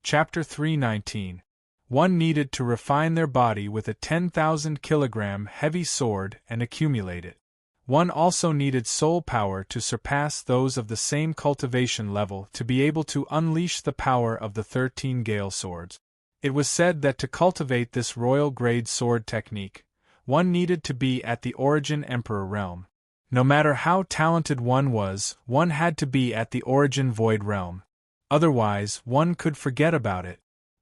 Chapter 319. One needed to refine their body with a 10,000-kilogram heavy sword and accumulate it. One also needed soul power to surpass those of the same cultivation level to be able to unleash the power of the 13 Gale swords. It was said that to cultivate this royal-grade sword technique, one needed to be at the Origin Emperor realm. No matter how talented one was, one had to be at the Origin Void realm. Otherwise, one could forget about it.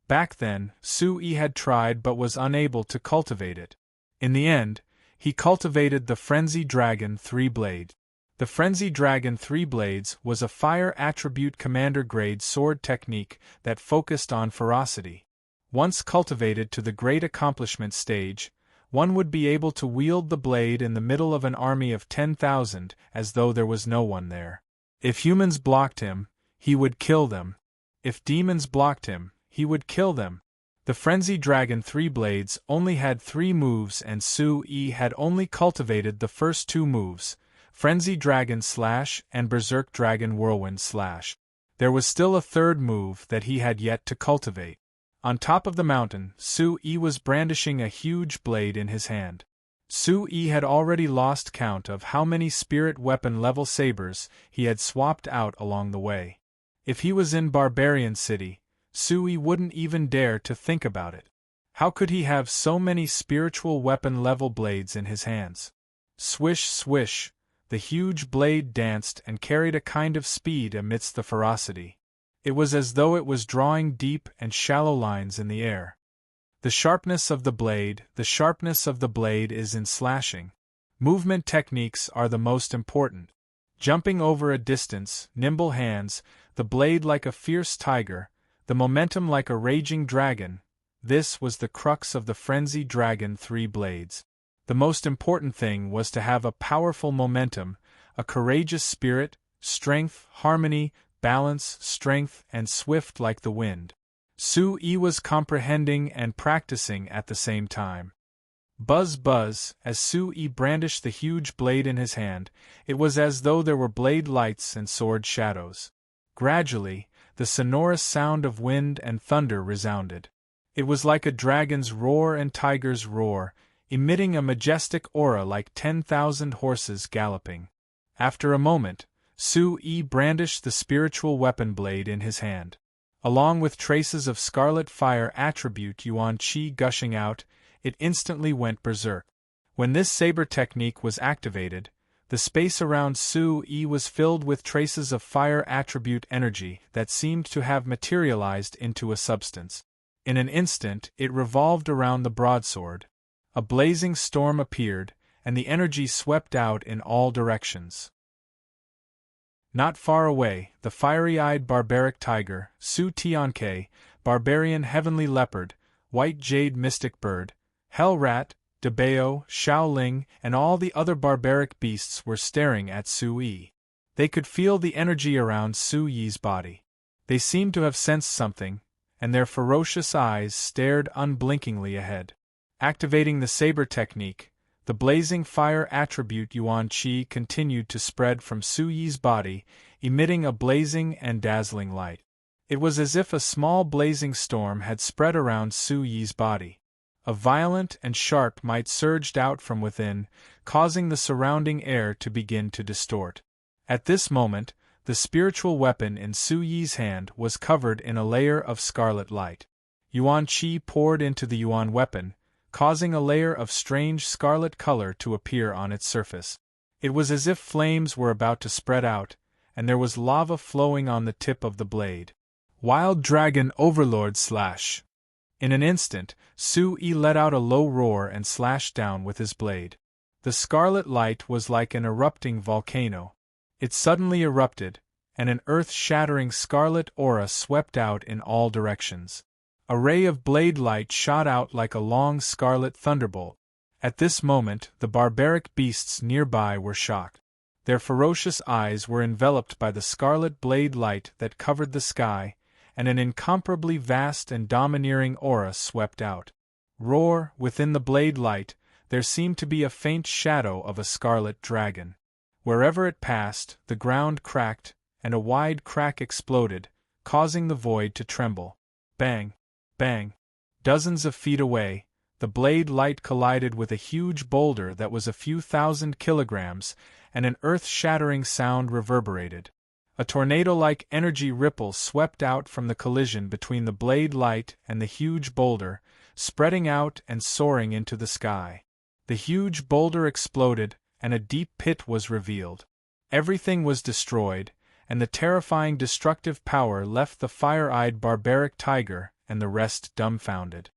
Back then, Sui had tried but was unable to cultivate it. In the end, he cultivated the Frenzy Dragon 3-Blade. The Frenzy Dragon 3-Blades was a fire attribute commander-grade sword technique that focused on ferocity. Once cultivated to the great accomplishment stage, one would be able to wield the blade in the middle of an army of 10,000 as though there was no one there. If humans blocked him, he would kill them. If demons blocked him, he would kill them. The Frenzy Dragon 3-Blades only had 3 moves and Sui had only cultivated the first 2 moves, Frenzy Dragon Slash and Berserk Dragon Whirlwind Slash. There was still a third move that he had yet to cultivate. On top of the mountain, Sui was brandishing a huge blade in his hand. Sui had already lost count of how many spirit weapon level sabers he had swapped out along the way. If he was in Barbarian City, Sui wouldn't even dare to think about it. How could he have so many spiritual weapon level blades in his hands? Swish, swish, the huge blade danced and carried a kind of speed amidst the ferocity. It was as though it was drawing deep and shallow lines in the air. The sharpness of the blade is in slashing. Movement techniques are the most important. Jumping over a distance, nimble hands, the blade like a fierce tiger, the momentum like a raging dragon, this was the crux of the Frenzy Dragon 3-Blades. The most important thing was to have a powerful momentum, a courageous spirit, strength, harmony, balance, strength, and swift like the wind. Sui was comprehending and practicing at the same time. Buzz buzz, as Sui brandished the huge blade in his hand, it was as though there were blade lights and sword shadows. Gradually, the sonorous sound of wind and thunder resounded. It was like a dragon's roar and tiger's roar, emitting a majestic aura like 10,000 horses galloping. After a moment, Sui brandished the spiritual weapon blade in his hand. Along with traces of scarlet fire attribute Yuan Qi gushing out, it instantly went berserk. When this saber technique was activated, the space around Sui was filled with traces of fire attribute energy that seemed to have materialized into a substance. In an instant, it revolved around the broadsword. A blazing storm appeared, and the energy swept out in all directions. Not far away, the fiery-eyed barbaric tiger, Su Tianke, barbarian heavenly leopard, white jade mystic bird, hell rat, Debao, Shaoling, and all the other barbaric beasts were staring at Sui. They could feel the energy around Sui's body. They seemed to have sensed something, and their ferocious eyes stared unblinkingly ahead. Activating the saber technique, the blazing fire attribute Yuan Qi continued to spread from Sui's body, emitting a blazing and dazzling light. It was as if a small blazing storm had spread around Sui's body. A violent and sharp might surged out from within, causing the surrounding air to begin to distort. At this moment, the spiritual weapon in Sui's hand was covered in a layer of scarlet light. Yuan Qi poured into the Yuan weapon, causing a layer of strange scarlet color to appear on its surface. It was as if flames were about to spread out, and there was lava flowing on the tip of the blade. Wild Dragon Overlord Slash. In an instant, Sui let out a low roar and slashed down with his blade. The scarlet light was like an erupting volcano. It suddenly erupted, and an earth-shattering scarlet aura swept out in all directions. A ray of blade light shot out like a long scarlet thunderbolt. At this moment, the barbaric beasts nearby were shocked. Their ferocious eyes were enveloped by the scarlet blade light that covered the sky, and an incomparably vast and domineering aura swept out. Roar, within the blade light, there seemed to be a faint shadow of a scarlet dragon. Wherever it passed, the ground cracked, and a wide crack exploded, causing the void to tremble. Bang! Bang! Dozens of feet away, the blade light collided with a huge boulder that was a few thousand kilograms, and an earth-shattering sound reverberated. A tornado-like energy ripple swept out from the collision between the blade light and the huge boulder, spreading out and soaring into the sky. The huge boulder exploded, and a deep pit was revealed. Everything was destroyed, and the terrifying destructive power left the fire-eyed barbaric tiger and the rest dumbfounded.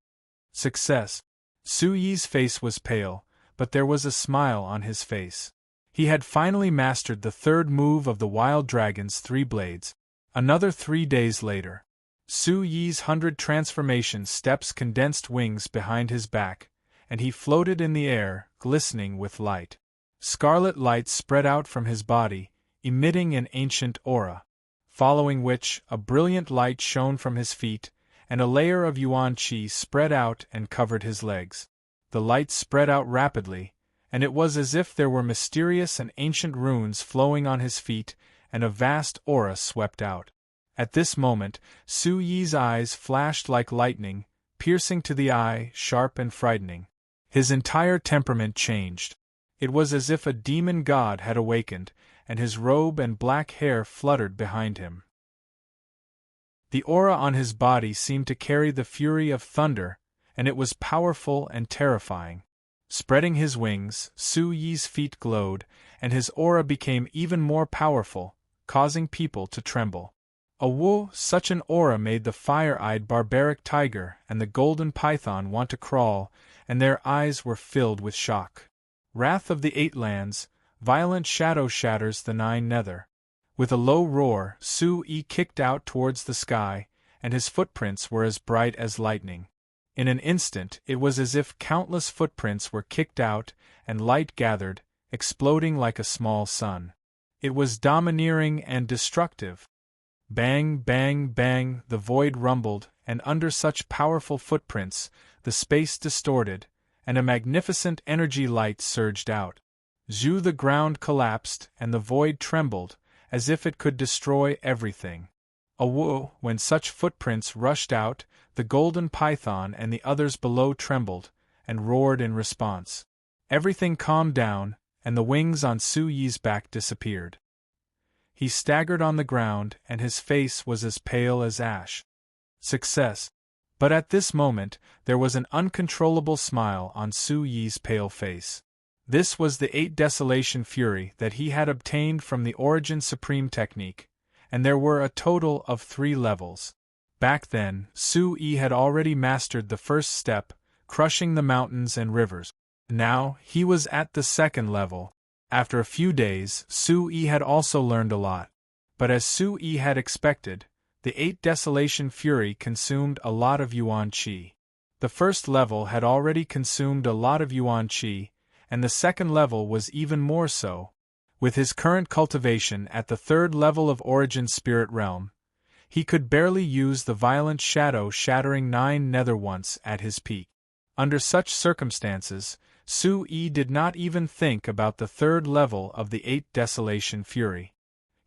Success. Su Yi's face was pale, but there was a smile on his face. He had finally mastered the third move of the wild dragon's 3 blades. Another 3 days later, Su Yi's 100 transformation steps condensed wings behind his back, and he floated in the air, glistening with light. Scarlet light spread out from his body, emitting an ancient aura, following which a brilliant light shone from his feet, and a layer of yuan qi spread out and covered his legs. The light spread out rapidly, and it was as if there were mysterious and ancient runes flowing on his feet, and a vast aura swept out. At this moment, Su Yi's eyes flashed like lightning, piercing to the eye, sharp and frightening. His entire temperament changed. It was as if a demon god had awakened, and his robe and black hair fluttered behind him. The aura on his body seemed to carry the fury of thunder, and it was powerful and terrifying. Spreading his wings, Su Yi's feet glowed, and his aura became even more powerful, causing people to tremble. Such an aura made the fire-eyed barbaric tiger and the golden python want to crawl, and their eyes were filled with shock. Wrath of the 8 lands, violent shadow shatters the 9 nether. With a low roar, Su Yi kicked out towards the sky, and his footprints were as bright as lightning. In an instant, it was as if countless footprints were kicked out, and light gathered, exploding like a small sun. It was domineering and destructive. Bang, bang, bang, the void rumbled, and under such powerful footprints, the space distorted, and a magnificent energy light surged out. The ground collapsed, and the void trembled, as if it could destroy everything. When such footprints rushed out, the golden python and the others below trembled, and roared in response. Everything calmed down, and the wings on Su Yi's back disappeared. He staggered on the ground, and his face was as pale as ash. Success. But at this moment, there was an uncontrollable smile on Su Yi's pale face. This was the 8 Desolation Fury that he had obtained from the Origin Supreme technique, and there were a total of 3 levels. Back then, Su Yi had already mastered the first step, crushing the mountains and rivers. Now, he was at the 2nd level. After a few days, Su Yi had also learned a lot. But as Su Yi had expected, the 8 Desolation Fury consumed a lot of yuan qi. The first level had already consumed a lot of yuan qi, and the 2nd level was even more so. With his current cultivation at the 3rd level of Origin Spirit Realm, he could barely use the violent shadow-shattering 9 nether once at his peak. Under such circumstances, Su Yi did not even think about the 3rd level of the 8 Desolation Fury.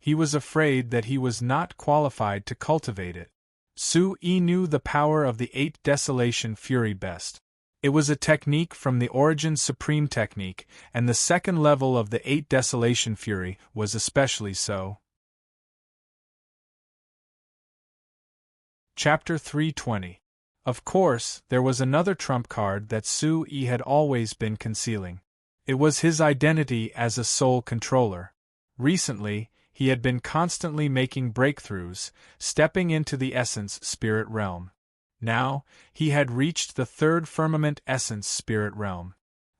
He was afraid that he was not qualified to cultivate it. Su Yi knew the power of the 8 Desolation Fury best. It was a technique from the Origin Supreme technique, and the 2nd level of the 8 Desolation Fury was especially so. Chapter 320. Of course, there was another trump card that Su Yi had always been concealing. It was his identity as a soul controller. Recently, he had been constantly making breakthroughs, stepping into the Essence Spirit Realm. Now, he had reached the 3rd Firmament Essence Spirit Realm.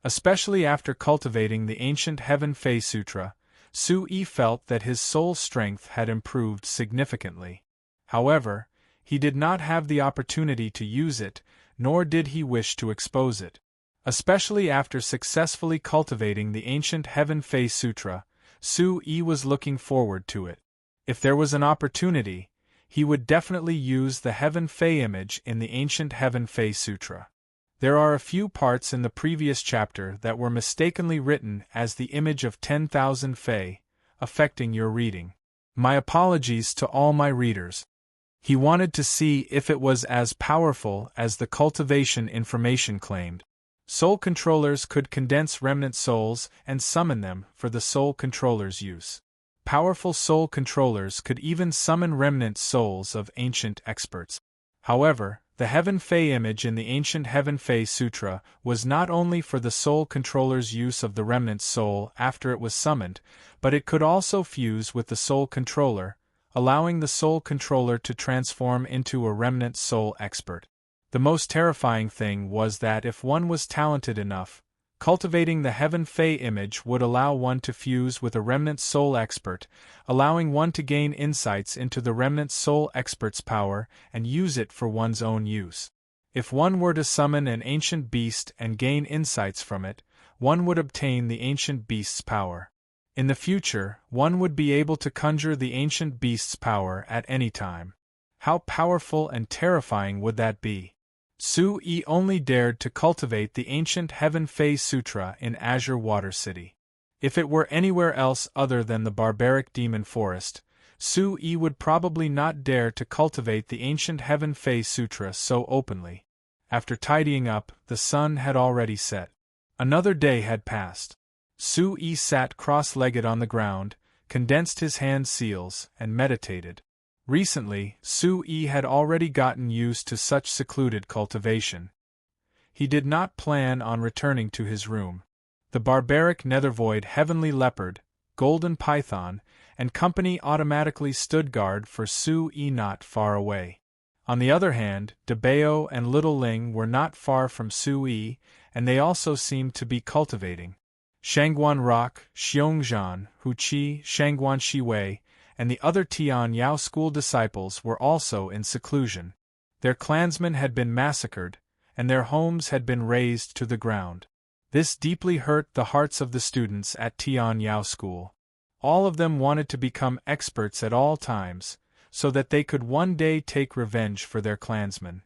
Especially after cultivating the ancient Heaven Fei Sutra, Su Yi felt that his soul strength had improved significantly. However, he did not have the opportunity to use it, nor did he wish to expose it. Especially after successfully cultivating the ancient Heaven Fei Sutra, Su Yi was looking forward to it. If there was an opportunity, he would definitely use the Heaven Fei image in the ancient Heaven Fei Sutra. There are a few parts in the previous chapter that were mistakenly written as the image of 10,000 Fei, affecting your reading. My apologies to all my readers. He wanted to see if it was as powerful as the cultivation information claimed. Soul controllers could condense remnant souls and summon them for the soul controller's use. Powerful soul controllers could even summon remnant souls of ancient experts. However, the Heaven Fei image in the ancient Heaven Fei Sutra was not only for the soul controller's use of the remnant soul after it was summoned, but it could also fuse with the soul controller, allowing the soul controller to transform into a remnant soul expert. The most terrifying thing was that if one was talented enough, cultivating the Heaven Fei image would allow one to fuse with a remnant soul expert, allowing one to gain insights into the remnant soul expert's power and use it for one's own use. If one were to summon an ancient beast and gain insights from it, one would obtain the ancient beast's power. In the future, one would be able to conjure the ancient beast's power at any time. How powerful and terrifying would that be? Su-Yi only dared to cultivate the ancient Heaven Fei Sutra in Azure Water City. If it were anywhere else other than the barbaric demon forest, Su-Yi would probably not dare to cultivate the ancient Heaven Fei Sutra so openly. After tidying up, the sun had already set. Another day had passed. Su-Yi sat cross-legged on the ground, condensed his hand seals, and meditated. Recently, Su-Yi had already gotten used to such secluded cultivation. He did not plan on returning to his room. The barbaric nethervoid heavenly leopard, golden python, and company automatically stood guard for Su-Yi not far away. On the other hand, Debao and Little Ling were not far from Su-Yi, and they also seemed to be cultivating. Shangguan Rock, Xiongzhan, Huqi, Shangguan Shiwei, and the other Tian Yao school disciples were also in seclusion. Their clansmen had been massacred, and their homes had been razed to the ground. This deeply hurt the hearts of the students at Tian Yao school. All of them wanted to become experts at all times, so that they could one day take revenge for their clansmen.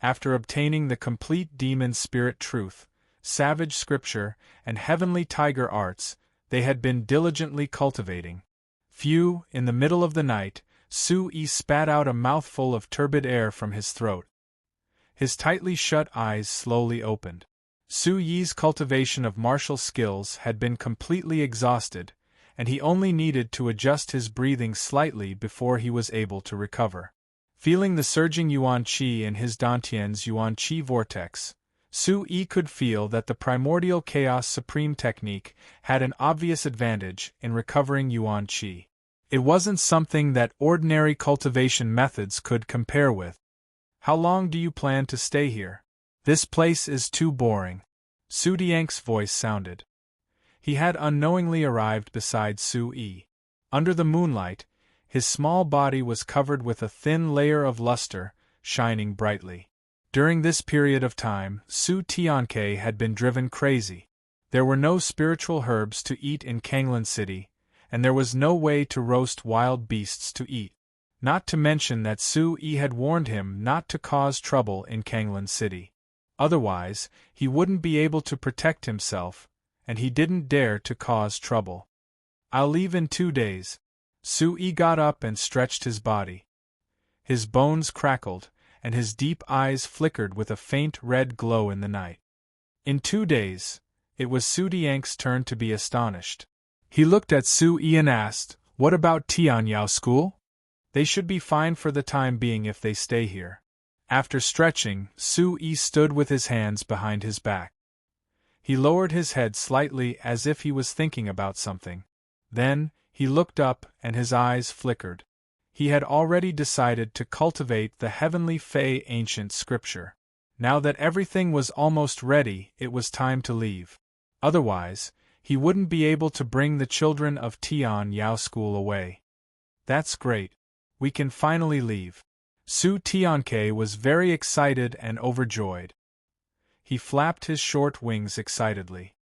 After obtaining the complete demon spirit truth, savage scripture, and heavenly tiger arts, they had been diligently cultivating. In the middle of the night, Su-Yi spat out a mouthful of turbid air from his throat. His tightly shut eyes slowly opened. Su-Yi's cultivation of martial skills had been completely exhausted, and he only needed to adjust his breathing slightly before he was able to recover. Feeling the surging Yuan Qi in his Dantian's Yuan Qi vortex, Su-Yi could feel that the primordial chaos supreme technique had an obvious advantage in recovering Yuan Qi. It wasn't something that ordinary cultivation methods could compare with. How long do you plan to stay here? This place is too boring. Su Diank's voice sounded. He had unknowingly arrived beside Su-Yi. Under the moonlight, his small body was covered with a thin layer of luster, shining brightly. During this period of time, Su Tianke had been driven crazy. There were no spiritual herbs to eat in Kanglan City, and there was no way to roast wild beasts to eat. Not to mention that Su-Yi had warned him not to cause trouble in Kanglan City. Otherwise, he wouldn't be able to protect himself, and he didn't dare to cause trouble. I'll leave in 2 days. Su-Yi got up and stretched his body. His bones crackled, and his deep eyes flickered with a faint red glow in the night. In 2 days, it was Su Diank's turn to be astonished. He looked at Su-Yi and asked, "What about Tian Yao School? They should be fine for the time being if they stay here." After stretching, Su-Yi stood with his hands behind his back. He lowered his head slightly as if he was thinking about something. Then, he looked up and his eyes flickered. He had already decided to cultivate the Heavenly Fei ancient scripture. Now that everything was almost ready, it was time to leave. Otherwise, he wouldn't be able to bring the children of Tian Yao School away. That's great. We can finally leave. Su Tianke was very excited and overjoyed. He flapped his short wings excitedly.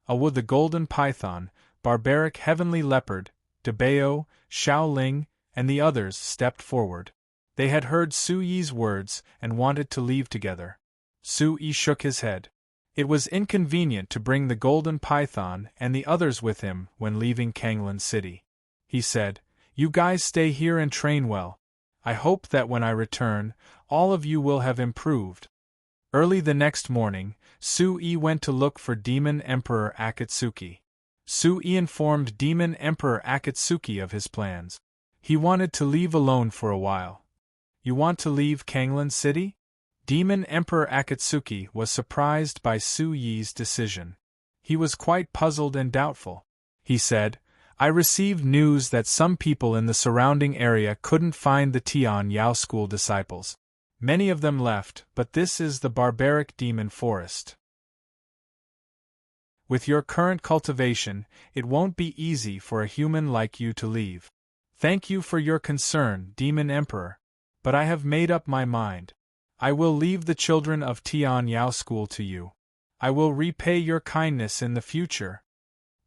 Awu the golden python, barbaric heavenly leopard, Debao, Xiaoling, and the others stepped forward. They had heard Su-Yi's words and wanted to leave together. Su-Yi shook his head. It was inconvenient to bring the golden python and the others with him when leaving Kanglan City. He said, You guys stay here and train well. I hope that when I return, all of you will have improved. Early the next morning, Sui went to look for Demon Emperor Akatsuki. Sui informed Demon Emperor Akatsuki of his plans. He wanted to leave alone for a while. You want to leave Kanglan City? Demon Emperor Akatsuki was surprised by Sui's decision. He was quite puzzled and doubtful. He said, I received news that some people in the surrounding area couldn't find the Tian Yao school disciples. Many of them left, but this is the barbaric demon forest. With your current cultivation, it won't be easy for a human like you to leave. Thank you for your concern, Demon Emperor, but I have made up my mind. I will leave the children of Tian Yao school to you. I will repay your kindness in the future.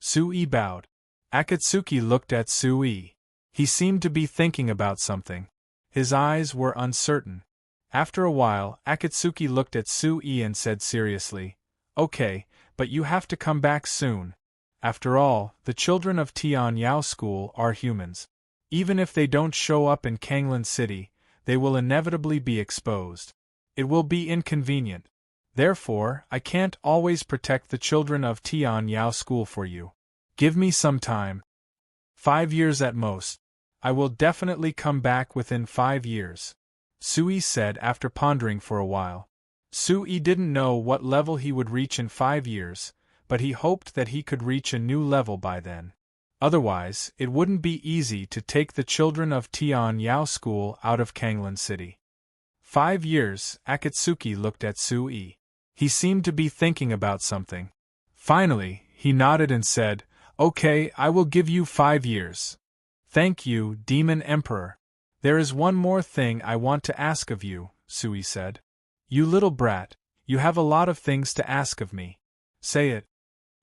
Sui bowed. Akatsuki looked at Sui. He seemed to be thinking about something. His eyes were uncertain. After a while, Akatsuki looked at Sui and said seriously, Okay, but you have to come back soon. After all, the children of Tian Yao school are humans. Even if they don't show up in Kanglan City, they will inevitably be exposed. It will be inconvenient. Therefore, I can't always protect the children of Tian Yao school for you. Give me some time. 5 years at most. I will definitely come back within 5 years. Sui said after pondering for a while. Sui didn't know what level he would reach in 5 years, but he hoped that he could reach a new level by then. Otherwise, it wouldn't be easy to take the children of Tian Yao school out of Kanglan City. 5 years, Akatsuki looked at Sui. He seemed to be thinking about something. Finally, he nodded and said, Okay, I will give you 5 years. Thank you, Demon Emperor. There is one more thing I want to ask of you, Sui said. You little brat, you have a lot of things to ask of me. Say it.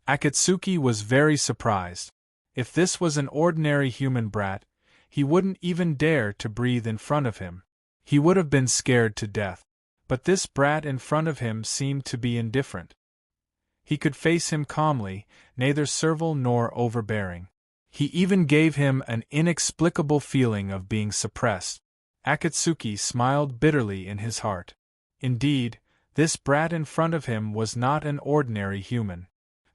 Akatsuki was very surprised. If this was an ordinary human brat, he wouldn't even dare to breathe in front of him. He would have been scared to death. But this brat in front of him seemed to be indifferent. He could face him calmly, neither servile nor overbearing. He even gave him an inexplicable feeling of being suppressed. Akatsuki smiled bitterly in his heart. Indeed, this brat in front of him was not an ordinary human.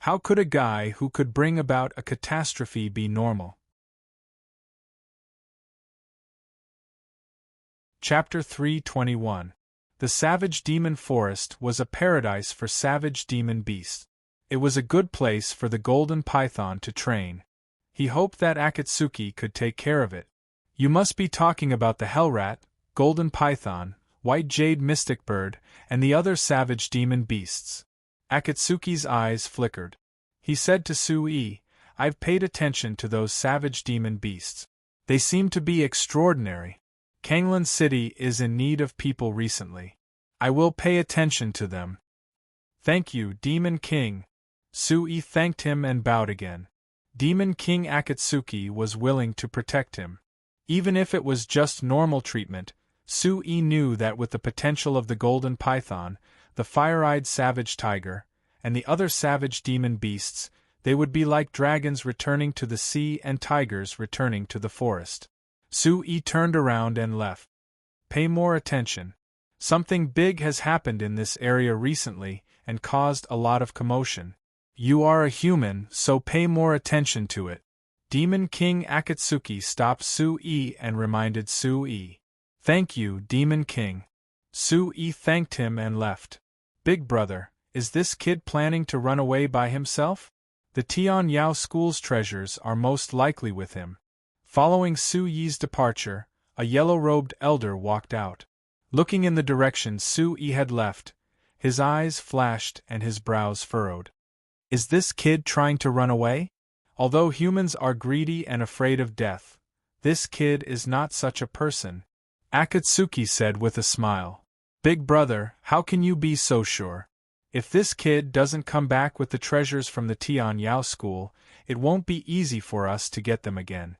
How could a guy who could bring about a catastrophe be normal? Chapter 321. The Savage Demon Forest was a paradise for savage demon beasts. It was a good place for the golden python to train. He hoped that Akatsuki could take care of it. You must be talking about the hellrat, golden python, white jade mystic bird, and the other savage demon beasts. Akatsuki's eyes flickered. He said to Sui, I've paid attention to those savage demon beasts. They seem to be extraordinary. Kanglan City is in need of people recently. I will pay attention to them. Thank you, Demon King. Sui thanked him and bowed again. Demon King Akatsuki was willing to protect him. Even if it was just normal treatment, Sui knew that with the potential of the golden python, the fire-eyed savage tiger, and the other savage demon beasts, they would be like dragons returning to the sea and tigers returning to the forest. Sui turned around and left. Pay more attention. Something big has happened in this area recently and caused a lot of commotion. You are a human, so pay more attention to it. Demon King Akatsuki stopped Sui and reminded Sui. Thank you, Demon King. Sui thanked him and left. Big brother, is this kid planning to run away by himself? The Tian Yao school's treasures are most likely with him. Following Sui's departure, a yellow-robed elder walked out. Looking in the direction Sui had left, his eyes flashed and his brows furrowed. Is this kid trying to run away? Although humans are greedy and afraid of death, this kid is not such a person. Akatsuki said with a smile. Big brother, how can you be so sure? If this kid doesn't come back with the treasures from the Tian Yao school, it won't be easy for us to get them again.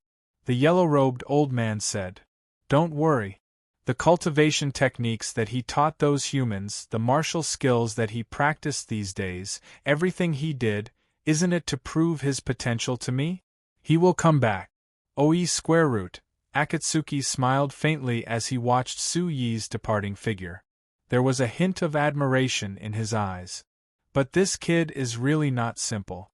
The yellow-robed old man said. Don't worry. The cultivation techniques that he taught those humans, the martial skills that he practiced these days, everything he did, isn't it to prove his potential to me? He will come back. OE square root, Akatsuki smiled faintly as he watched Su Yi's departing figure. There was a hint of admiration in his eyes. But this kid is really not simple.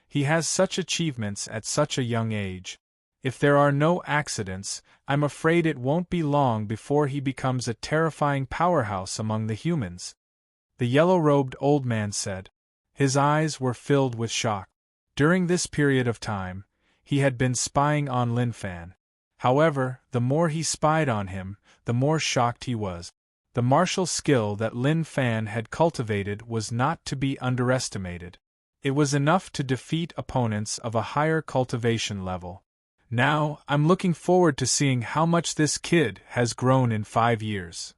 He has such achievements at such a young age. If there are no accidents, I'm afraid it won't be long before he becomes a terrifying powerhouse among the humans. The yellow-robed old man said. His eyes were filled with shock. During this period of time, he had been spying on Lin Fan. However, the more he spied on him, the more shocked he was. The martial skill that Lin Fan had cultivated was not to be underestimated. It was enough to defeat opponents of a higher cultivation level. Now, I'm looking forward to seeing how much this kid has grown in 5 years.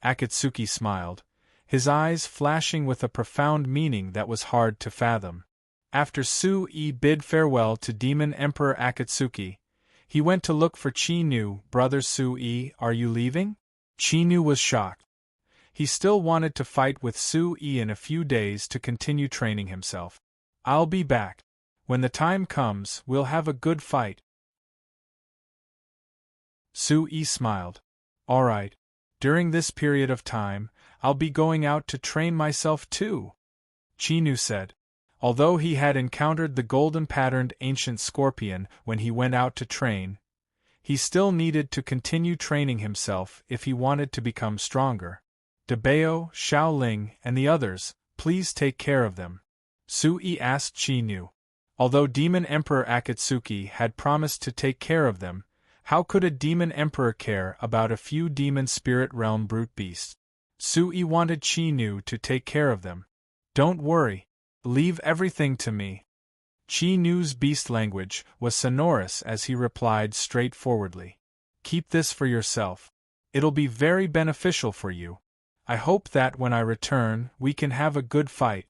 Akatsuki smiled, his eyes flashing with a profound meaning that was hard to fathom. After Su Yi bid farewell to Demon Emperor Akatsuki, he went to look for Chi-Nu. Brother Su Yi, are you leaving? Chi-Nu was shocked. He still wanted to fight with Su Yi in a few days to continue training himself. I'll be back. When the time comes, we'll have a good fight. Su Yi smiled. All right. During this period of time, I'll be going out to train myself too, Chi-Nu said. Although he had encountered the golden-patterned ancient scorpion when he went out to train, he still needed to continue training himself if he wanted to become stronger. Dabeo, Xiaoling, and the others, please take care of them. Su Yi asked Chi-Nu. Although Demon Emperor Akatsuki had promised to take care of them, how could a demon emperor care about a few demon spirit realm brute beasts? Su Yi wanted Chi-Nu to take care of them. Don't worry. Leave everything to me. Chi-Nu's beast language was sonorous as he replied straightforwardly. Keep this for yourself. It'll be very beneficial for you. I hope that when I return, we can have a good fight.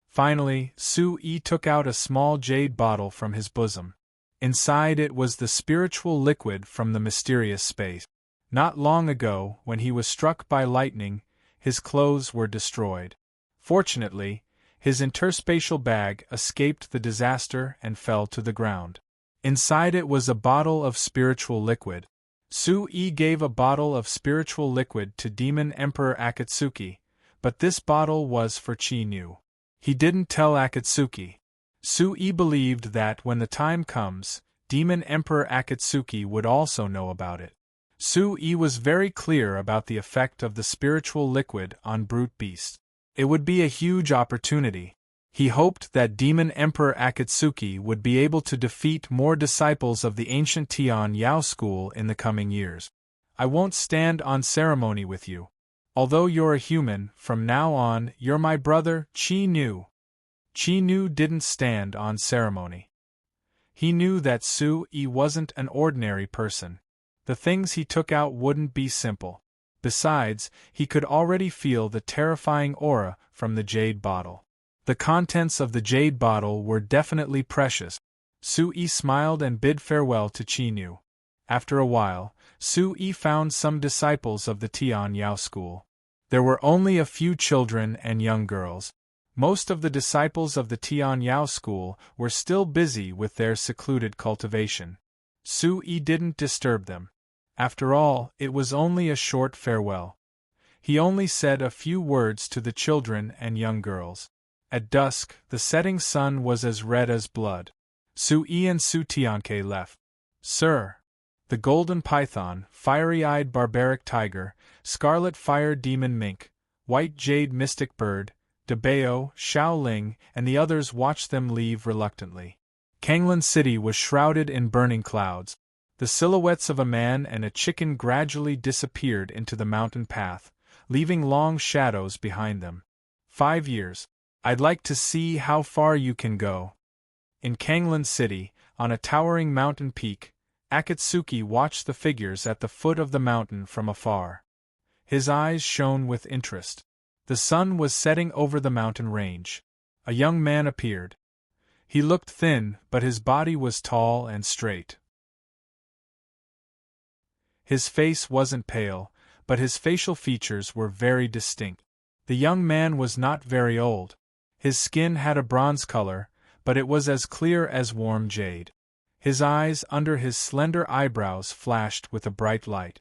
Finally, Su Yi took out a small jade bottle from his bosom. Inside it was the spiritual liquid from the mysterious space. Not long ago, when he was struck by lightning, his clothes were destroyed. Fortunately, his interspatial bag escaped the disaster and fell to the ground. Inside it was a bottle of spiritual liquid. Su Yi gave a bottle of spiritual liquid to Demon Emperor Akatsuki, but this bottle was for Chi-Nu. He didn't tell Akatsuki. Su Yi believed that when the time comes, Demon Emperor Akatsuki would also know about it. Su Yi was very clear about the effect of the spiritual liquid on brute beasts. It would be a huge opportunity. He hoped that Demon Emperor Akatsuki would be able to defeat more disciples of the ancient Tian Yao school in the coming years. I won't stand on ceremony with you. Although you're a human, from now on, you're my brother, Chi-Nu. Chi-Nu didn't stand on ceremony. He knew that Su Yi wasn't an ordinary person. The things he took out wouldn't be simple. Besides, he could already feel the terrifying aura from the jade bottle. The contents of the jade bottle were definitely precious. Su Yi smiled and bid farewell to Chi-Nu. After a while, Su Yi found some disciples of the Tian Yao school. There were only a few children and young girls. Most of the disciples of the Tian Yao school were still busy with their secluded cultivation. Su Yi didn't disturb them. After all, it was only a short farewell. He only said a few words to the children and young girls. At dusk, the setting sun was as red as blood. Su Yi and Su Tianke left. Sir! The golden python, fiery-eyed barbaric tiger, scarlet fire demon mink, white jade mystic bird, Dabeo, Xiaoling, and the others watched them leave reluctantly. Kanglan City was shrouded in burning clouds. The silhouettes of a man and a chicken gradually disappeared into the mountain path, leaving long shadows behind them. 5 years. I'd like to see how far you can go. In Kanglan City, on a towering mountain peak, Akatsuki watched the figures at the foot of the mountain from afar. His eyes shone with interest. The sun was setting over the mountain range. A young man appeared. He looked thin, but his body was tall and straight. His face wasn't pale, but his facial features were very distinct. The young man was not very old. His skin had a bronze color, but it was as clear as warm jade. His eyes under his slender eyebrows flashed with a bright light.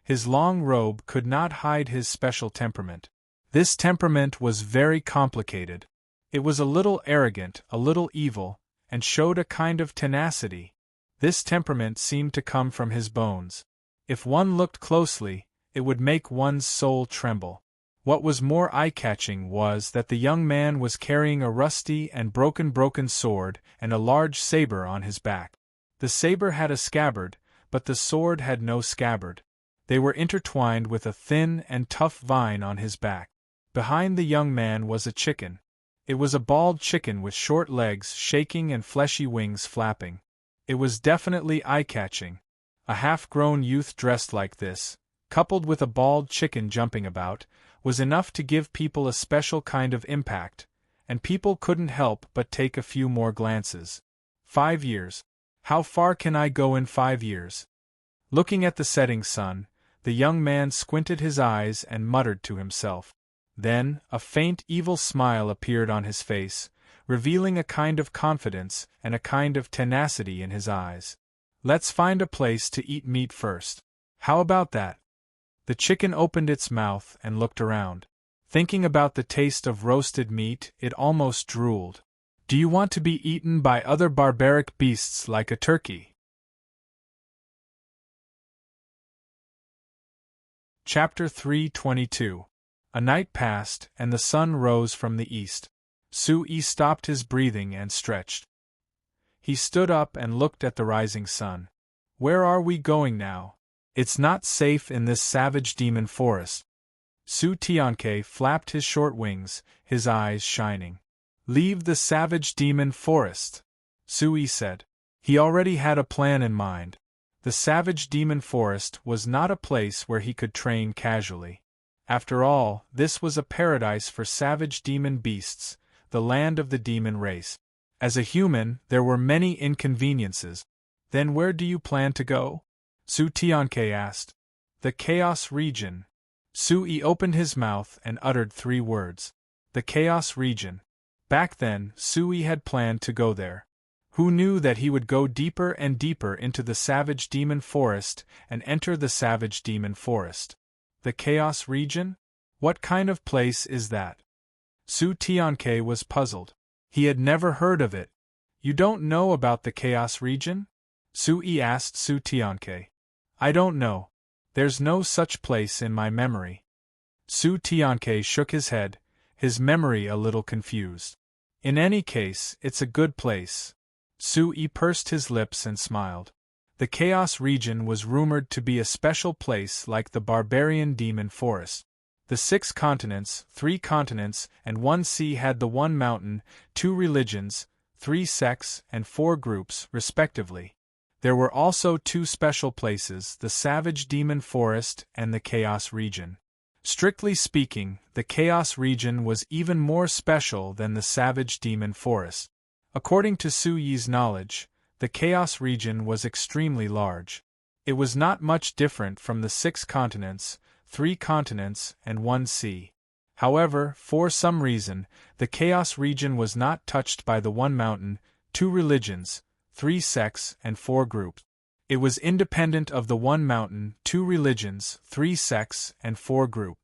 His long robe could not hide his special temperament. This temperament was very complicated. It was a little arrogant, a little evil, and showed a kind of tenacity. This temperament seemed to come from his bones. If one looked closely, it would make one's soul tremble. What was more eye-catching was that the young man was carrying a rusty and broken sword and a large saber on his back. The saber had a scabbard, but the sword had no scabbard. They were intertwined with a thin and tough vine on his back. Behind the young man was a chicken. It was a bald chicken with short legs shaking and fleshy wings flapping. It was definitely eye-catching. A half-grown youth dressed like this, coupled with a bald chicken jumping about, was enough to give people a special kind of impact, and people couldn't help but take a few more glances. 5 years. How far can I go in 5 years? Looking at the setting sun, the young man squinted his eyes and muttered to himself. Then, a faint evil smile appeared on his face, revealing a kind of confidence and a kind of tenacity in his eyes. Let's find a place to eat meat first. How about that? The chicken opened its mouth and looked around. Thinking about the taste of roasted meat, it almost drooled. Do you want to be eaten by other barbaric beasts like a turkey? Chapter 3:22. A night passed, and the sun rose from the east. Sui stopped his breathing and stretched. He stood up and looked at the rising sun. Where are we going now? It's not safe in this savage demon forest. Su Tianke flapped his short wings, his eyes shining. Leave the savage demon forest, Sui said. He already had a plan in mind. The savage demon forest was not a place where he could train casually. After all, this was a paradise for savage demon beasts, the land of the demon race. As a human, there were many inconveniences. Then where do you plan to go? Su Tianke asked. The Chaos Region. Sui opened his mouth and uttered 3 words. The Chaos Region. Back then, Sui had planned to go there. Who knew that he would go deeper and deeper into the savage demon forest and enter the savage demon forest? The Chaos Region? What kind of place is that? Su Tianke was puzzled. He had never heard of it. You don't know about the Chaos Region? Sui asked Su Tianke. I don't know. There's no such place in my memory. Su Tianke shook his head, his memory a little confused. In any case, it's a good place. Sui pursed his lips and smiled. The Chaos Region was rumored to be a special place like the barbarian demon forest. The 6 continents, 3 continents, and 1 sea had the 1 mountain, 2 religions, 3 sects, and 4 groups, respectively. There were also 2 special places, the Savage Demon Forest and the Chaos Region. Strictly speaking, the Chaos Region was even more special than the Savage Demon Forest. According to Sui's knowledge, the Chaos Region was extremely large. It was not much different from the 6 continents, 3 continents, and 1 sea. However, for some reason, the Chaos Region was not touched by the 1 mountain, 2 religions, 3 sects, and 4 groups. It was independent of the 1 mountain, 2 religions, 3 sects, and 4 groups.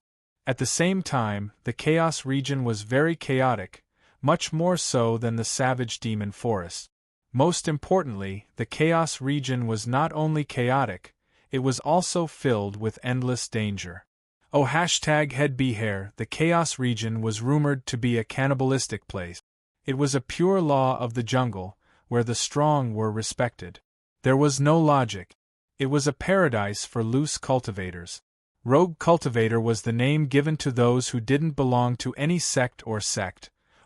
At the same time, the Chaos Region was very chaotic, much more so than the Savage Demon Forest. Most importantly, the Chaos Region was not only chaotic, it was also filled with endless danger. Oh #headbehair, the Chaos Region was rumored to be a cannibalistic place. It was a pure law of the jungle, where the strong were respected. There was no logic. It was a paradise for loose cultivators. Rogue cultivator was the name given to those who didn't belong to any sect,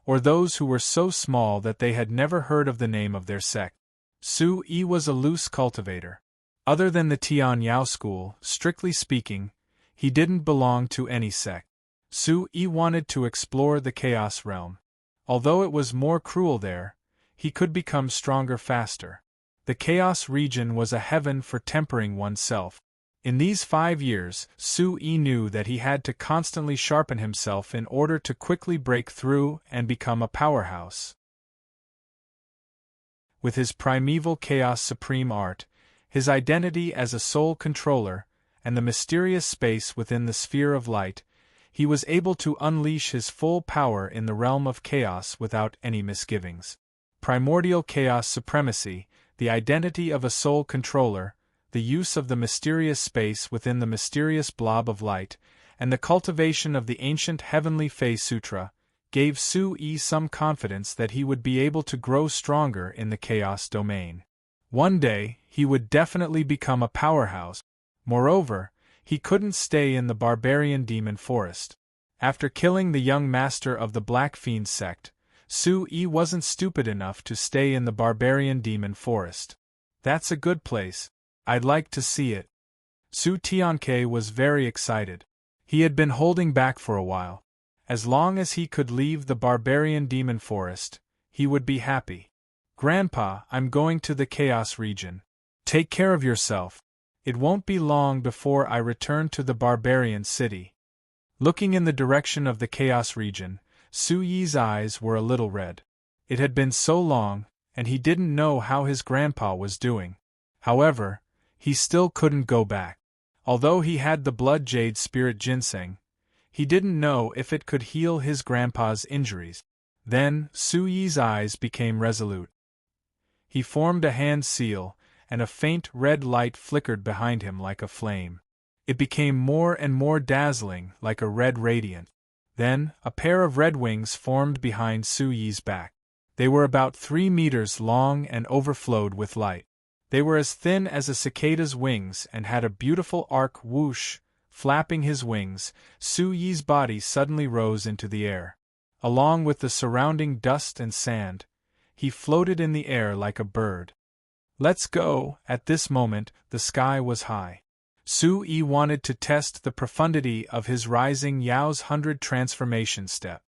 or those who were so small that they had never heard of the name of their sect. Sui was a loose cultivator. Other than the Tian Yao school, strictly speaking, he didn't belong to any sect. Sui wanted to explore the Chaos Realm. Although it was more cruel there, he could become stronger faster. The Chaos Region was a heaven for tempering oneself. In these 5 years, Sui knew that he had to constantly sharpen himself in order to quickly break through and become a powerhouse. With his primeval chaos supreme art, his identity as a soul controller, and the mysterious space within the sphere of light, he was able to unleash his full power in the realm of chaos without any misgivings. Primordial chaos supremacy, the identity of a soul controller, the use of the mysterious space within the mysterious blob of light, and the cultivation of the ancient Heavenly Fei Sutra, gave Su-Yi some confidence that he would be able to grow stronger in the chaos domain. One day, he would definitely become a powerhouse. Moreover, he couldn't stay in the barbarian demon forest. After killing the young master of the Black Fiend sect, Su-Yi wasn't stupid enough to stay in the barbarian demon forest. That's a good place. I'd like to see it. Su Tianke was very excited. He had been holding back for a while. As long as he could leave the barbarian demon forest, he would be happy. Grandpa, I'm going to the chaos region. Take care of yourself. It won't be long before I return to the barbarian city. Looking in the direction of the chaos region, Su-Yi's eyes were a little red. It had been so long, and he didn't know how his grandpa was doing. However, he still couldn't go back. Although he had the blood jade spirit ginseng, he didn't know if it could heal his grandpa's injuries. Then, Su-Yi's eyes became resolute. He formed a hand seal, and a faint red light flickered behind him like a flame. It became more and more dazzling, like a red radiant. Then, a pair of red wings formed behind Su-Yi's back. They were about 3 meters long and overflowed with light. They were as thin as a cicada's wings and had a beautiful arc whoosh. Flapping his wings, Su-Yi's body suddenly rose into the air. Along with the surrounding dust and sand, he floated in the air like a bird. Let's go! At this moment, the sky was high. Su-Yi wanted to test the profundity of his rising Yao's 100 transformation step.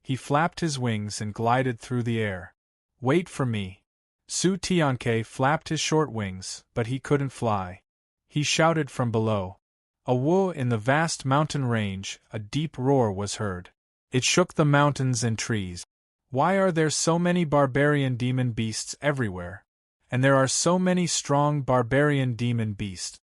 He flapped his wings and glided through the air. Wait for me. Su Tianke flapped his short wings, but he couldn't fly. He shouted from below. Awoo! In the vast mountain range, a deep roar was heard. It shook the mountains and trees. Why are there so many barbarian demon beasts everywhere? And there are so many strong barbarian demon beasts.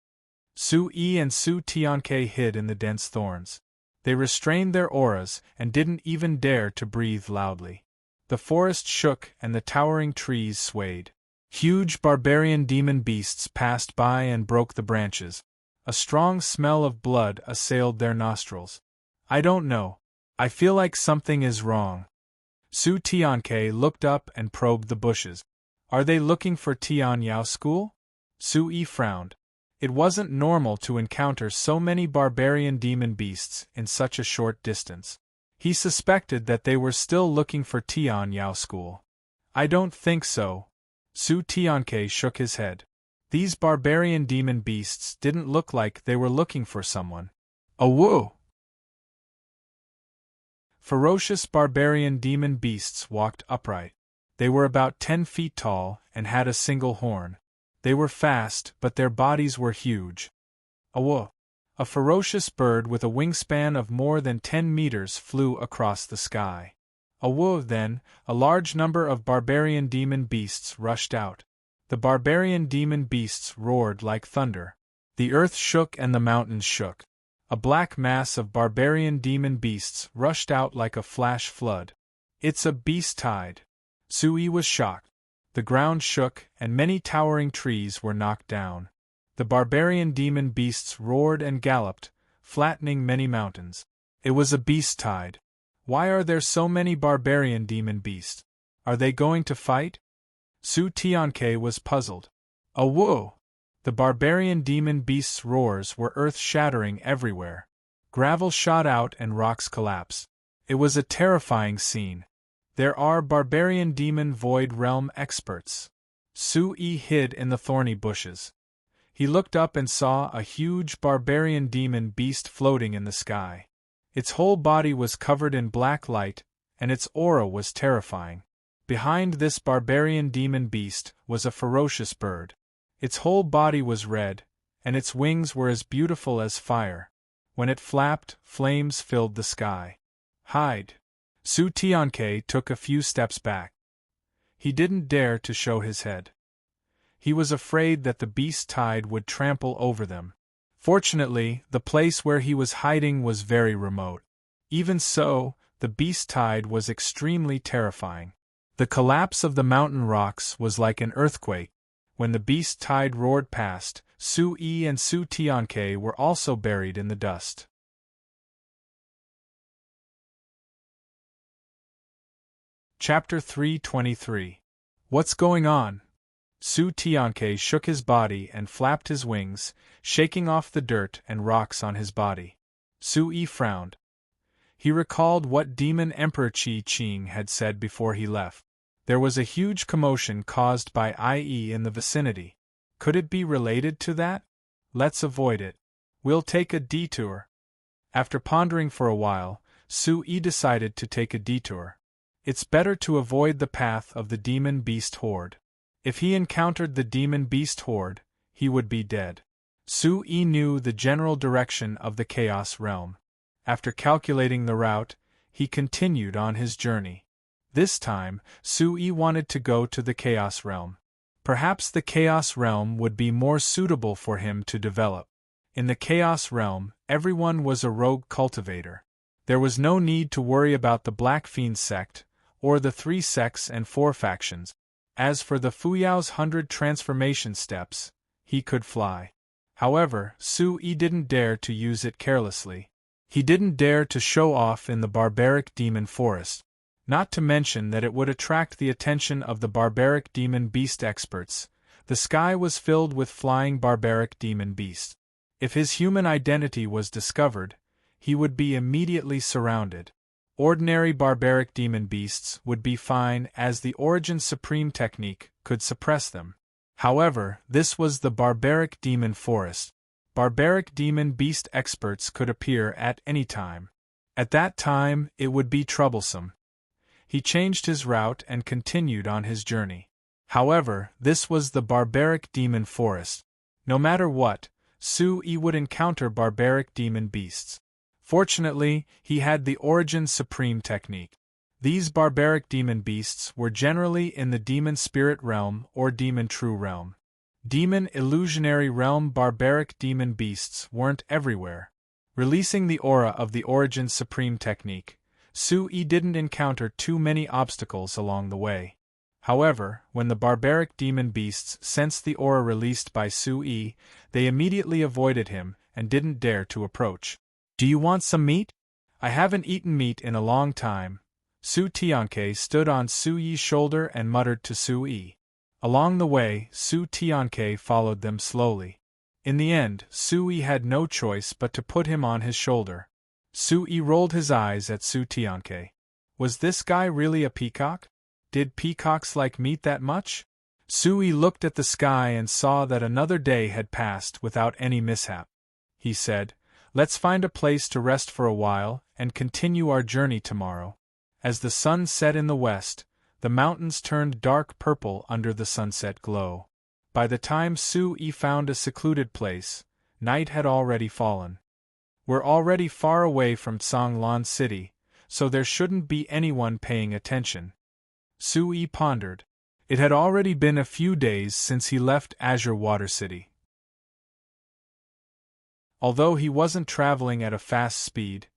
Su-Yi and Su Tianke hid in the dense thorns. They restrained their auras and didn't even dare to breathe loudly. The forest shook and the towering trees swayed. Huge barbarian demon beasts passed by and broke the branches. A strong smell of blood assailed their nostrils. I don't know. I feel like something is wrong. Su Tianke looked up and probed the bushes. Are they looking for Tian Yao School? Su-Yi frowned. It wasn't normal to encounter so many barbarian demon beasts in such a short distance. He suspected that they were still looking for Tian Yao School. I don't think so. Su Tianke shook his head. These barbarian demon beasts didn't look like they were looking for someone. Awoo! Ferocious barbarian demon beasts walked upright. They were about 10 feet tall and had a single horn. They were fast, but their bodies were huge. Awoo! A ferocious bird with a wingspan of more than 10 meters flew across the sky. Awoo! Then, a large number of barbarian demon beasts rushed out. The barbarian demon beasts roared like thunder. The earth shook and the mountains shook. A black mass of barbarian demon beasts rushed out like a flash flood. It's a beast tide. Su-Yi was shocked. The ground shook and many towering trees were knocked down. The barbarian demon beasts roared and galloped, flattening many mountains. It was a beast tide. Why are there so many barbarian demon beasts? Are they going to fight? Su Tianke was puzzled. Awoo! The barbarian demon beasts' roars were earth-shattering everywhere. Gravel shot out and rocks collapsed. It was a terrifying scene. There are barbarian demon void realm experts. Su-Yi hid in the thorny bushes. He looked up and saw a huge barbarian demon beast floating in the sky. Its whole body was covered in black light, and its aura was terrifying. Behind this barbarian demon beast was a ferocious bird. Its whole body was red, and its wings were as beautiful as fire. When it flapped, flames filled the sky. Hide! Su Tianke took a few steps back. He didn't dare to show his head. He was afraid that the beast tide would trample over them. Fortunately, the place where he was hiding was very remote. Even so, the beast tide was extremely terrifying. The collapse of the mountain rocks was like an earthquake. When the beast tide roared past, Su-yi and Su-tianke were also buried in the dust. Chapter 323. What's going on? Su-tianke shook his body and flapped his wings, shaking off the dirt and rocks on his body. Su-yi frowned. He recalled what Demon Emperor Qi-Qing had said before he left. There was a huge commotion caused by IE in the vicinity. Could it be related to that? Let's avoid it. We'll take a detour. After pondering for a while, Su-yi decided to take a detour. It's better to avoid the path of the demon beast horde. If he encountered the demon beast horde, he would be dead. Su-yi knew the general direction of the Chaos Realm. After calculating the route, he continued on his journey. This time, Su-yi wanted to go to the Chaos Realm. Perhaps the Chaos Realm would be more suitable for him to develop. In the Chaos Realm, everyone was a rogue cultivator. There was no need to worry about the Black Fiend sect, or the 3 sects and 4 factions. As for the Fuyao's 100 transformation steps, he could fly. However, Su-yi didn't dare to use it carelessly. He didn't dare to show off in the barbaric demon forest. Not to mention that it would attract the attention of the barbaric demon beast experts. The sky was filled with flying barbaric demon beasts. If his human identity was discovered, he would be immediately surrounded. Ordinary barbaric demon beasts would be fine, as the Origin Supreme technique could suppress them. However, this was the barbaric demon forest. Barbaric demon beast experts could appear at any time. At that time, it would be troublesome. He changed his route and continued on his journey. However, this was the barbaric demon forest. No matter what, Su-yi would encounter barbaric demon beasts. Fortunately, he had the Origin Supreme technique. These barbaric demon beasts were generally in the demon spirit realm or demon true realm. Demon illusionary realm barbaric demon beasts weren't everywhere. Releasing the aura of the Origin Supreme technique, Su-yi didn't encounter too many obstacles along the way. However, when the barbaric demon beasts sensed the aura released by Su-yi, they immediately avoided him and didn't dare to approach. Do you want some meat? I haven't eaten meat in a long time. Su-tianke stood on Su-yi's shoulder and muttered to Su-yi. Along the way, Su-tianke followed them slowly. In the end, Su-yi had no choice but to put him on his shoulder. Su-yi rolled his eyes at Su-tianke. Was this guy really a peacock? Did peacocks like meat that much? Su-yi looked at the sky and saw that another day had passed without any mishap. He said, "Let's find a place to rest for a while and continue our journey tomorrow." As the sun set in the west, the mountains turned dark purple under the sunset glow. By the time Su-yi found a secluded place, night had already fallen. We're already far away from Songlan City, so there shouldn't be anyone paying attention. Su-yi pondered. It had already been a few days since he left Azure Water City. Although he wasn't traveling at a fast speed,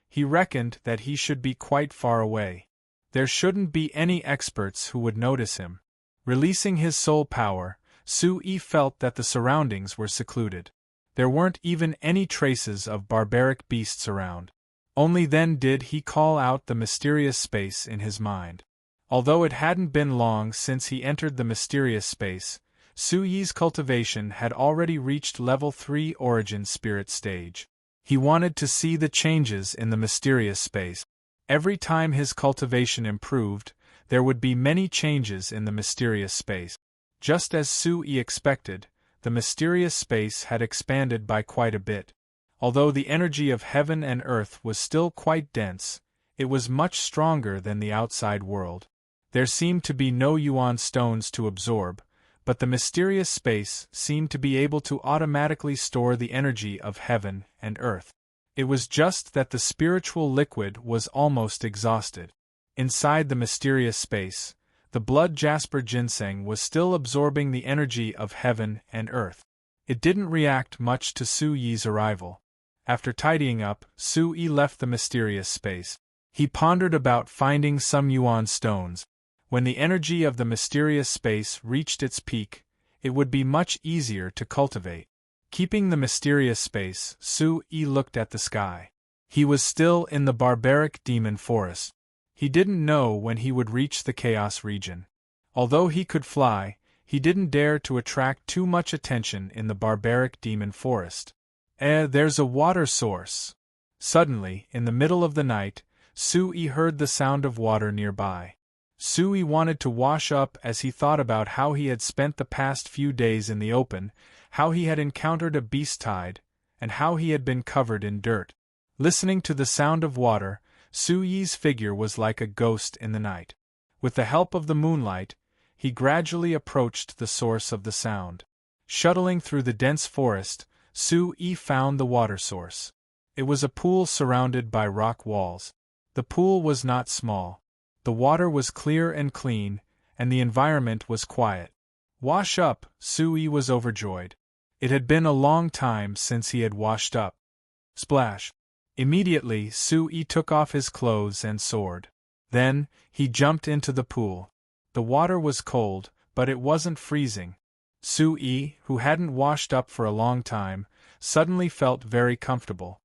he reckoned that he should be quite far away. There shouldn't be any experts who would notice him. Releasing his soul power, Su-yi felt that the surroundings were secluded. There weren't even any traces of barbaric beasts around. Only then did he call out the mysterious space in his mind. Although it hadn't been long since he entered the mysterious space, Su-yi's cultivation had already reached level 3 Origin Spirit stage. He wanted to see the changes in the mysterious space. Every time his cultivation improved, there would be many changes in the mysterious space. Just as Su-yi expected, the mysterious space had expanded by quite a bit. Although the energy of heaven and earth was still quite dense, it was much stronger than the outside world. There seemed to be no yuan stones to absorb, but the mysterious space seemed to be able to automatically store the energy of heaven and earth. It was just that the spiritual liquid was almost exhausted. Inside the mysterious space, The blood jasper ginseng was still absorbing the energy of heaven and earth. It didn't react much to Su Yi's arrival. After tidying up, Su Yi left the mysterious space. He pondered about finding some yuan stones. When the energy of the mysterious space reached its peak, it would be much easier to cultivate. Keeping the mysterious space, Su Yi looked at the sky. He was still in the barbaric demon forest. He didn't know when he would reach the chaos region. Although he could fly, he didn't dare to attract too much attention in the barbaric demon forest. There's a water source. Suddenly, in the middle of the night, Su Yi heard the sound of water nearby. Su Yi wanted to wash up as he thought about how he had spent the past few days in the open, how he had encountered a beast tide, and how he had been covered in dirt. Listening to the sound of water, Su Yi's figure was like a ghost in the night. With the help of the moonlight, he gradually approached the source of the sound. Shuttling through the dense forest, Su Yi found the water source. It was a pool surrounded by rock walls. The pool was not small. The water was clear and clean, and the environment was quiet. Wash up, Su Yi was overjoyed. It had been a long time since he had washed up. Splash! Immediately, Su Yi took off his clothes and sword. Then, he jumped into the pool. The water was cold, but it wasn't freezing. Su Yi, who hadn't washed up for a long time, suddenly felt very comfortable.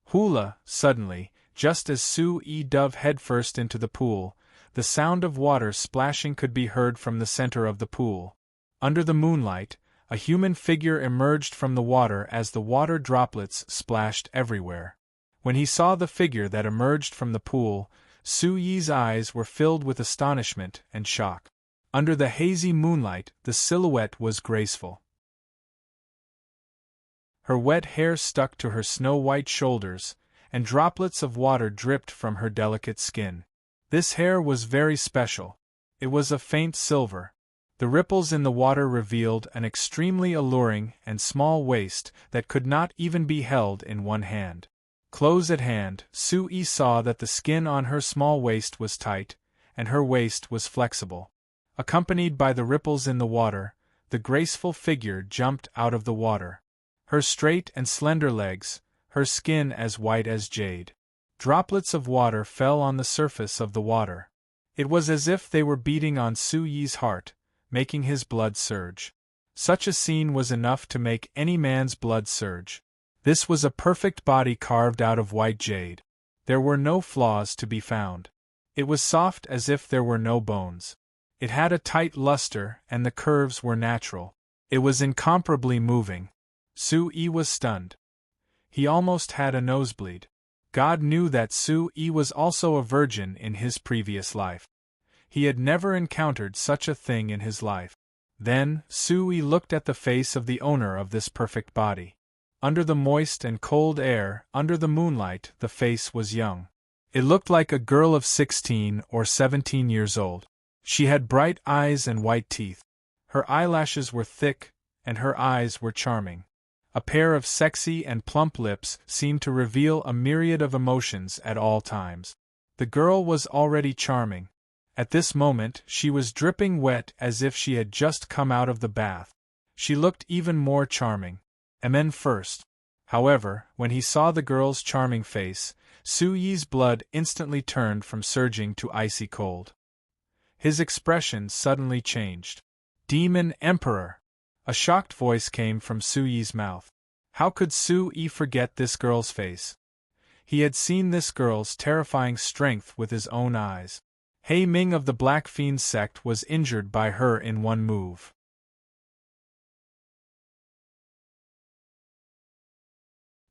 Hula, suddenly, just as Su Yi dove headfirst into the pool, the sound of water splashing could be heard from the center of the pool. Under the moonlight, a human figure emerged from the water as the water droplets splashed everywhere. When he saw the figure that emerged from the pool, Su Yi's eyes were filled with astonishment and shock. Under the hazy moonlight, the silhouette was graceful. Her wet hair stuck to her snow-white shoulders, and droplets of water dripped from her delicate skin. This hair was very special. It was a faint silver. The ripples in the water revealed an extremely alluring and small waist that could not even be held in one hand. Close at hand, Su Yi saw that the skin on her small waist was tight, and her waist was flexible. Accompanied by the ripples in the water, the graceful figure jumped out of the water. Her straight and slender legs, her skin as white as jade. Droplets of water fell on the surface of the water. It was as if they were beating on Su Yi's heart, making his blood surge. Such a scene was enough to make any man's blood surge. This was a perfect body carved out of white jade. There were no flaws to be found. It was soft as if there were no bones. It had a tight luster and the curves were natural. It was incomparably moving. Su Yi was stunned. He almost had a nosebleed. God knew that Su Yi was also a virgin in his previous life. He had never encountered such a thing in his life. Then, Su Yi looked at the face of the owner of this perfect body. Under the moist and cold air, under the moonlight, the face was young. It looked like a girl of 16 or 17 years old. She had bright eyes and white teeth. Her eyelashes were thick, and her eyes were charming. A pair of sexy and plump lips seemed to reveal a myriad of emotions at all times. The girl was already charming. At this moment, she was dripping wet as if she had just come out of the bath. She looked even more charming. Amen first. However, when he saw the girl's charming face, Su Yi's blood instantly turned from surging to icy cold. His expression suddenly changed. Demon Emperor! A shocked voice came from Su Yi's mouth. How could Su Yi forget this girl's face? He had seen this girl's terrifying strength with his own eyes. He Ming of the Black Fiend sect was injured by her in one move.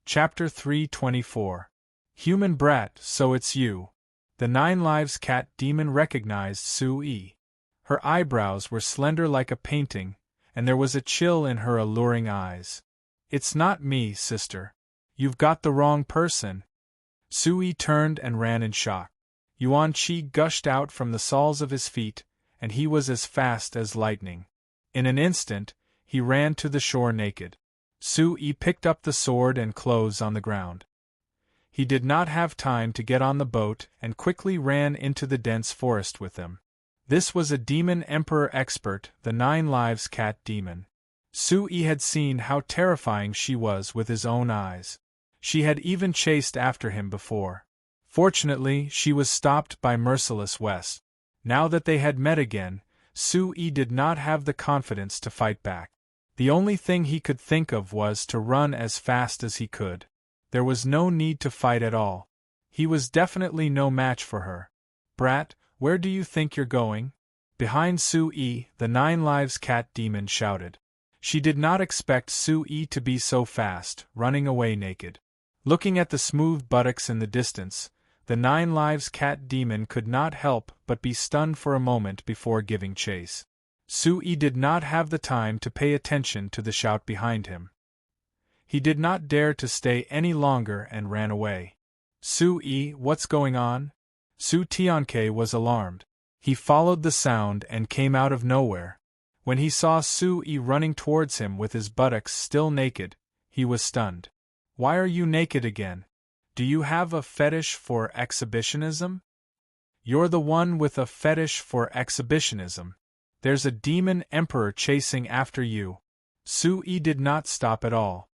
Chapter 324. Human Brat, So It's You. The Nine Lives Cat Demon recognized Su Yi. Her eyebrows were slender like a painting, and there was a chill in her alluring eyes. It's not me, sister. You've got the wrong person. Su Yi turned and ran in shock. Yuan Qi gushed out from the soles of his feet, and he was as fast as lightning. In an instant, he ran to the shore naked. Su Yi picked up the sword and clothes on the ground. He did not have time to get on the boat and quickly ran into the dense forest with them. This was a demon emperor expert, the 9 Lives cat demon. Su-yi had seen how terrifying she was with his own eyes. She had even chased after him before. Fortunately, she was stopped by merciless West. Now that they had met again, Su-yi did not have the confidence to fight back. The only thing he could think of was to run as fast as he could. There was no need to fight at all. He was definitely no match for her. "Brat, where do you think you're going?" Behind Su-yi, the 9 Lives cat demon shouted. She did not expect Su-yi to be so fast, running away naked. Looking at the smooth buttocks in the distance, the 9 Lives cat demon could not help but be stunned for a moment before giving chase. Su-yi did not have the time to pay attention to the shout behind him. He did not dare to stay any longer and ran away. "Su-yi, what's going on?" Su Tianke was alarmed. He followed the sound and came out of nowhere. When he saw Su-yi running towards him with his buttocks still naked, he was stunned. "Why are you naked again? Do you have a fetish for exhibitionism?" "You're the one with a fetish for exhibitionism. There's a demon emperor chasing after you." Su-yi did not stop at all.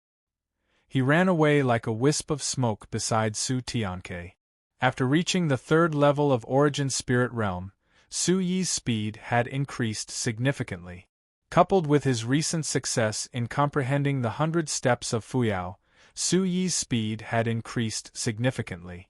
He ran away like a wisp of smoke beside Su Tianke. After reaching the 3rd level of Origin Spirit Realm, Su-yi's speed had increased significantly. Coupled with his recent success in comprehending the 100 steps of Fuyao, Su-yi's speed had increased significantly.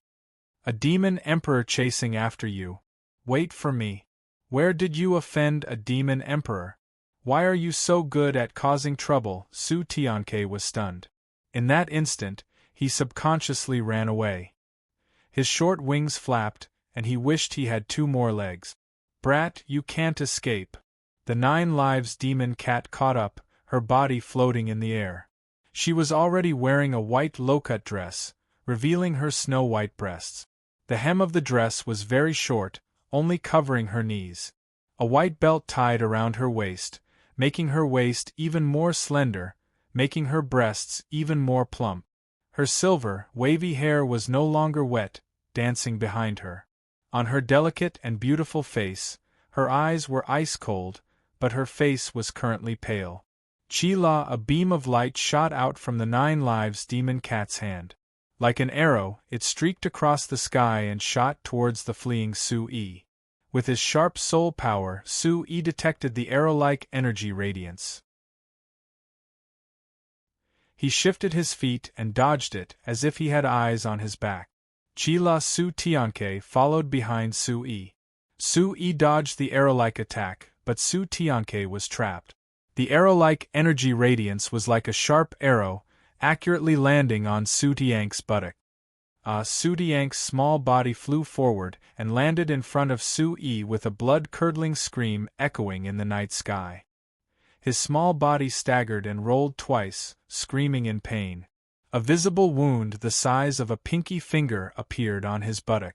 "A demon emperor chasing after you. Wait for me. Where did you offend a demon emperor? Why are you so good at causing trouble?" Su Tianke was stunned. In that instant, he subconsciously ran away. His short wings flapped, and he wished he had 2 more legs. "Brat, you can't escape." The 9 Lives demon cat caught up, her body floating in the air. She was already wearing a white low-cut dress, revealing her snow-white breasts. The hem of the dress was very short, only covering her knees. A white belt tied around her waist, making her waist even more slender, making her breasts even more plump. Her silver, wavy hair was no longer wet, dancing behind her. On her delicate and beautiful face, her eyes were ice-cold, but her face was currently pale. Chi-la, a beam of light shot out from the 9 Lives demon cat's hand. Like an arrow, it streaked across the sky and shot towards the fleeing Su-yi. With his sharp soul power, Su-yi detected the arrow-like energy radiance. He shifted his feet and dodged it as if he had eyes on his back. Chi-la Su Tianke followed behind Su-yi. Su-yi dodged the arrow-like attack, but Su Tianke was trapped. The arrow-like energy radiance was like a sharp arrow, accurately landing on Su Tianke's buttock. Su Tianke's small body flew forward and landed in front of Su-yi with a blood-curdling scream echoing in the night sky. His small body staggered and rolled twice, screaming in pain. A visible wound the size of a pinky finger appeared on his buttock.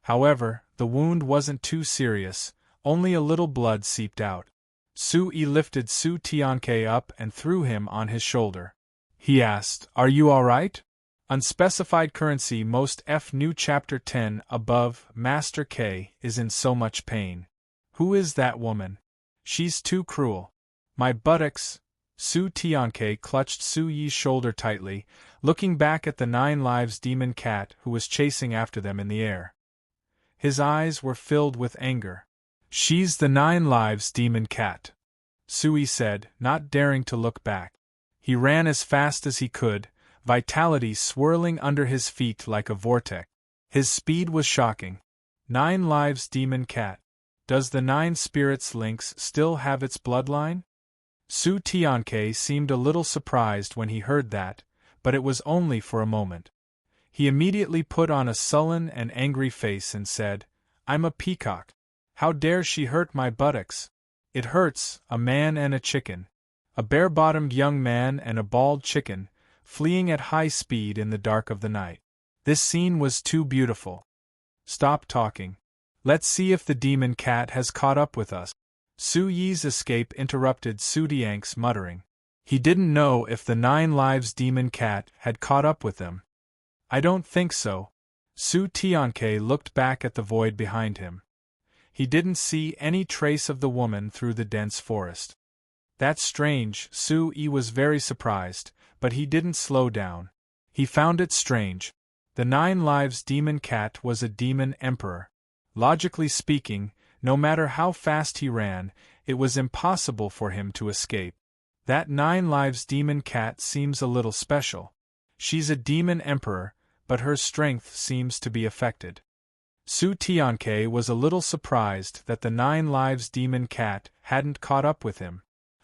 However, the wound wasn't too serious, only a little blood seeped out. Su-yi lifted Su Tianke up and threw him on his shoulder. He asked, "Are you alright?" Unspecified currency. Most F New Chapter 10 above. Master K is in so much pain. Who is that woman? She's too cruel. My buttocks. Su Tianke clutched Su-yi's shoulder tightly, looking back at the 9 Lives demon cat who was chasing after them in the air. His eyes were filled with anger. "She's the 9 Lives demon cat," Su-yi said, not daring to look back. He ran as fast as he could, vitality swirling under his feet like a vortex. His speed was shocking. 9 Lives demon cat. Does the 9 Spirits Lynx still have its bloodline? Su Tianke seemed a little surprised when he heard that, but it was only for a moment. He immediately put on a sullen and angry face and said, "I'm a peacock. How dare she hurt my buttocks? It hurts, a man and a chicken. A bare-bottomed young man and a bald chicken, fleeing at high speed in the dark of the night. This scene was too beautiful. Stop talking. Let's see if the demon cat has caught up with us." Su-yi's escape interrupted Su Tianke's muttering. He didn't know if the 9 Lives demon cat had caught up with them. "I don't think so." Su Tianke looked back at the void behind him. He didn't see any trace of the woman through the dense forest. That's strange, Su-yi was very surprised, but he didn't slow down. He found it strange. The 9 Lives demon cat was a demon emperor. Logically speaking, no matter how fast he ran, it was impossible for him to escape. That 9 Lives demon cat seems a little special. She's a demon emperor, but her strength seems to be affected. Su Tianke was a little surprised that the 9 Lives demon cat hadn't caught up with him.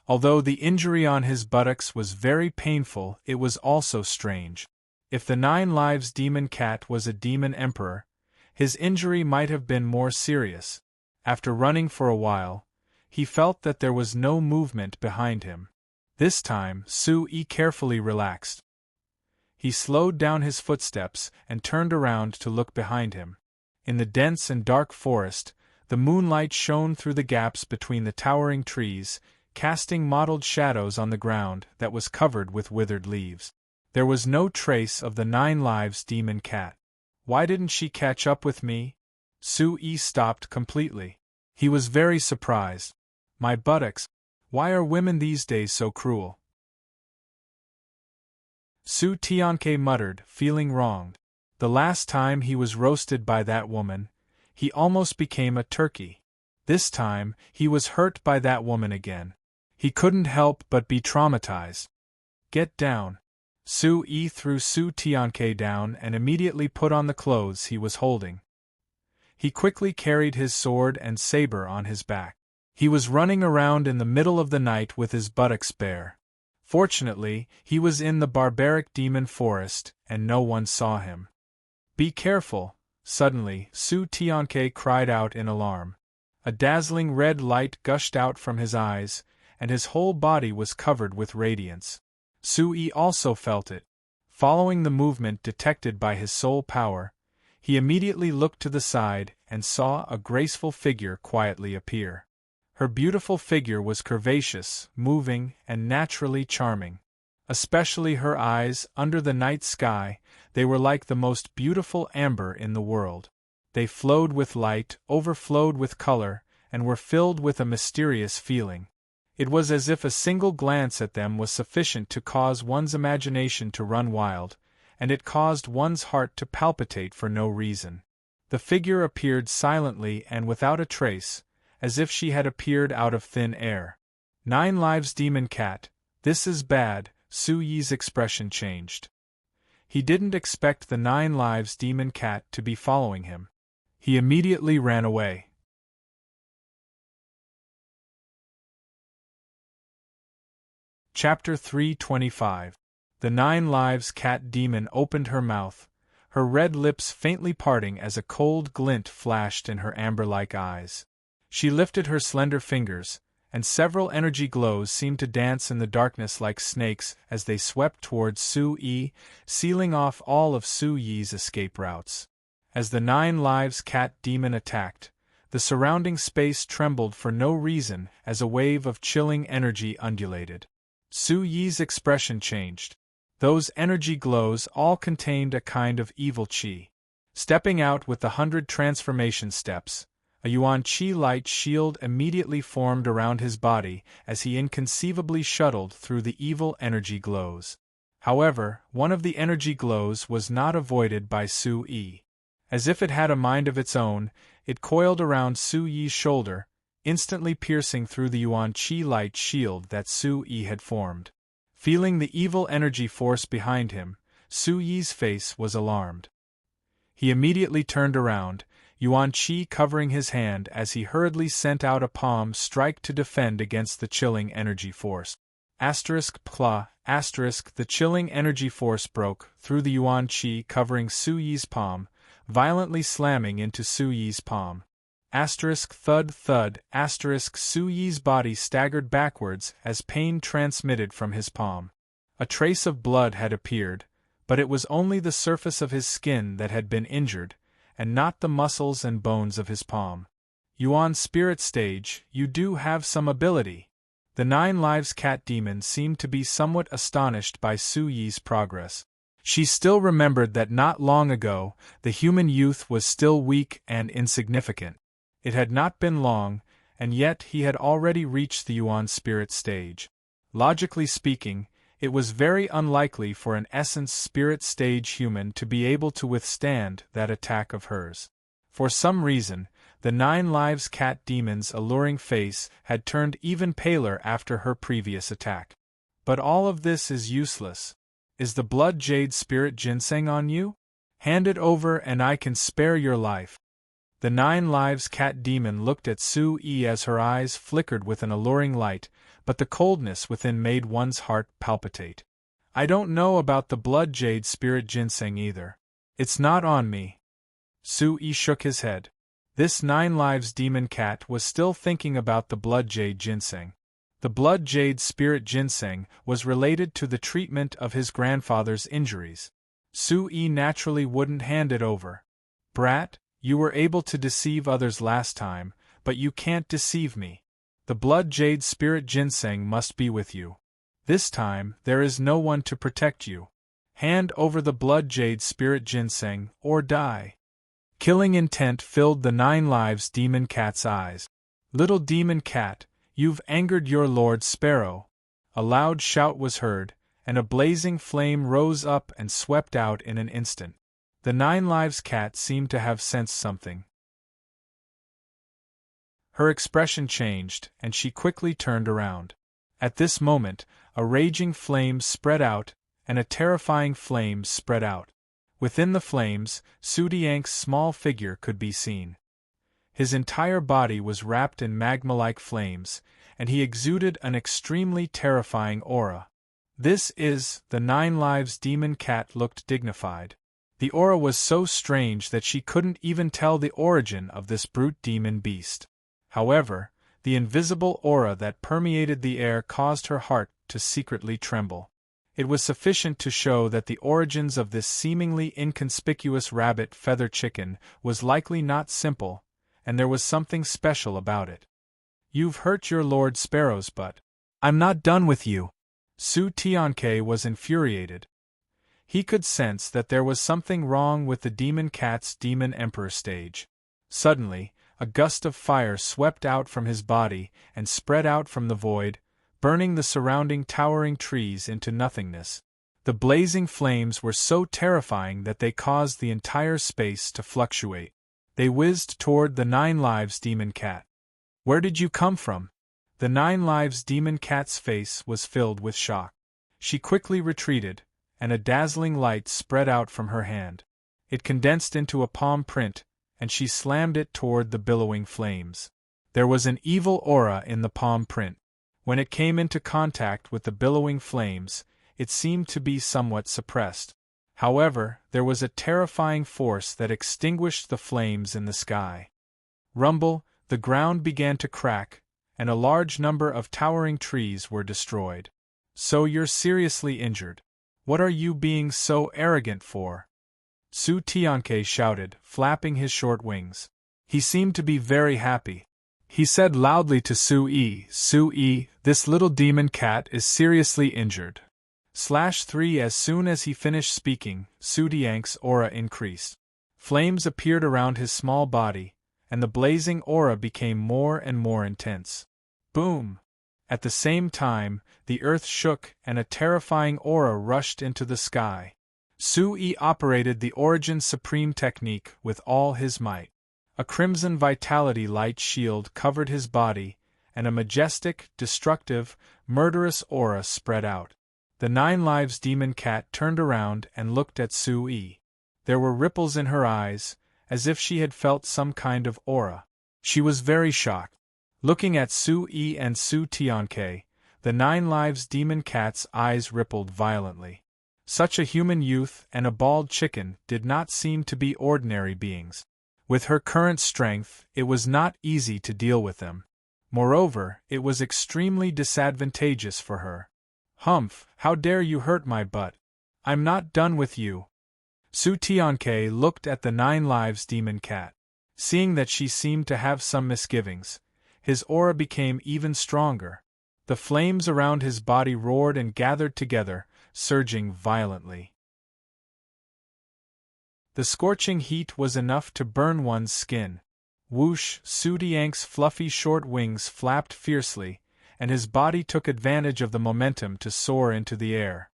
Although the injury on his buttocks was very painful, it was also strange. If the 9 Lives demon cat was a demon emperor, his injury might have been more serious. After running for a while, he felt that there was no movement behind him. This time, Su-yi carefully relaxed. He slowed down his footsteps and turned around to look behind him. In the dense and dark forest, the moonlight shone through the gaps between the towering trees, casting mottled shadows on the ground that was covered with withered leaves. There was no trace of the 9 Lives demon cat. Why didn't she catch up with me? Su-yi stopped completely. He was very surprised. My buttocks. Why are women these days so cruel? Su Tianke muttered, feeling wronged. The last time he was roasted by that woman, he almost became a turkey. This time, he was hurt by that woman again. He couldn't help but be traumatized. Get down. Su-yi threw Su Tianke down and immediately put on the clothes he was holding. He quickly carried his sword and saber on his back. He was running around in the middle of the night with his buttocks bare. Fortunately, he was in the barbaric demon forest, and no one saw him. Be careful! Suddenly, Su Tianke cried out in alarm. A dazzling red light gushed out from his eyes, and his whole body was covered with radiance. Su-yi also felt it. Following the movement detected by his soul power, he immediately looked to the side and saw a graceful figure quietly appear. Her beautiful figure was curvaceous, moving, and naturally charming. Especially her eyes, under the night sky, they were like the most beautiful amber in the world. They flowed with light, overflowed with color, and were filled with a mysterious feeling. It was as if a single glance at them was sufficient to cause one's imagination to run wild, and it caused one's heart to palpitate for no reason. The figure appeared silently and without a trace, as if she had appeared out of thin air. 9 Lives demon cat, this is bad, Su-yi's expression changed. He didn't expect the 9 Lives demon cat to be following him. He immediately ran away. Chapter 325. The 9 Lives cat demon opened her mouth, her red lips faintly parting as a cold glint flashed in her amber-like eyes. She lifted her slender fingers, and several energy glows seemed to dance in the darkness like snakes as they swept towards Su-yi, sealing off all of Su-yi's escape routes. As the 9 Lives cat demon attacked, the surrounding space trembled for no reason as a wave of chilling energy undulated. Su-yi's expression changed. Those energy glows all contained a kind of evil qi. Stepping out with the 100 transformation steps, a yuan qi light shield immediately formed around his body as he inconceivably shuttled through the evil energy glows. However, one of the energy glows was not avoided by Su-yi. As if it had a mind of its own, it coiled around Su-yi's shoulder, instantly piercing through the yuan qi light shield that Su-yi had formed. Feeling the evil energy force behind him, Su-yi's face was alarmed. He immediately turned around, yuan qi covering his hand as he hurriedly sent out a palm strike to defend against the chilling energy force. *Pla*, the chilling energy force broke through the yuan qi covering Su-yi's palm, violently slamming into Su-yi's palm. *Thud thud, Su-yi's body staggered backwards as pain transmitted from his palm. A trace of blood had appeared, but it was only the surface of his skin that had been injured, and not the muscles and bones of his palm. Yuan spirit stage, you do have some ability. The 9 Lives cat demon seemed to be somewhat astonished by Su-yi's progress. She still remembered that not long ago, the human youth was still weak and insignificant. It had not been long, and yet he had already reached the Yuan spirit stage. Logically speaking, it was very unlikely for an essence spirit stage human to be able to withstand that attack of hers. For some reason, the 9 lives cat demon's alluring face had turned even paler after her previous attack. But all of this is useless. Is the blood jade spirit ginseng on you? Hand it over and I can spare your life. The 9 lives cat demon looked at Su-Yi as her eyes flickered with an alluring light, but the coldness within made one's heart palpitate. I don't know about the blood jade spirit ginseng either. It's not on me. Su-Yi shook his head. This 9 lives demon cat was still thinking about the blood jade ginseng. The blood jade spirit ginseng was related to the treatment of his grandfather's injuries. Su-Yi naturally wouldn't hand it over. Brat, you were able to deceive others last time, but you can't deceive me. The blood jade spirit ginseng must be with you. This time, there is no one to protect you. Hand over the blood jade spirit ginseng, or die. Killing intent filled the 9 lives demon cat's eyes. Little demon cat, you've angered your Lord Sparrow. A loud shout was heard, and a blazing flame rose up and swept out in an instant. The 9 lives cat seemed to have sensed something. Her expression changed, and she quickly turned around. At this moment, a raging flame spread out, and a terrifying flame spread out. Within the flames, Su-Diank's small figure could be seen. His entire body was wrapped in magma-like flames, and he exuded an extremely terrifying aura. This is, the 9 lives demon cat looked dignified. The aura was so strange that she couldn't even tell the origin of this brute demon beast. However, the invisible aura that permeated the air caused her heart to secretly tremble. It was sufficient to show that the origins of this seemingly inconspicuous rabbit feather chicken was likely not simple, and there was something special about it. You've hurt your Lord Sparrow's butt. I'm not done with you. Su-Tianke was infuriated. He could sense that there was something wrong with the demon cat's demon emperor stage. Suddenly, a gust of fire swept out from his body and spread out from the void, burning the surrounding towering trees into nothingness. The blazing flames were so terrifying that they caused the entire space to fluctuate. They whizzed toward the 9 lives demon cat. Where did you come from? The 9 lives demon cat's face was filled with shock. She quickly retreated, and a dazzling light spread out from her hand. It condensed into a palm print, and she slammed it toward the billowing flames. There was an evil aura in the palm print. When it came into contact with the billowing flames, it seemed to be somewhat suppressed. However, there was a terrifying force that extinguished the flames in the sky. Rumble, the ground began to crack, and a large number of towering trees were destroyed. So you're seriously injured. What are you being so arrogant for? Su-Tianke shouted, flapping his short wings. He seemed to be very happy. He said loudly to Su-Yi, Su-Yi, this little demon cat is seriously injured. /3 As soon as he finished speaking, Su-Diank's aura increased. Flames appeared around his small body, and the blazing aura became more and more intense. Boom! At the same time, the earth shook and a terrifying aura rushed into the sky. Su-Yi operated the Origin Supreme technique with all his might. A crimson vitality light shield covered his body, and a majestic, destructive, murderous aura spread out. The 9 lives demon cat turned around and looked at Su-Yi. There were ripples in her eyes, as if she had felt some kind of aura. She was very shocked. Looking at Su-Yi and Su-Tianke, the 9 lives demon cat's eyes rippled violently. Such a human youth and a bald chicken did not seem to be ordinary beings. With her current strength, it was not easy to deal with them. Moreover, it was extremely disadvantageous for her. Humph, how dare you hurt my butt? I'm not done with you. Su-Tianke looked at the 9 lives demon cat. Seeing that she seemed to have some misgivings, his aura became even stronger. The flames around his body roared and gathered together, surging violently. The scorching heat was enough to burn one's skin. Whoosh! Su Tiang's fluffy short wings flapped fiercely, and his body took advantage of the momentum to soar into the air.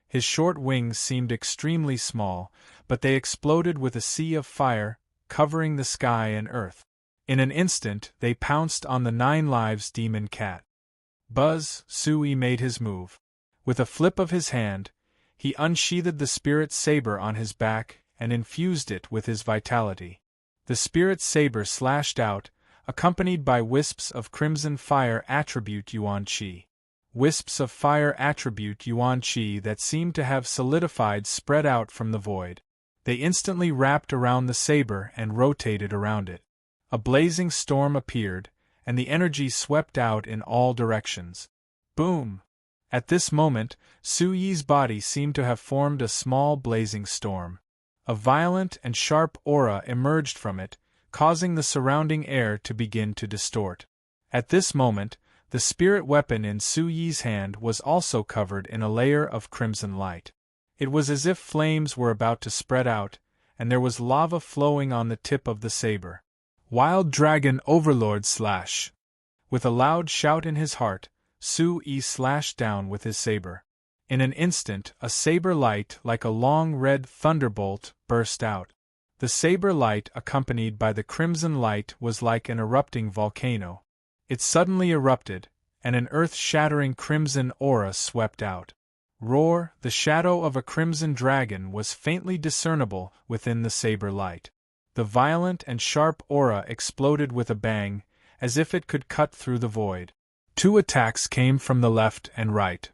His short wings seemed extremely small, but they exploded with a sea of fire, covering the sky and earth. In an instant, they pounced on the 9 Lives demon cat. Buzz! Sui made his move. With a flip of his hand, he unsheathed the spirit saber on his back and infused it with his vitality. The spirit saber slashed out, accompanied by wisps of crimson fire attribute Yuan Qi. Wisps of fire attribute Yuan Qi that seemed to have solidified spread out from the void. They instantly wrapped around the saber and rotated around it. A blazing storm appeared, and the energy swept out in all directions. Boom! At this moment, Su Yi's body seemed to have formed a small blazing storm. A violent and sharp aura emerged from it, causing the surrounding air to begin to distort. At this moment, the spirit weapon in Su Yi's hand was also covered in a layer of crimson light. It was as if flames were about to spread out, and there was lava flowing on the tip of the saber. Wild Dragon Overlord slash! With a loud shout in his heart, Su Yi slashed down with his saber. In an instant, a saber light like a long red thunderbolt burst out. The saber light accompanied by the crimson light was like an erupting volcano. It suddenly erupted, and an earth-shattering crimson aura swept out. Roar! The shadow of a crimson dragon was faintly discernible within the saber light. The violent and sharp aura exploded with a bang, as if it could cut through the void. 2 attacks came from the left and right.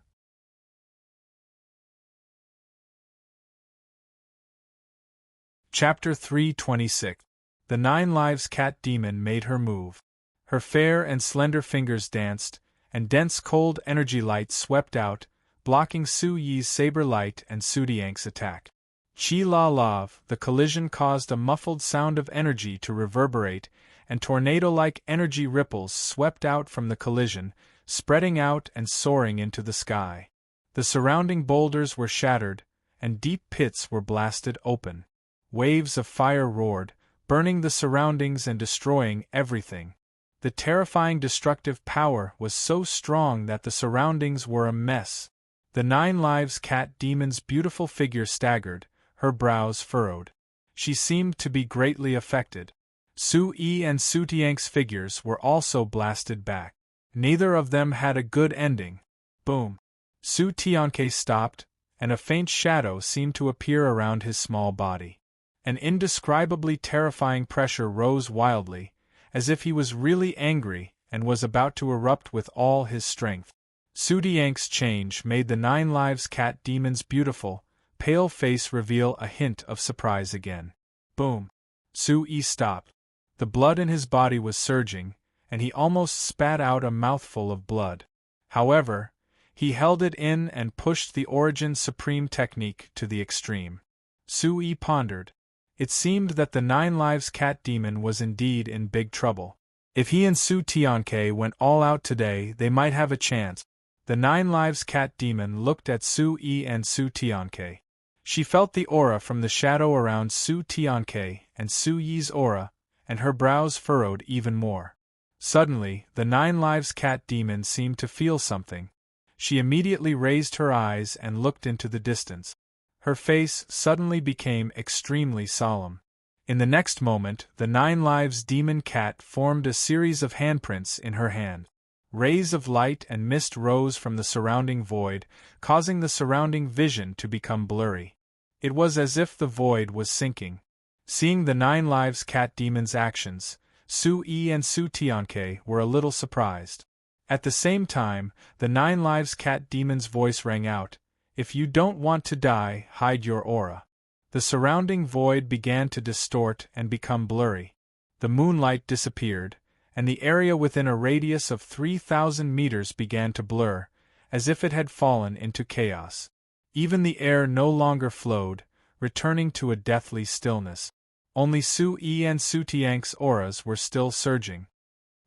Chapter 326. The 9 Lives Cat Demon made her move. Her fair and slender fingers danced, and dense cold energy light swept out, blocking Su Yi's saber light and Su Tiang's attack. Chi La Lav, the collision caused a muffled sound of energy to reverberate, and tornado-like energy ripples swept out from the collision, spreading out and soaring into the sky. The surrounding boulders were shattered, and deep pits were blasted open. Waves of fire roared, burning the surroundings and destroying everything. The terrifying destructive power was so strong that the surroundings were a mess. The 9 Lives Cat Demon's beautiful figure staggered, her brows furrowed. She seemed to be greatly affected. Su Yi and Su Tiang's figures were also blasted back. Neither of them had a good ending. Boom! Su Tianke stopped, and a faint shadow seemed to appear around his small body. An indescribably terrifying pressure rose wildly, as if he was really angry and was about to erupt with all his strength. Su Tiang's change made the 9 Lives Cat Demon's beautiful, pale face reveal a hint of surprise again. Boom! Su Yi stopped. The blood in his body was surging, and he almost spat out a mouthful of blood. However, he held it in and pushed the Origin Supreme technique to the extreme. Su Yi pondered. It seemed that the 9 Lives Cat Demon was indeed in big trouble. If he and Su Tianke went all out today, they might have a chance. The 9 Lives Cat Demon looked at Su Yi and Su Tianke. She felt the aura from the shadow around Su Tianke and Su Yi's aura, and her brows furrowed even more. Suddenly, the 9 Lives Cat Demon seemed to feel something. She immediately raised her eyes and looked into the distance. Her face suddenly became extremely solemn. In the next moment, the 9 Lives Demon Cat formed a series of handprints in her hand. Rays of light and mist rose from the surrounding void, causing the surrounding vision to become blurry. It was as if the void was sinking. Seeing the 9 Lives Cat Demon's actions, Su Yi and Su Tianke were a little surprised. At the same time, the 9 Lives Cat Demon's voice rang out, "If you don't want to die, hide your aura." The surrounding void began to distort and become blurry. The moonlight disappeared, and the area within a radius of 3,000 meters began to blur, as if it had fallen into chaos. Even the air no longer flowed, returning to a deathly stillness. Only Su Yi and Su Tiang's auras were still surging.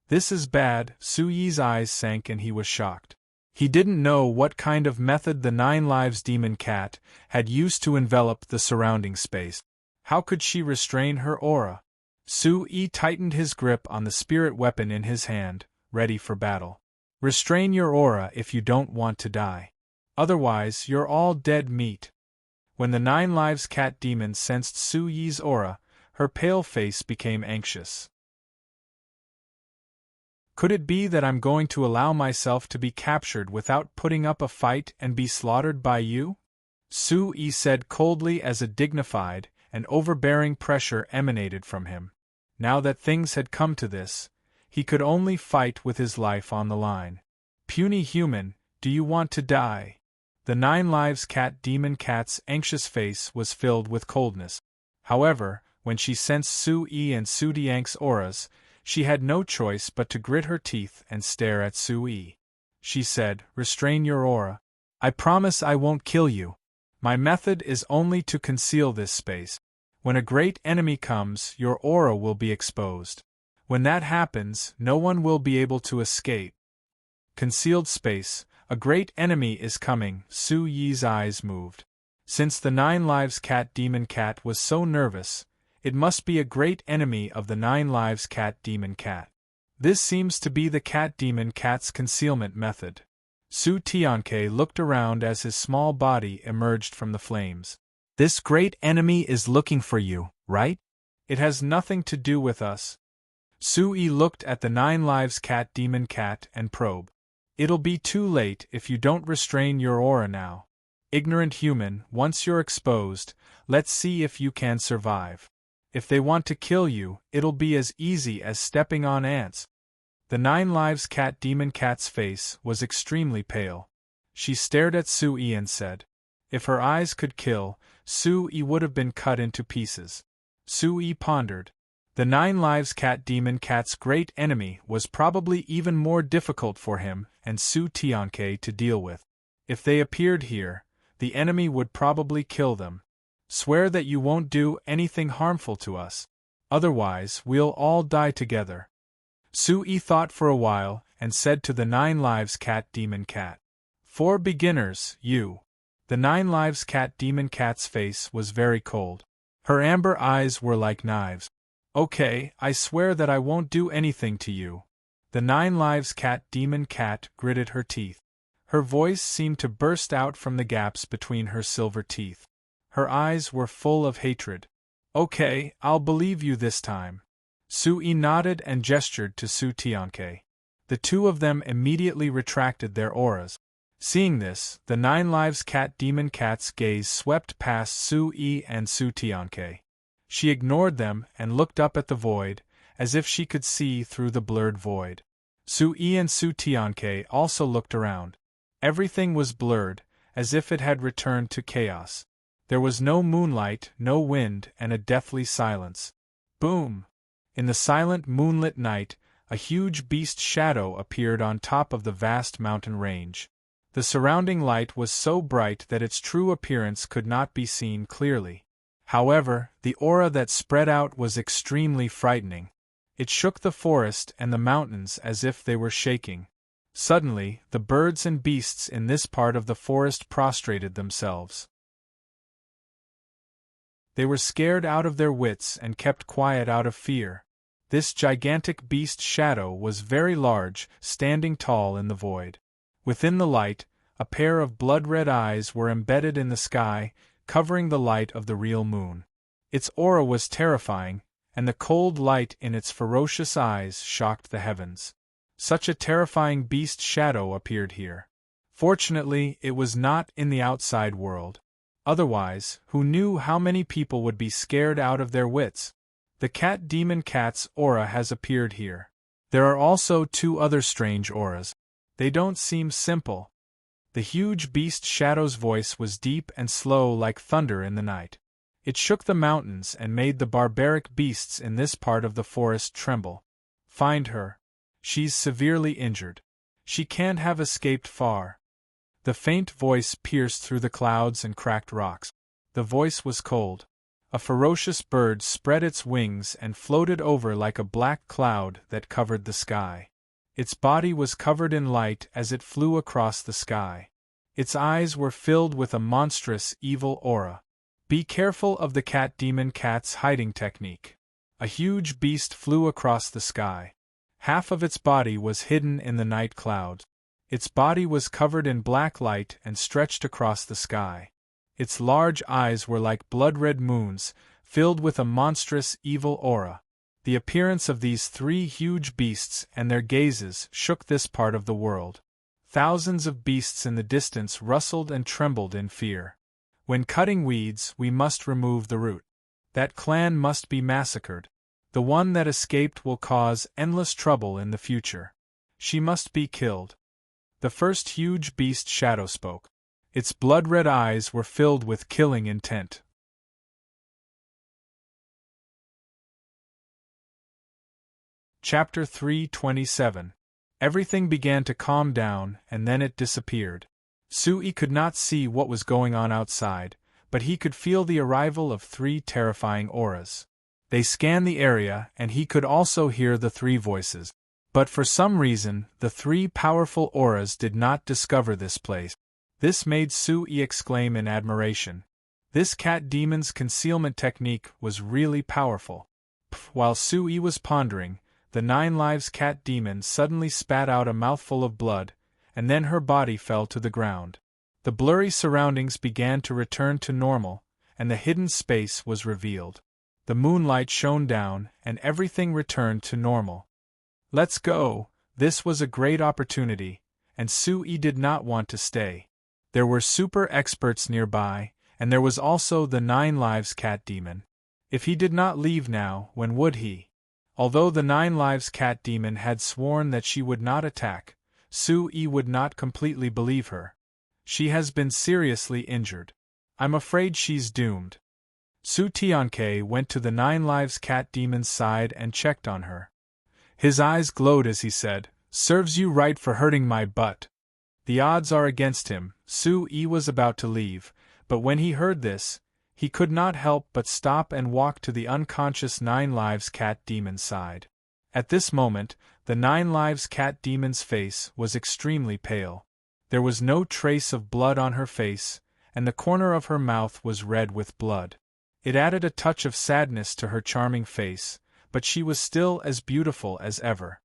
"This is bad." Su Yi's eyes sank and he was shocked. He didn't know what kind of method the 9 Lives Demon Cat had used to envelop the surrounding space. How could she restrain her aura? Su-yi tightened his grip on the spirit weapon in his hand, ready for battle. Restrain your aura if you don't want to die. Otherwise, you're all dead meat. When the 9 Lives Cat Demon sensed Su-yi's aura, her pale face became anxious. Could it be that I'm going to allow myself to be captured without putting up a fight and be slaughtered by you? Su-yi said coldly as a dignified and overbearing pressure emanated from him. Now that things had come to this, he could only fight with his life on the line. Puny human, do you want to die? The 9 Lives Cat Demon Cat's anxious face was filled with coldness. However, when she sensed Su-yi and Su-diang's auras, she had no choice but to grit her teeth and stare at Su-yi. She said, "Restrain your aura. I promise I won't kill you. My method is only to conceal this space. When a great enemy comes, your aura will be exposed. When that happens, no one will be able to escape." Concealed space, a great enemy is coming, Su-yi's eyes moved. Since the 9 Lives Cat Demon Cat was so nervous, it must be a great enemy of the 9 Lives Cat Demon Cat. This seems to be the Cat Demon Cat's concealment method. Su-tianke looked around as his small body emerged from the flames. This great enemy is looking for you, right? It has nothing to do with us. Su-yi looked at the 9 Lives Cat Demon Cat and probed. It'll be too late if you don't restrain your aura now. Ignorant human, once you're exposed, let's see if you can survive. If they want to kill you, it'll be as easy as stepping on ants. The 9 Lives Cat Demon Cat's face was extremely pale. She stared at Su-yi and said, if her eyes could kill, Su-yi would have been cut into pieces. Su-yi pondered. The 9 Lives Cat Demon Cat's great enemy was probably even more difficult for him and Su-tianke to deal with. If they appeared here, the enemy would probably kill them. Swear that you won't do anything harmful to us. Otherwise, we'll all die together. Su-yi thought for a while and said to the 9 Lives Cat Demon Cat. For beginners, you. The 9 Lives Cat Demon Cat's face was very cold. Her amber eyes were like knives. Okay, I swear that I won't do anything to you. The 9 Lives Cat Demon Cat gritted her teeth. Her voice seemed to burst out from the gaps between her silver teeth. Her eyes were full of hatred. Okay, I'll believe you this time. Su-yi nodded and gestured to Su-tianke. The two of them immediately retracted their auras. Seeing this, the 9 Lives Cat Demon Cat's gaze swept past Su-yi and Su-tianke. She ignored them and looked up at the void, as if she could see through the blurred void. Su-yi and Su-tianke also looked around. Everything was blurred, as if it had returned to chaos. There was no moonlight, no wind, and a deathly silence. Boom! In the silent moonlit night, a huge beast shadow appeared on top of the vast mountain range. The surrounding light was so bright that its true appearance could not be seen clearly. However, the aura that spread out was extremely frightening. It shook the forest and the mountains as if they were shaking. Suddenly, the birds and beasts in this part of the forest prostrated themselves. They were scared out of their wits and kept quiet out of fear. This gigantic beast shadow was very large, standing tall in the void. Within the light, a pair of blood-red eyes were embedded in the sky, covering the light of the real moon. Its aura was terrifying, and the cold light in its ferocious eyes shocked the heavens. Such a terrifying beast shadow appeared here. Fortunately, it was not in the outside world. Otherwise, who knew how many people would be scared out of their wits? The Cat Demon Cat's aura has appeared here. There are also two other strange auras. They don't seem simple. The huge beast shadow's voice was deep and slow like thunder in the night. It shook the mountains and made the barbaric beasts in this part of the forest tremble. Find her. She's severely injured. She can't have escaped far. The faint voice pierced through the clouds and cracked rocks. The voice was cold. A ferocious bird spread its wings and floated over like a black cloud that covered the sky. Its body was covered in light as it flew across the sky. Its eyes were filled with a monstrous, evil aura. Be careful of the Cat Demon Cat's hiding technique. A huge beast flew across the sky. Half of its body was hidden in the night clouds. Its body was covered in black light and stretched across the sky. Its large eyes were like blood-red moons, filled with a monstrous, evil aura. The appearance of these three huge beasts and their gazes shook this part of the world. Thousands of beasts in the distance rustled and trembled in fear. When cutting weeds, we must remove the root. That clan must be massacred. The one that escaped will cause endless trouble in the future. She must be killed. The first huge beast Shadow spoke. Its blood-red eyes were filled with killing intent. Chapter 327. Everything began to calm down, and then it disappeared. Sui could not see what was going on outside, but he could feel the arrival of three terrifying auras. They scanned the area, and he could also hear the three voices. But for some reason, the three powerful auras did not discover this place. This made Sui exclaim in admiration. This cat demon's concealment technique was really powerful. While Sui was pondering, the 9 Lives cat demon suddenly spat out a mouthful of blood, and then her body fell to the ground. The blurry surroundings began to return to normal, and the hidden space was revealed. The moonlight shone down, and everything returned to normal. Let's go! This was a great opportunity, and Sui did not want to stay. There were super experts nearby, and there was also the 9 Lives cat demon. If he did not leave now, when would he? Although the 9 Lives cat demon had sworn that she would not attack, Sui would not completely believe her. She has been seriously injured. I'm afraid she's doomed. Su Tianke went to the 9 Lives cat demon's side and checked on her. His eyes glowed as he said, "Serves you right for hurting my butt." The odds are against him. Sui was about to leave, but when he heard this, he could not help but stop and walk to the unconscious 9 Lives cat demon's side. At this moment, the 9 Lives cat demon's face was extremely pale. There was no trace of blood on her face, and the corner of her mouth was red with blood. It added a touch of sadness to her charming face, but she was still as beautiful as ever.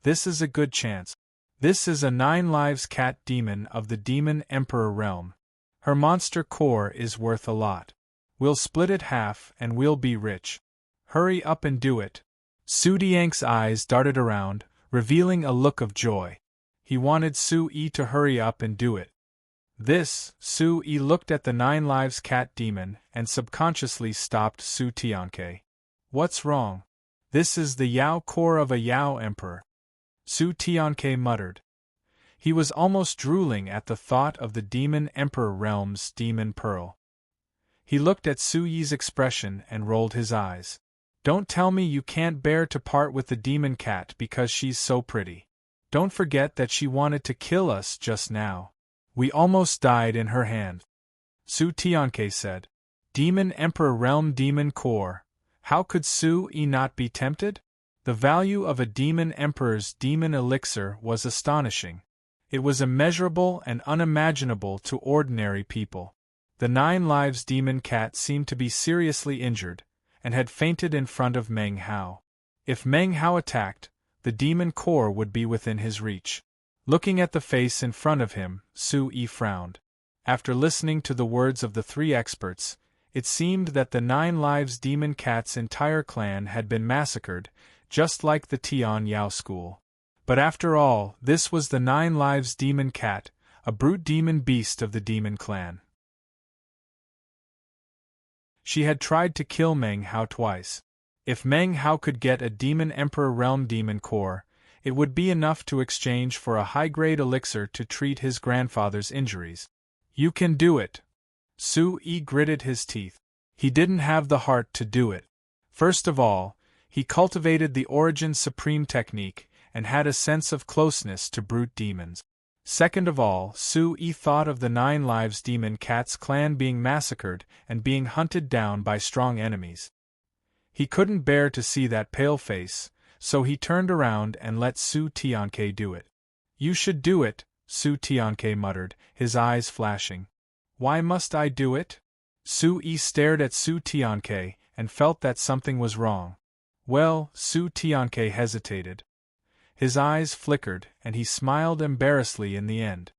This is a good chance. This is a 9 Lives cat demon of the Demon Emperor realm. Her monster core is worth a lot. We'll split it half and we'll be rich. Hurry up and do it. Su Diang's eyes darted around, revealing a look of joy. He wanted Sui to hurry up and do it. Sui looked at the 9 Lives cat demon and subconsciously stopped Su Tianke. What's wrong? This is the Yao core of a Yao emperor. Su Tianke muttered. He was almost drooling at the thought of the Demon Emperor realm's demon pearl. He looked at Sui's expression and rolled his eyes. Don't tell me you can't bear to part with the demon cat because she's so pretty. Don't forget that she wanted to kill us just now. We almost died in her hand. Su Tianke said. Demon Emperor realm demon core. How could Sui not be tempted? The value of a demon emperor's demon elixir was astonishing. It was immeasurable and unimaginable to ordinary people. The 9 Lives demon cat seemed to be seriously injured, and had fainted in front of Meng Hao. If Meng Hao attacked, the demon core would be within his reach. Looking at the face in front of him, Sui frowned. After listening to the words of the 3 experts, it seemed that the 9 Lives demon cat's entire clan had been massacred, just like the Tian Yao school. But after all, this was the 9 Lives demon cat, a brute demon beast of the demon clan. She had tried to kill Meng Hao twice. If Meng Hao could get a Demon Emperor realm demon core, it would be enough to exchange for a high-grade elixir to treat his grandfather's injuries. You can do it. Sui gritted his teeth. He didn't have the heart to do it. First of all, he cultivated the Origin Supreme technique and had a sense of closeness to brute demons. Second of all, Sui thought of the 9 Lives demon cat's clan being massacred and being hunted down by strong enemies. He couldn't bear to see that pale face, so he turned around and let Su Tianke do it. You should do it, Su Tianke muttered, his eyes flashing. Why must I do it? Sui stared at Su Tianke and felt that something was wrong. Well, Su Tianke hesitated. His eyes flickered, and he smiled embarrassedly in the end.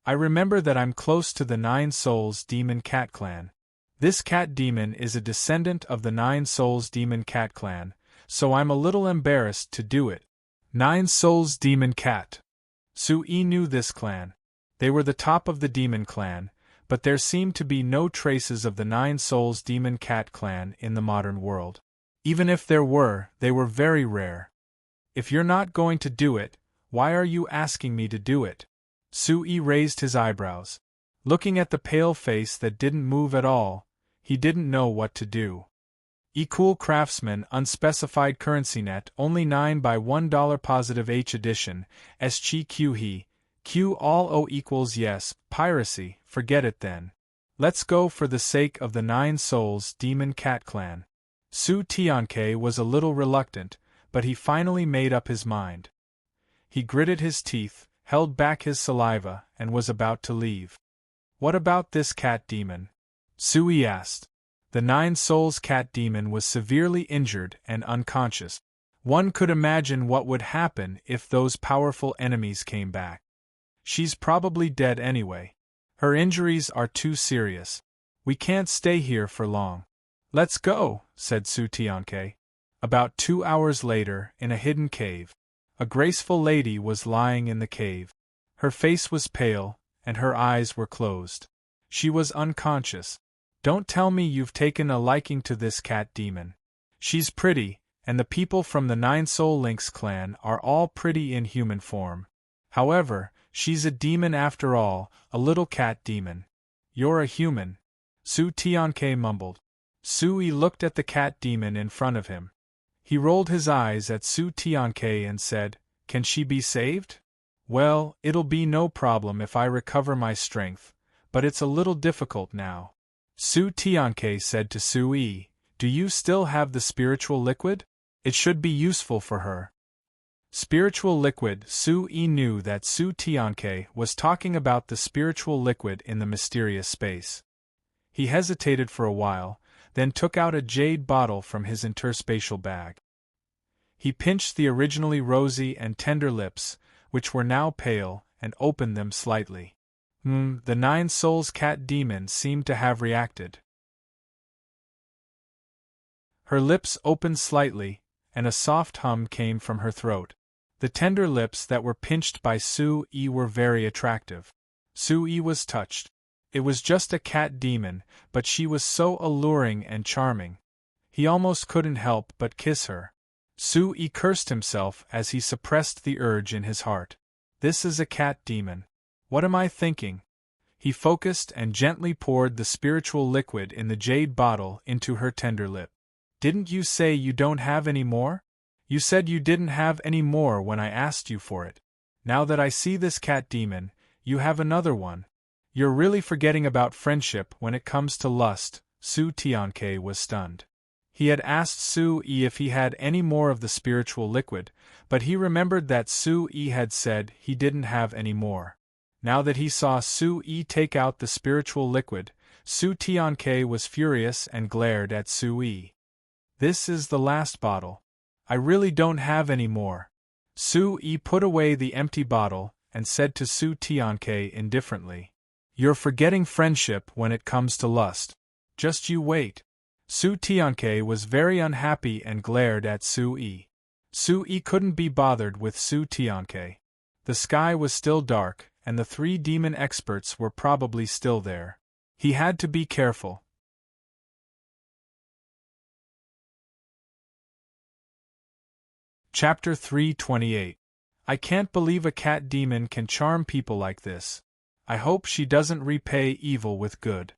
I remember that I'm close to the Nine Souls Demon Cat Clan. This cat demon is a descendant of the Nine Souls Demon Cat Clan, so I'm a little embarrassed to do it. Nine Souls Demon Cat. Su-yi knew this clan. They were the top of the Demon Clan, but there seemed to be no traces of the Nine Souls Demon Cat Clan in the modern world. Even if there were, they were very rare. If you're not going to do it, why are you asking me to do it? Su-yi raised his eyebrows. Looking at the pale face that didn't move at all, he didn't know what to do. Cool Craftsman Unspecified Currency Net only 9 by $1 positive H edition, SGQ he, Q all O equals yes, piracy, forget it then. Let's go for the sake of the Nine Souls Demon Cat Clan. Su Tianke was a little reluctant, but he finally made up his mind. He gritted his teeth, held back his saliva, and was about to leave. What about this cat demon? Su-yi asked. The Nine Souls cat demon was severely injured and unconscious. One could imagine what would happen if those powerful enemies came back. She's probably dead anyway. Her injuries are too serious. We can't stay here for long. Let's go, said Su Tianke. About 2 hours later, in a hidden cave, a graceful lady was lying in the cave. Her face was pale, and her eyes were closed. She was unconscious. Don't tell me you've taken a liking to this cat demon. She's pretty, and the people from the Nine Soul Lynx clan are all pretty in human form. However, she's a demon after all, a little cat demon. You're a human, Su Tianke mumbled. Su-yi looked at the cat demon in front of him. He rolled his eyes at Su Tianke and said, "Can she be saved?" "Well, it'll be no problem if I recover my strength, but it's a little difficult now." Su Tianke said to Su-yi, "Do you still have the spiritual liquid? It should be useful for her." Spiritual liquid. Su-yi knew that Su Tianke was talking about the spiritual liquid in the mysterious space. He hesitated for a while, then took out a jade bottle from his interspatial bag. He pinched the originally rosy and tender lips, which were now pale, and opened them slightly. The Nine Souls cat demon seemed to have reacted. Her lips opened slightly, and a soft hum came from her throat. The tender lips that were pinched by Su-yi were very attractive. Su-yi was touched. It was just a cat demon, but she was so alluring and charming. He almost couldn't help but kiss her. Su-yi cursed himself as he suppressed the urge in his heart. This is a cat demon. What am I thinking? He focused and gently poured the spiritual liquid in the jade bottle into her tender lip. Didn't you say you don't have any more? You said you didn't have any more when I asked you for it. Now that I see this cat demon, you have another one. You're really forgetting about friendship when it comes to lust. Su Tianke was stunned. He had asked Su-yi if he had any more of the spiritual liquid, but he remembered that Su-yi had said he didn't have any more. Now that he saw Su-yi take out the spiritual liquid, Su Tianke was furious and glared at Su-yi. This is the last bottle. I really don't have any more. Su-yi put away the empty bottle and said to Su Tianke indifferently, "You're forgetting friendship when it comes to lust. Just you wait." Su Tianke was very unhappy and glared at Su-yi. Su-yi couldn't be bothered with Su Tianke. The sky was still dark, and the 3 demon experts were probably still there. He had to be careful. Chapter 328. I can't believe a cat demon can charm people like this. I hope she doesn't repay evil with good.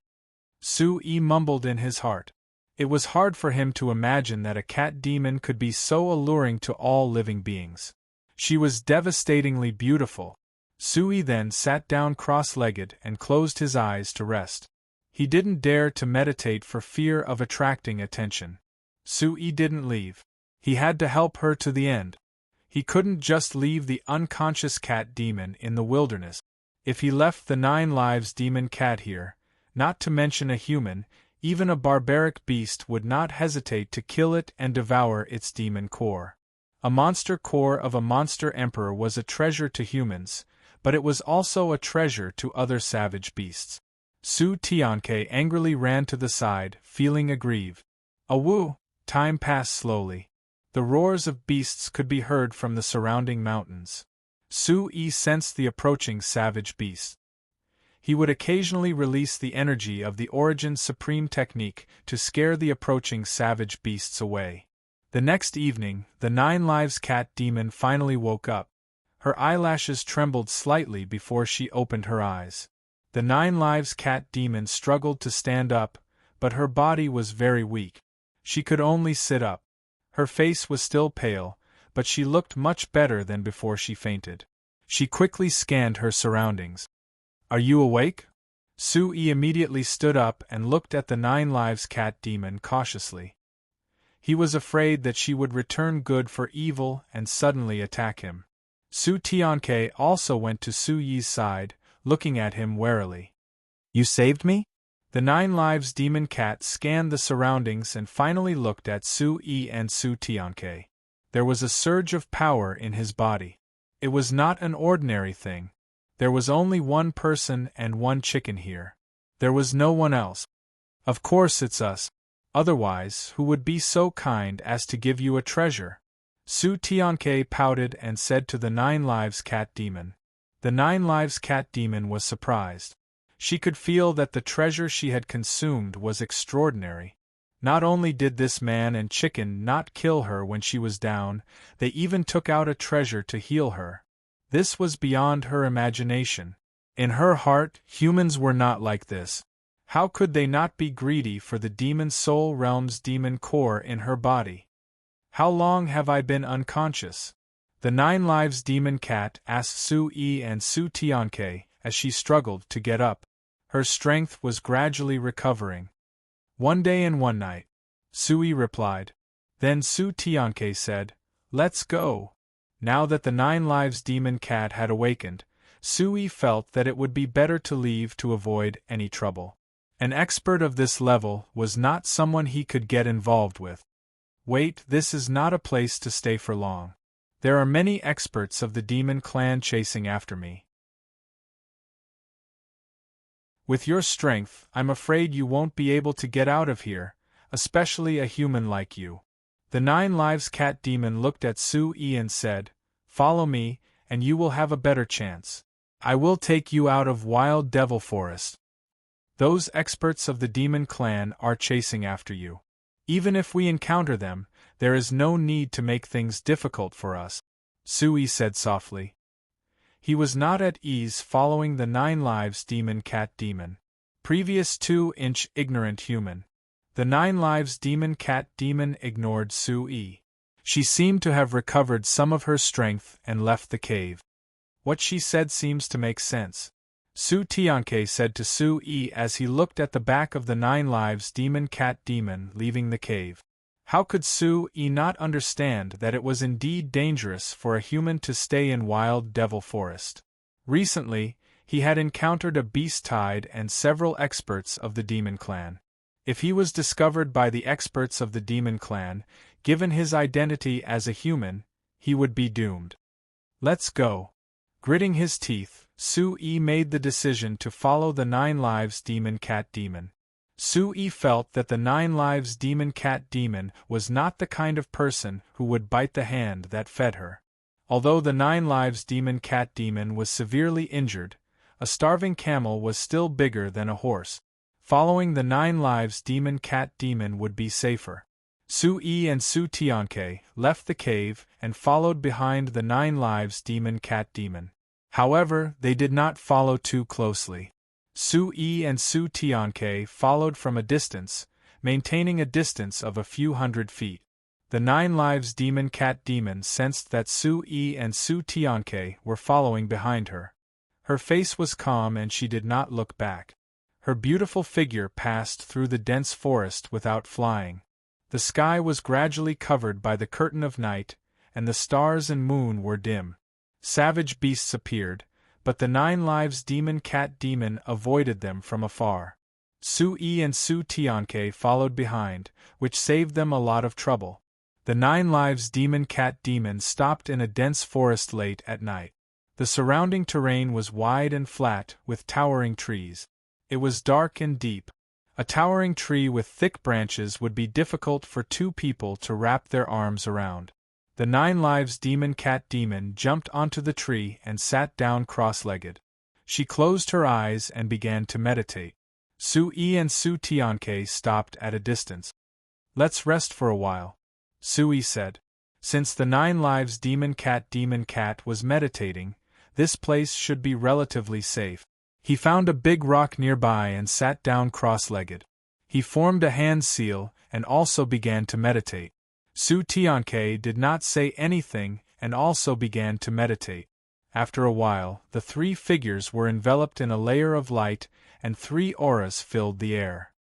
Su-yi mumbled in his heart. It was hard for him to imagine that a cat demon could be so alluring to all living beings. She was devastatingly beautiful. Su-yi then sat down cross-legged and closed his eyes to rest. He didn't dare to meditate for fear of attracting attention. Su-yi didn't leave. He had to help her to the end. He couldn't just leave the unconscious cat demon in the wilderness. If he left the 9 lives demon cat here, not to mention a human, Even a barbaric beast would not hesitate to kill it and devour its demon core. A monster core of a monster emperor was a treasure to humans, but it was also a treasure to other savage beasts. Su Tianke angrily ran to the side, feeling aggrieved. Awoo! Time passed slowly. The roars of beasts could be heard from the surrounding mountains. Su Yi sensed the approaching savage beast. He would occasionally release the energy of the Origin Supreme technique to scare the approaching savage beasts away. The next evening, the 9 Lives Cat Demon finally woke up. Her eyelashes trembled slightly before she opened her eyes. The 9 Lives Cat Demon struggled to stand up, but her body was very weak. She could only sit up. Her face was still pale, but she looked much better than before she fainted. She quickly scanned her surroundings. "Are you awake?" Su Yi immediately stood up and looked at the 9 Lives Cat Demon cautiously. He was afraid that she would return good for evil and suddenly attack him. Su Tianke also went to Su Yi's side, looking at him warily. "You saved me?" The 9 Lives Demon Cat scanned the surroundings and finally looked at Su Yi and Su Tianke. There was a surge of power in his body. It was not an ordinary thing. There was only one person and one chicken here. There was no one else. "Of course it's us. Otherwise, who would be so kind as to give you a treasure?" Su Tianke pouted and said to the 9 Lives Cat Demon. The 9 Lives Cat Demon was surprised. She could feel that the treasure she had consumed was extraordinary. Not only did this man and chicken not kill her when she was down, they even took out a treasure to heal her. This was beyond her imagination. In her heart, humans were not like this. How could they not be greedy for the demon soul realm's demon core in her body? "How long have I been unconscious?" The 9 Lives Demon Cat asked Su Yi and Su Tianke as she struggled to get up. Her strength was gradually recovering. "1 day and 1 night," Su Yi replied. Then Su Tianke said, "Let's go." Now that the 9 Lives Demon Cat had awakened, Su Yi felt that it would be better to leave to avoid any trouble. An expert of this level was not someone he could get involved with. "Wait, this is not a place to stay for long. There are many experts of the demon clan chasing after me. With your strength, I'm afraid you won't be able to get out of here, especially a human like you." The 9 Lives Cat Demon looked at Su Yi and said, "Follow me, and you will have a better chance. I will take you out of Wild Devil Forest. Those experts of the demon clan are chasing after you. Even if we encounter them, there is no need to make things difficult for us," Su Yi said softly. He was not at ease following the 9 Lives Demon Cat Demon. Previous 2-inch ignorant human. The 9 Lives Demon Cat Demon ignored Su Yi. She seemed to have recovered some of her strength and left the cave. "What she said seems to make sense," Su Tianke said to Su Yi as he looked at the back of the 9 Lives Demon Cat Demon leaving the cave. How could Su Yi not understand that it was indeed dangerous for a human to stay in Wild Devil Forest? Recently, he had encountered a beast tide and several experts of the demon clan. If he was discovered by the experts of the demon clan, given his identity as a human, he would be doomed. "Let's go." Gritting his teeth, Su Yi made the decision to follow the 9 Lives Demon Cat Demon. Su Yi felt that the 9 Lives Demon Cat Demon was not the kind of person who would bite the hand that fed her. Although the 9 Lives Demon Cat Demon was severely injured, a starving camel was still bigger than a horse. Following the 9 Lives Demon Cat Demon would be safer. Su Yi and Su Tianke left the cave and followed behind the 9 Lives Demon Cat Demon. However, they did not follow too closely. Su Yi and Su Tianke followed from a distance, maintaining a distance of a few hundred feet. The 9 Lives Demon Cat Demon sensed that Su Yi and Su Tianke were following behind her. Her face was calm and she did not look back. Her beautiful figure passed through the dense forest without flying. The sky was gradually covered by the curtain of night, and the stars and moon were dim. Savage beasts appeared, but the 9 Lives Demon Cat Demon avoided them from afar. Su-yi and Su-tianke followed behind, which saved them a lot of trouble. The 9 Lives Demon Cat Demon stopped in a dense forest late at night. The surrounding terrain was wide and flat, with towering trees. It was dark and deep. A towering tree with thick branches would be difficult for 2 people to wrap their arms around. The 9 Lives Demon Cat Demon jumped onto the tree and sat down cross-legged. She closed her eyes and began to meditate. Su-yi and Su-tianke stopped at a distance. "Let's rest for a while," Su-yi said. Since the 9 Lives Demon Cat was meditating, this place should be relatively safe. He found a big rock nearby and sat down cross-legged. He formed a hand seal and also began to meditate. Su-tianke did not say anything and also began to meditate. After a while, the 3 figures were enveloped in a layer of light and 3 auras filled the air.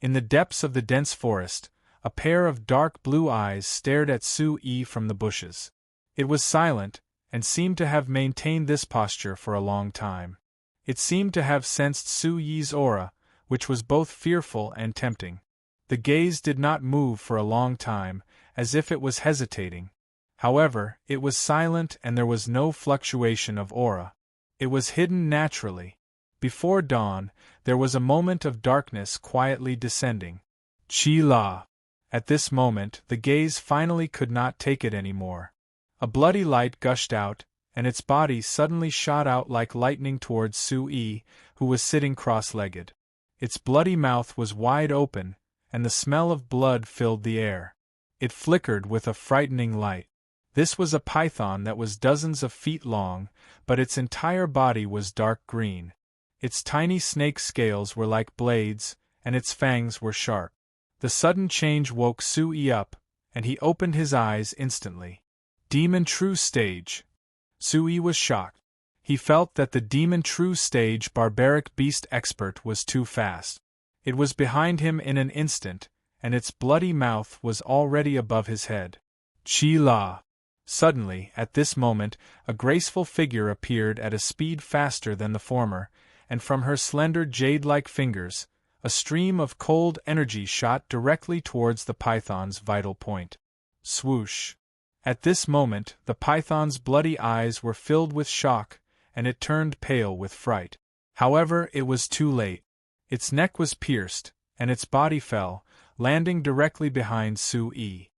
In the depths of the dense forest, a pair of dark blue eyes stared at Su-yi from the bushes. It was silent, and seemed to have maintained this posture for a long time. It seemed to have sensed Su-yi's aura, which was both fearful and tempting. The gaze did not move for a long time, as if it was hesitating. However, it was silent and there was no fluctuation of aura. It was hidden naturally. Before dawn, there was a moment of darkness quietly descending. Chi-la. At this moment, the gaze finally could not take it anymore. A bloody light gushed out, and its body suddenly shot out like lightning towards Su-yi, who was sitting cross-legged. Its bloody mouth was wide open, and the smell of blood filled the air. It flickered with a frightening light. This was a python that was dozens of feet long, but its entire body was dark green. Its tiny snake scales were like blades, and its fangs were sharp. The sudden change woke Su-yi up, and he opened his eyes instantly. Demon True Stage. Su-yi was shocked. He felt that the Demon True Stage barbaric beast expert was too fast. It was behind him in an instant, and its bloody mouth was already above his head. Chi-la. Suddenly, at this moment, a graceful figure appeared at a speed faster than the former, and from her slender jade-like fingers, a stream of cold energy shot directly towards the python's vital point. Swoosh! At this moment, the python's bloody eyes were filled with shock, and it turned pale with fright. However, it was too late. Its neck was pierced, and its body fell, landing directly behind Su-yi.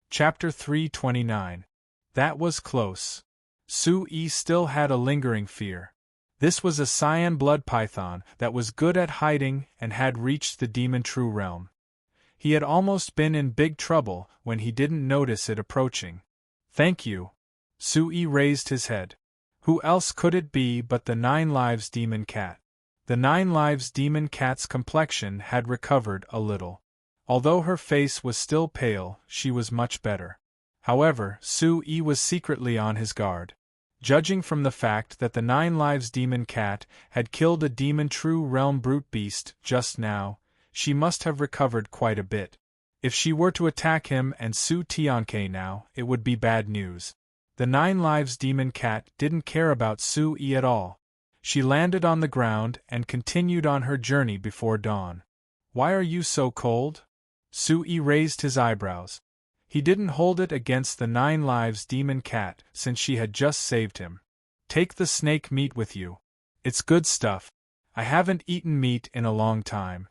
Chapter 329. That was close. Su-yi still had a lingering fear. This was a cyan blood python that was good at hiding and had reached the Demon True realm. He had almost been in big trouble when he didn't notice it approaching. "Thank you." Su-yi raised his head. Who else could it be but the 9 Lives Demon Cat? The 9 Lives Demon Cat's complexion had recovered a little. Although her face was still pale, she was much better. However, Su-yi was secretly on his guard. Judging from the fact that the 9 Lives Demon Cat had killed a Demon True Realm brute beast just now, she must have recovered quite a bit. If she were to attack him and Su-tianke now, it would be bad news. The 9 Lives Demon Cat didn't care about Su-yi at all. She landed on the ground and continued on her journey before dawn. "Why are you so cold?" Su-yi raised his eyebrows. He didn't hold it against the 9 Lives Demon Cat since she had just saved him. "Take the snake meat with you. It's good stuff. I haven't eaten meat in a long time."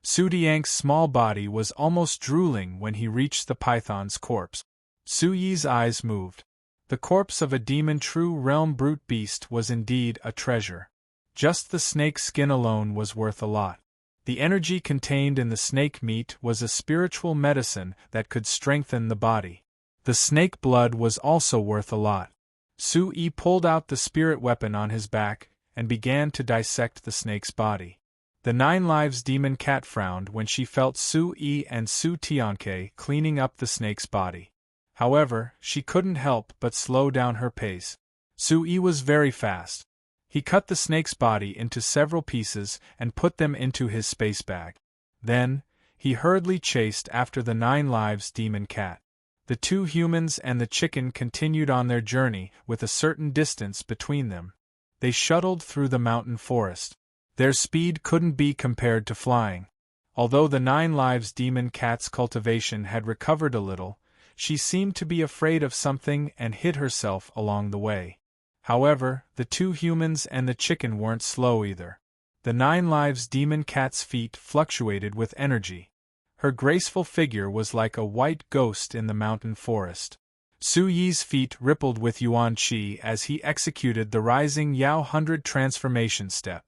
Su-tianke's small body was almost drooling when he reached the python's corpse. Su-yi's eyes moved. The corpse of a Demon True Realm brute beast was indeed a treasure. Just the snake skin alone was worth a lot. The energy contained in the snake meat was a spiritual medicine that could strengthen the body. The snake blood was also worth a lot. Su-yi pulled out the spirit weapon on his back and began to dissect the snake's body. The 9 Lives Demon Cat frowned when she felt Su-yi and Su-tianke cleaning up the snake's body. However, she couldn't help but slow down her pace. Su-yi was very fast. He cut the snake's body into several pieces and put them into his space bag. Then, he hurriedly chased after the 9 Lives Demon Cat. The two humans and the chicken continued on their journey with a certain distance between them. They shuttled through the mountain forest. Their speed couldn't be compared to flying. Although the 9 Lives demon cat's cultivation had recovered a little, she seemed to be afraid of something and hid herself along the way. However, the two humans and the chicken weren't slow either. The 9 Lives demon cat's feet fluctuated with energy. Her graceful figure was like a white ghost in the mountain forest. Su Yi's feet rippled with Yuan Qi as he executed the rising Yao 100 transformation step.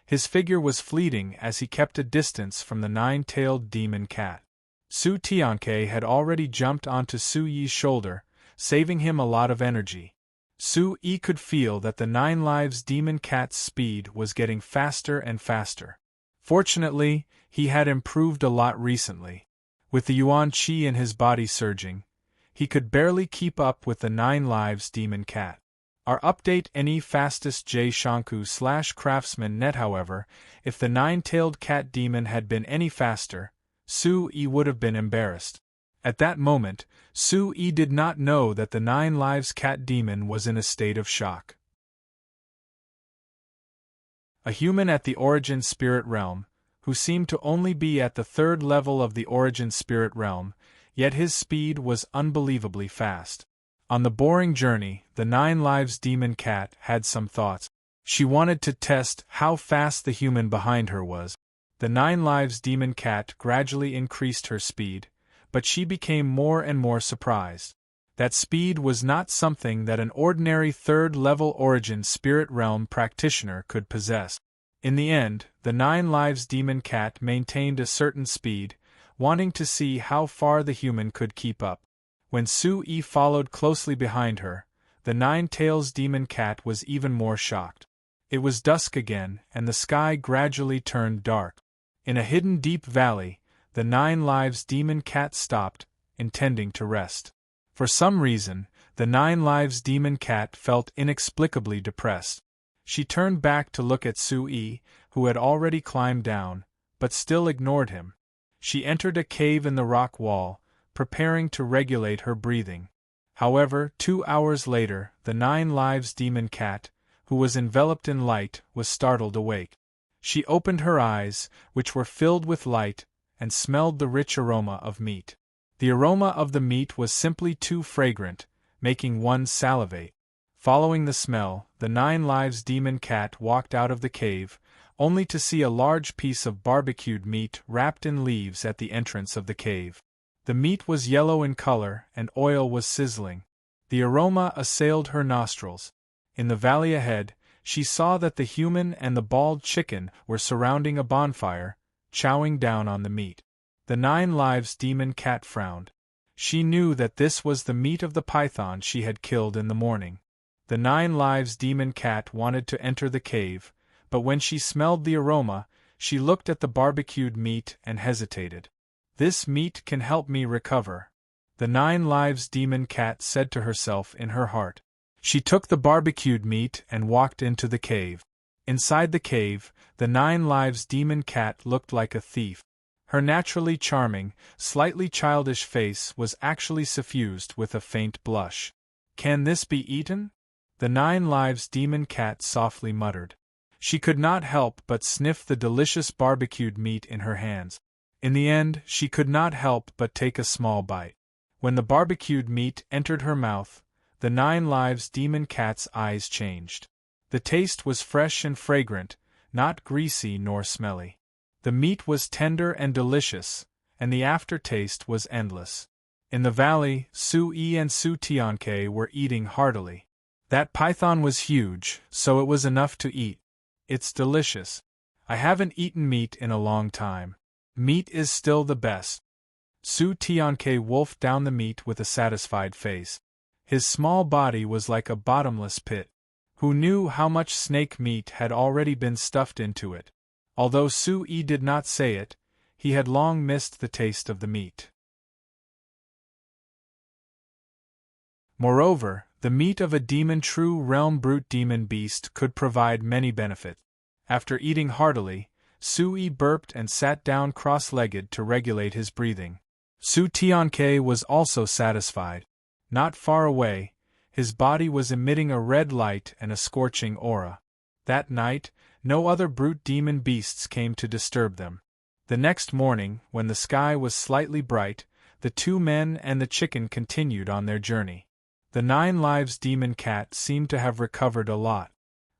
His figure was fleeting as he kept a distance from the 9-tailed demon cat. Su Tianke had already jumped onto Su Yi's shoulder, saving him a lot of energy. Su Yi could feel that the 9 Lives demon cat's speed was getting faster and faster. Fortunately, he had improved a lot recently. With the Yuan Qi in his body surging, he could barely keep up with the 9 Lives demon cat. Our update any fastest J Shanku / craftsman net. However, if the 9-tailed cat demon had been any faster, Su Yi would have been embarrassed. At that moment, Su Yi did not know that the 9 Lives cat demon was in a state of shock. A human at the Origin Spirit Realm, who seemed to only be at the 3rd level of the Origin Spirit Realm, yet his speed was unbelievably fast. On the boring journey, the 9 Lives demon cat had some thoughts. She wanted to test how fast the human behind her was. The 9 Lives demon cat gradually increased her speed, but she became more and more surprised. That speed was not something that an ordinary 3rd-level Origin Spirit Realm practitioner could possess. In the end, the 9 Lives demon cat maintained a certain speed, wanting to see how far the human could keep up. When Su Yi followed closely behind her, the 9 Tails demon cat was even more shocked. It was dusk again, and the sky gradually turned dark. In a hidden deep valley, the 9 Lives demon cat stopped, intending to rest. For some reason, the 9 Lives demon cat felt inexplicably depressed. She turned back to look at Su Yi, who had already climbed down, but still ignored him. She entered a cave in the rock wall, preparing to regulate her breathing. However, 2 hours later, the 9 Lives demon cat, who was enveloped in light, was startled awake. She opened her eyes, which were filled with light, and smelled the rich aroma of meat. The aroma of the meat was simply too fragrant, making one salivate. Following the smell, the 9 Lives demon cat walked out of the cave, only to see a large piece of barbecued meat wrapped in leaves at the entrance of the cave. The meat was yellow in color, and oil was sizzling. The aroma assailed her nostrils. In the valley ahead, she saw that the human and the bald chicken were surrounding a bonfire, chowing down on the meat. The 9 Lives demon cat frowned. She knew that this was the meat of the python she had killed in the morning. The 9 Lives demon cat wanted to enter the cave, but when she smelled the aroma, she looked at the barbecued meat and hesitated. This meat can help me recover, the 9 Lives demon cat said to herself in her heart. She took the barbecued meat and walked into the cave. Inside the cave, the 9 Lives demon cat looked like a thief. Her naturally charming, slightly childish face was actually suffused with a faint blush. "Can this be eaten?" the 9 Lives demon cat softly muttered. She could not help but sniff the delicious barbecued meat in her hands. In the end, she could not help but take a small bite. When the barbecued meat entered her mouth, the 9 Lives demon cat's eyes changed. The taste was fresh and fragrant, not greasy nor smelly. The meat was tender and delicious, and the aftertaste was endless. In the valley, Su Yi and Su Tianke were eating heartily. That python was huge, so it was enough to eat. It's delicious. I haven't eaten meat in a long time. Meat is still the best. Su Tianke wolfed down the meat with a satisfied face. His small body was like a bottomless pit. Who knew how much snake meat had already been stuffed into it? Although Su Yi did not say it, he had long missed the taste of the meat. Moreover, the meat of a demon true realm brute demon beast could provide many benefits. After eating heartily, Su Yi burped and sat down cross-legged to regulate his breathing. Su Tianke was also satisfied. Not far away, his body was emitting a red light and a scorching aura. That night, no other brute demon beasts came to disturb them. The next morning, when the sky was slightly bright, the two men and the chicken continued on their journey. The 9 lives demon cat seemed to have recovered a lot.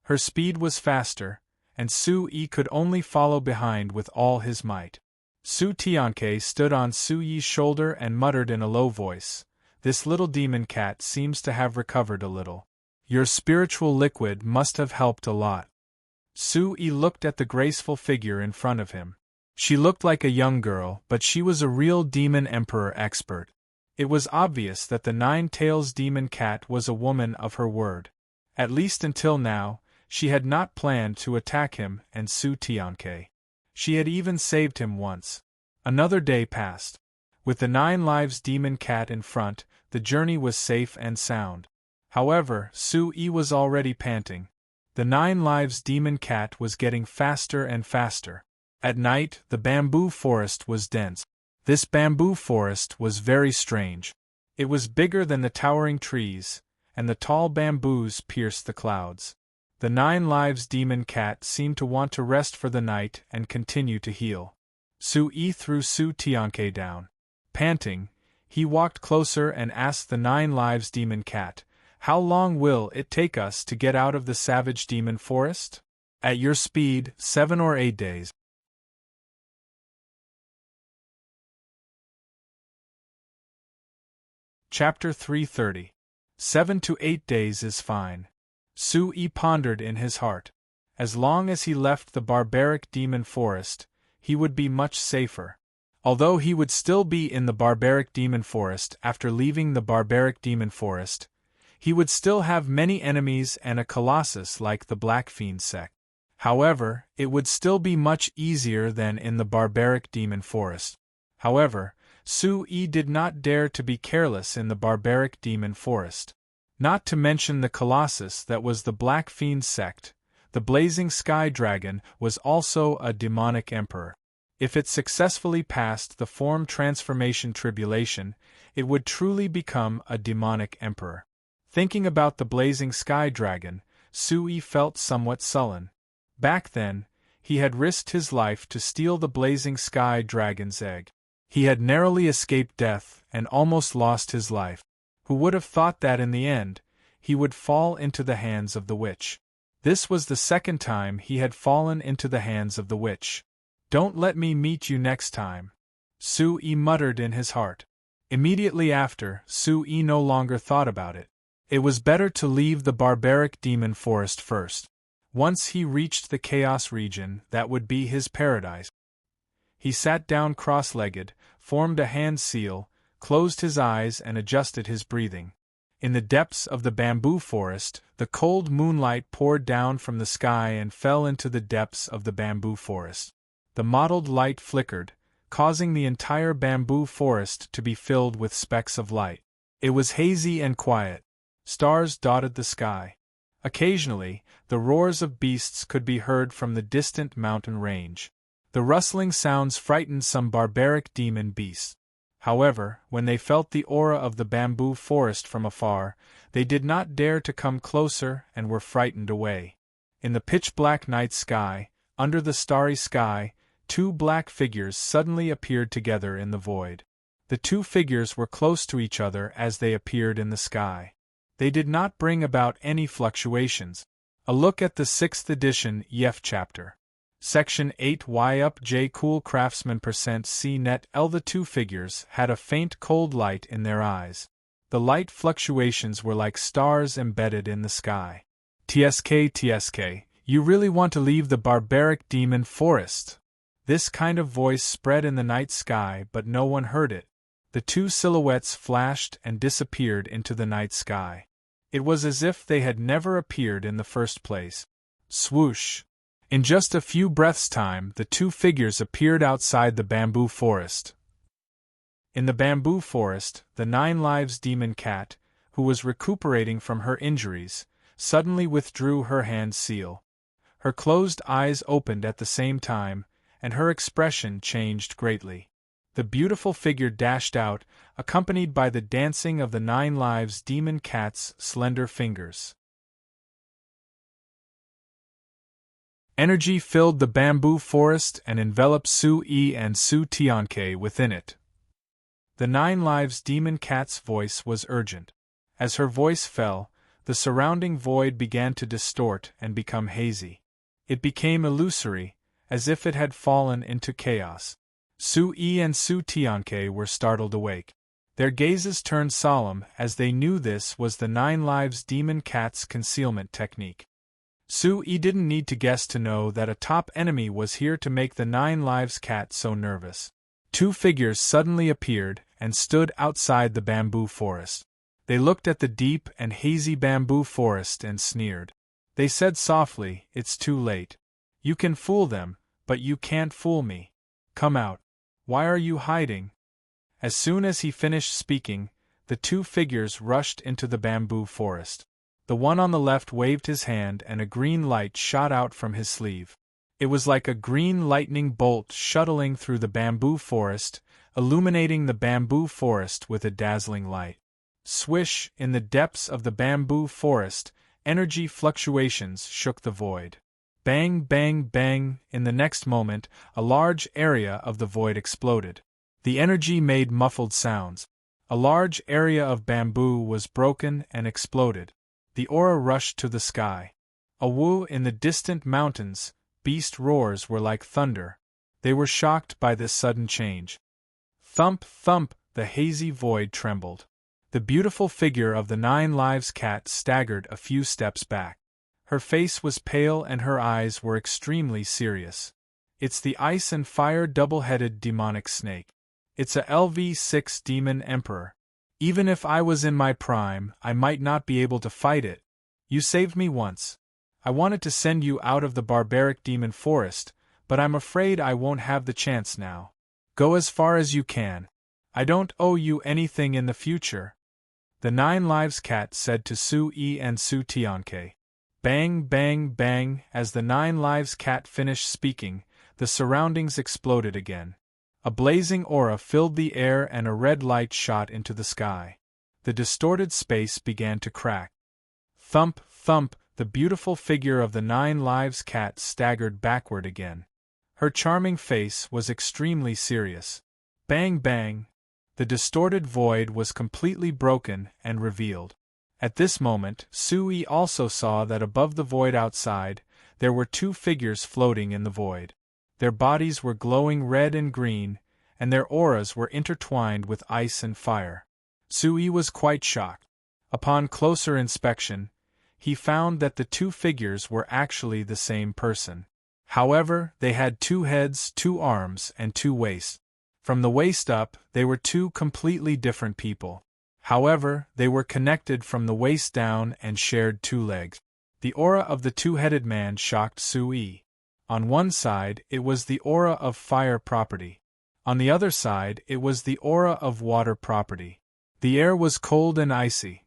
Her speed was faster, and Su-yi could only follow behind with all his might. Su Tianke stood on Su-yi's shoulder and muttered in a low voice, "This little demon cat seems to have recovered a little. Your spiritual liquid must have helped a lot." Su-yi looked at the graceful figure in front of him. She looked like a young girl, but she was a real demon emperor expert. It was obvious that the 9 tails demon cat was a woman of her word. At least until now, she had not planned to attack him and Su Tianke. She had even saved him once. Another day passed. With the 9 lives demon cat in front, the journey was safe and sound. However, Su-yi was already panting. The 9 lives demon cat was getting faster and faster. At night, the bamboo forest was dense. This bamboo forest was very strange. It was bigger than the towering trees, and the tall bamboos pierced the clouds. The 9 lives demon cat seemed to want to rest for the night and continue to heal. Su-yi threw Su Tianke down. Panting, he walked closer and asked the 9 lives demon cat, "How long will it take us to get out of the savage demon forest?" "At your speed, 7 or 8 days. Chapter 330. 7 to 8 days is fine. Su-yi pondered in his heart. As long as he left the barbaric demon forest, he would be much safer. Although he would still be in the barbaric demon forest after leaving the barbaric demon forest, he would still have many enemies and a colossus like the Black Fiend sect. However, it would still be much easier than in the barbaric demon forest. However, Su-yi did not dare to be careless in the barbaric demon forest. Not to mention the colossus that was the Black Fiend sect, the blazing sky dragon was also a demonic emperor. If it successfully passed the form transformation tribulation, it would truly become a demonic emperor. Thinking about the blazing sky dragon, Su-yi felt somewhat sullen. Back then, he had risked his life to steal the blazing sky dragon's egg. He had narrowly escaped death and almost lost his life. Who would have thought that in the end, he would fall into the hands of the witch? This was the second time he had fallen into the hands of the witch. "Don't let me meet you next time," Su-yi muttered in his heart. Immediately after, Su-yi no longer thought about it. It was better to leave the barbaric demon forest first. Once he reached the chaos region, that would be his paradise. He sat down cross-legged, formed a hand seal, closed his eyes and adjusted his breathing. In the depths of the bamboo forest, the cold moonlight poured down from the sky and fell into the depths of the bamboo forest. The mottled light flickered, causing the entire bamboo forest to be filled with specks of light. It was hazy and quiet. Stars dotted the sky. Occasionally, the roars of beasts could be heard from the distant mountain range. The rustling sounds frightened some barbaric demon beasts. However, when they felt the aura of the bamboo forest from afar, they did not dare to come closer and were frightened away. In the pitch-black night sky, under the starry sky, 2 black figures suddenly appeared together in the void. The 2 figures were close to each other as they appeared in the sky. They did not bring about any fluctuations. A look at the 6th edition YEF chapter. Section 8 Y up J Cool Craftsman %C net L. The 2 figures had a faint cold light in their eyes. The light fluctuations were like stars embedded in the sky. TSK, you really want to leave the barbaric demon forest? This kind of voice spread in the night sky, but no one heard it. The 2 silhouettes flashed and disappeared into the night sky. It was as if they had never appeared in the first place. Swoosh! In just a few breaths' time, the 2 figures appeared outside the bamboo forest. In the bamboo forest, the 9 lives demon cat, who was recuperating from her injuries, suddenly withdrew her hand seal. Her closed eyes opened at the same time, and her expression changed greatly. The beautiful figure dashed out, accompanied by the dancing of the 9 lives demon cat's slender fingers. Energy filled the bamboo forest and enveloped Su Yi and Su Tianke within it. The 9 lives demon cat's voice was urgent. As her voice fell, the surrounding void began to distort and become hazy. It became illusory, as if it had fallen into chaos. Su Yi and Su Tianke were startled awake. Their gazes turned solemn as they knew this was the 9 lives demon cat's concealment technique. Su Yi didn't need to guess to know that a top enemy was here to make the 9 lives cat so nervous. 2 figures suddenly appeared and stood outside the bamboo forest. They looked at the deep and hazy bamboo forest and sneered. They said softly, "It's too late. You can fool them, but you can't fool me. Come out. Why are you hiding?" As soon as he finished speaking, the 2 figures rushed into the bamboo forest. The one on the left waved his hand and a green light shot out from his sleeve. It was like a green lightning bolt shuttling through the bamboo forest, illuminating the bamboo forest with a dazzling light. Swish, in the depths of the bamboo forest, energy fluctuations shook the void. Bang, bang, bang, in the next moment, a large area of the void exploded. The energy made muffled sounds. A large area of bamboo was broken and exploded. The aura rushed to the sky. Awoo, in the distant mountains, beast roars were like thunder. They were shocked by this sudden change. Thump, thump, the hazy void trembled. The beautiful figure of the 9 lives cat staggered a few steps back. Her face was pale and her eyes were extremely serious. "It's the ice and fire double-headed demonic snake. It's a LV6 demon emperor. Even if I was in my prime, I might not be able to fight it. You saved me once. I wanted to send you out of the barbaric demon forest, but I'm afraid I won't have the chance now. Go as far as you can. I don't owe you anything in the future," the 9 lives cat said to Su Yi and Su Tianke. Bang, bang, bang, as the 9 lives cat finished speaking, the surroundings exploded again. A blazing aura filled the air and a red light shot into the sky. The distorted space began to crack. Thump, thump, the beautiful figure of the 9 lives cat staggered backward again. Her charming face was extremely serious. Bang, bang. The distorted void was completely broken and revealed. At this moment, Su Yi also saw that above the void outside, there were 2 figures floating in the void. Their bodies were glowing red and green, and their auras were intertwined with ice and fire. Su Yi was quite shocked. Upon closer inspection, he found that the 2 figures were actually the same person. However, they had 2 heads, 2 arms, and 2 waists. From the waist up, they were 2 completely different people. However, they were connected from the waist down and shared 2 legs. The aura of the 2-headed man shocked Su Yi. On one side, it was the aura of fire property. On the other side, it was the aura of water property. The air was cold and icy.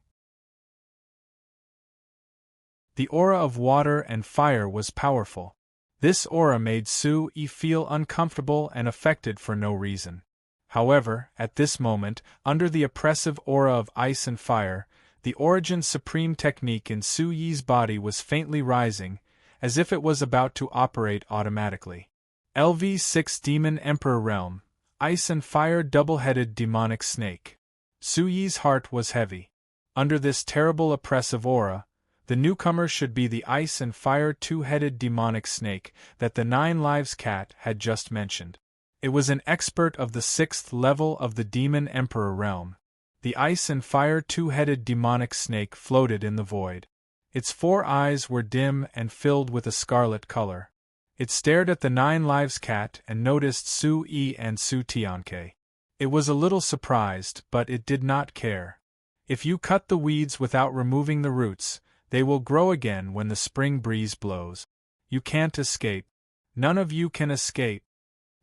The aura of water and fire was powerful. This aura made Su Yi feel uncomfortable and affected for no reason. However, at this moment, under the oppressive aura of ice and fire, the Origin Supreme technique in Su Yi's body was faintly rising, as if it was about to operate automatically. LV6 Demon Emperor Realm, Ice and Fire Double-Headed Demonic Snake. Su Yi's heart was heavy. Under this terrible oppressive aura, the newcomer should be the Ice and Fire 2-headed demonic snake that the 9 lives cat had just mentioned. It was an expert of the 6th level of the Demon Emperor realm. The Ice and Fire 2-headed demonic snake floated in the void. Its 4 eyes were dim and filled with a scarlet color. It stared at the 9 lives cat and noticed Su Yi and Su Tianke. It was a little surprised, but it did not care. If you cut the weeds without removing the roots, they will grow again when the spring breeze blows. You can't escape. None of you can escape.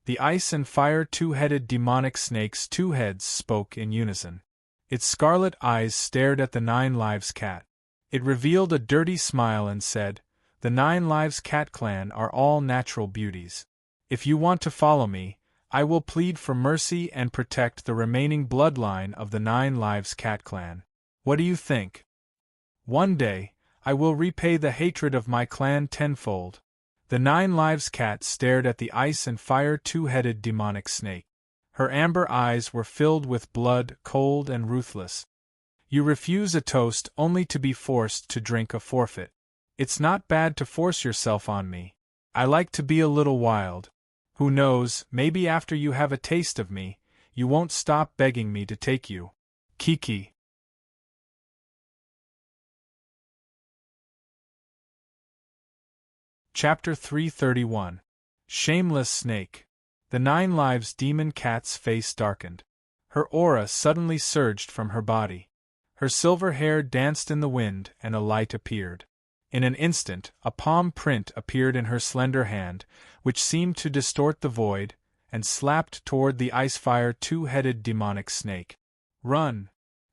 The Ice and Fire 2-headed demonic snake's 2 heads spoke in unison. Its scarlet eyes stared at the 9 lives cat. It revealed a dirty smile and said, "The 9 lives cat clan are all natural beauties. If you want to follow me, I will plead for mercy and protect the remaining bloodline of the 9 Lives Cat clan. What do you think? One day, I will repay the hatred of my clan tenfold. The 9 Lives Cat stared at the ice and fire two-headed demonic snake. Her amber eyes were filled with blood, cold and ruthless. You refuse a toast only to be forced to drink a forfeit. It's not bad to force yourself on me. I like to be a little wild. Who knows, maybe after you have a taste of me, you won't stop begging me to take you. Kiki. Chapter 331. Shameless Snake. The 9 Lives Demon Cat's face darkened. Her aura suddenly surged from her body. Her silver hair danced in the wind and a light appeared. In an instant, a palm print appeared in her slender hand, which seemed to distort the void, and slapped toward the ice-fire two-headed demonic snake. Run!